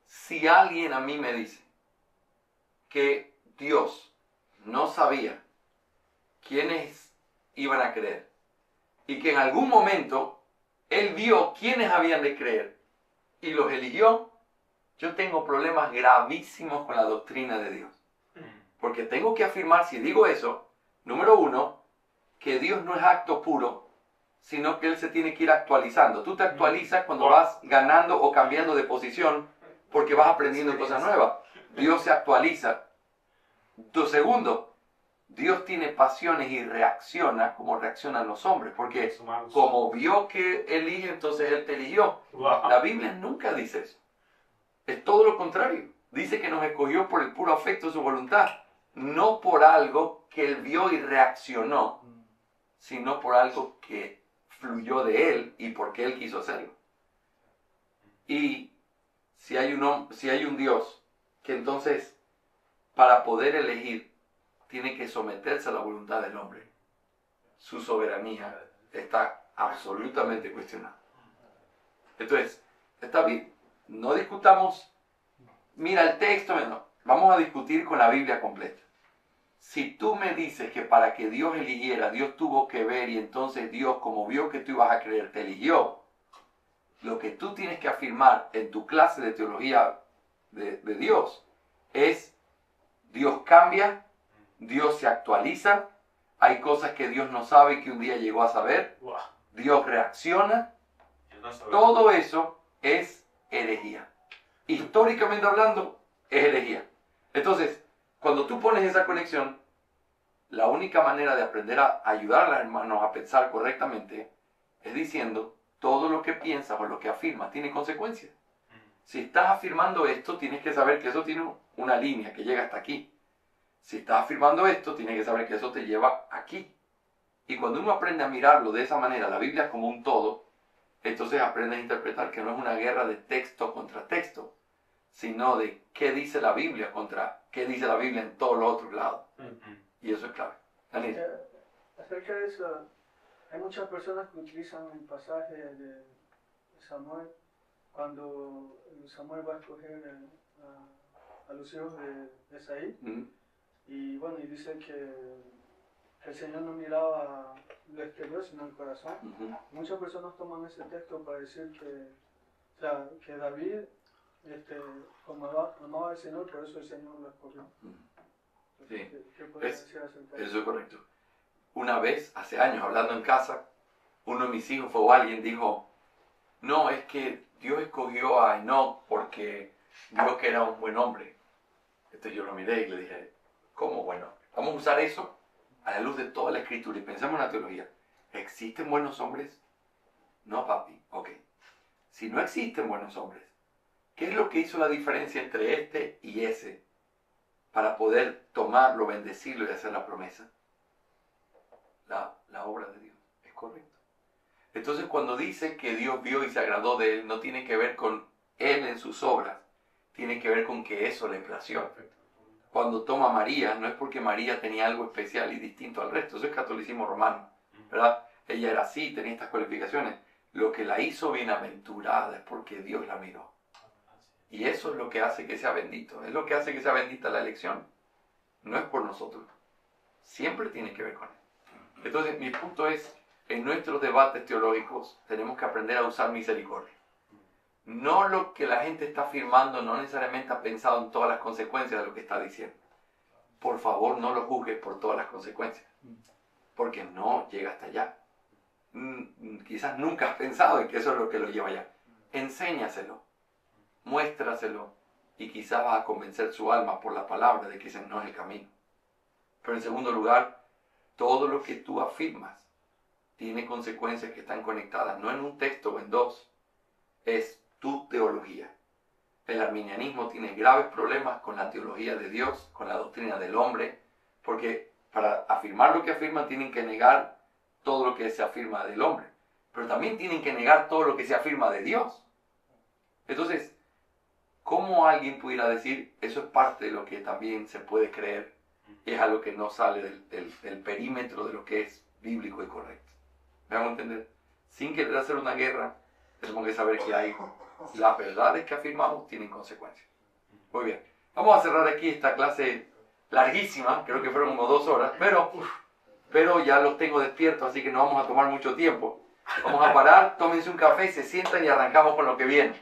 [SPEAKER 1] Si alguien a mí me dice que Dios no sabía quiénes iban a creer y que en algún momento Él vio quiénes habían de creer y los eligió, yo tengo problemas gravísimos con la doctrina de Dios. Porque tengo que afirmar, si digo eso, número uno, que Dios no es acto puro, sino que Él se tiene que ir actualizando. Tú te actualizas cuando vas ganando o cambiando de posición porque vas aprendiendo cosas nuevas. Dios se actualiza. Segundo, Dios tiene pasiones y reacciona como reaccionan los hombres. Porque como vio que elige, entonces Él te eligió.
[SPEAKER 2] Wow.
[SPEAKER 1] La Biblia nunca dice eso. Es todo lo contrario. Dice que nos escogió por el puro afecto de su voluntad. No por algo que Él vio y reaccionó, sino por algo que fluyó de Él y porque Él quiso hacerlo. Y si hay un Dios que entonces, para poder elegir, tiene que someterse a la voluntad del hombre, su soberanía está absolutamente cuestionada. Entonces, está bien, no discutamos, mira el texto, no, vamos a discutir con la Biblia completa. Si tú me dices que para que Dios eligiera, Dios tuvo que ver y entonces Dios, como vio que tú ibas a creer, te eligió, lo que tú tienes que afirmar en tu clase de teología de Dios es Dios cambia, Dios se actualiza, hay cosas que Dios no sabe y que un día llegó a saber, Dios reacciona, todo eso es herejía. Históricamente hablando, es herejía. Entonces, cuando tú pones esa conexión, la única manera de aprender a ayudar a los hermanos a pensar correctamente es diciendo, todo lo que piensas o lo que afirmas tiene consecuencias. Si estás afirmando esto, tienes que saber que eso tiene una línea que llega hasta aquí. Si estás afirmando esto, tienes que saber que eso te lleva aquí. Y cuando uno aprende a mirarlo de esa manera, la Biblia como un todo, entonces aprendes a interpretar que no es una guerra de texto contra texto, sino de qué dice la Biblia contra qué dice la Biblia en todos los otros lados. Y eso es clave. Daniel.
[SPEAKER 7] Acerca de eso, hay muchas personas que utilizan el pasaje de Samuel, cuando Samuel va a escoger a los hijos de Esaí, y bueno, y dice que el Señor no miraba lo exterior, sino el corazón. Muchas personas toman ese texto para decir que David, como amaba al Señor, por eso el Señor lo escogió.
[SPEAKER 1] Sí.
[SPEAKER 7] ¿Qué puedes decir acerca de eso?
[SPEAKER 1] Eso es correcto. Una vez, hace años, hablando en casa, uno de mis hijos o alguien dijo, no, es que Dios escogió a Enoch porque vio que era un buen hombre. Entonces yo lo miré y le dije, ¿cómo bueno? Vamos a usar eso a la luz de toda la Escritura y pensamos en la teología. ¿Existen buenos hombres? No, papi. Ok. Si no existen buenos hombres, ¿qué es lo que hizo la diferencia entre este y ese para poder tomarlo, bendecirlo y hacer la promesa? La obra de Dios. Es correcto. Entonces cuando dice que Dios vio y se agradó de él, no tiene que ver con él en sus obras, tiene que ver con que eso le plació. Cuando toma a María, no es porque María tenía algo especial y distinto al resto, eso es catolicismo romano, ¿verdad? Ella era así, tenía estas cualificaciones, lo que la hizo bienaventurada es porque Dios la miró. Y eso es lo que hace que sea bendito. Es lo que hace que sea bendita la elección. No es por nosotros. Siempre tiene que ver con Él. Entonces, mi punto es, en nuestros debates teológicos tenemos que aprender a usar misericordia. No lo que la gente está afirmando no necesariamente ha pensado en todas las consecuencias de lo que está diciendo. Por favor, no lo juzgues por todas las consecuencias. Porque no llega hasta allá. Quizás nunca has pensado en que eso es lo que lo lleva allá. Enséñaselo. Muéstraselo. Y quizás vas a convencer su alma por la palabra de que ese no es el camino. Pero en segundo lugar, todo lo que tú afirmas tiene consecuencias que están conectadas, no en un texto o en dos, es tu teología. El arminianismo tiene graves problemas con la teología de Dios, con la doctrina del hombre, porque para afirmar lo que afirman tienen que negar todo lo que se afirma del hombre, pero también tienen que negar todo lo que se afirma de Dios. Entonces, ¿cómo alguien pudiera decir eso es parte de lo que también se puede creer y es algo que no sale del perímetro de lo que es bíblico y correcto? ¿Me hago entender? Sin querer hacer una guerra, tenemos que saber que hay las verdades que afirmamos tienen consecuencias. Muy bien, vamos a cerrar aquí esta clase larguísima, creo que fueron como 2 horas, pero ya los tengo despiertos, así que no vamos a tomar mucho tiempo. Vamos a parar, tómense un café, se sientan y arrancamos con lo que viene.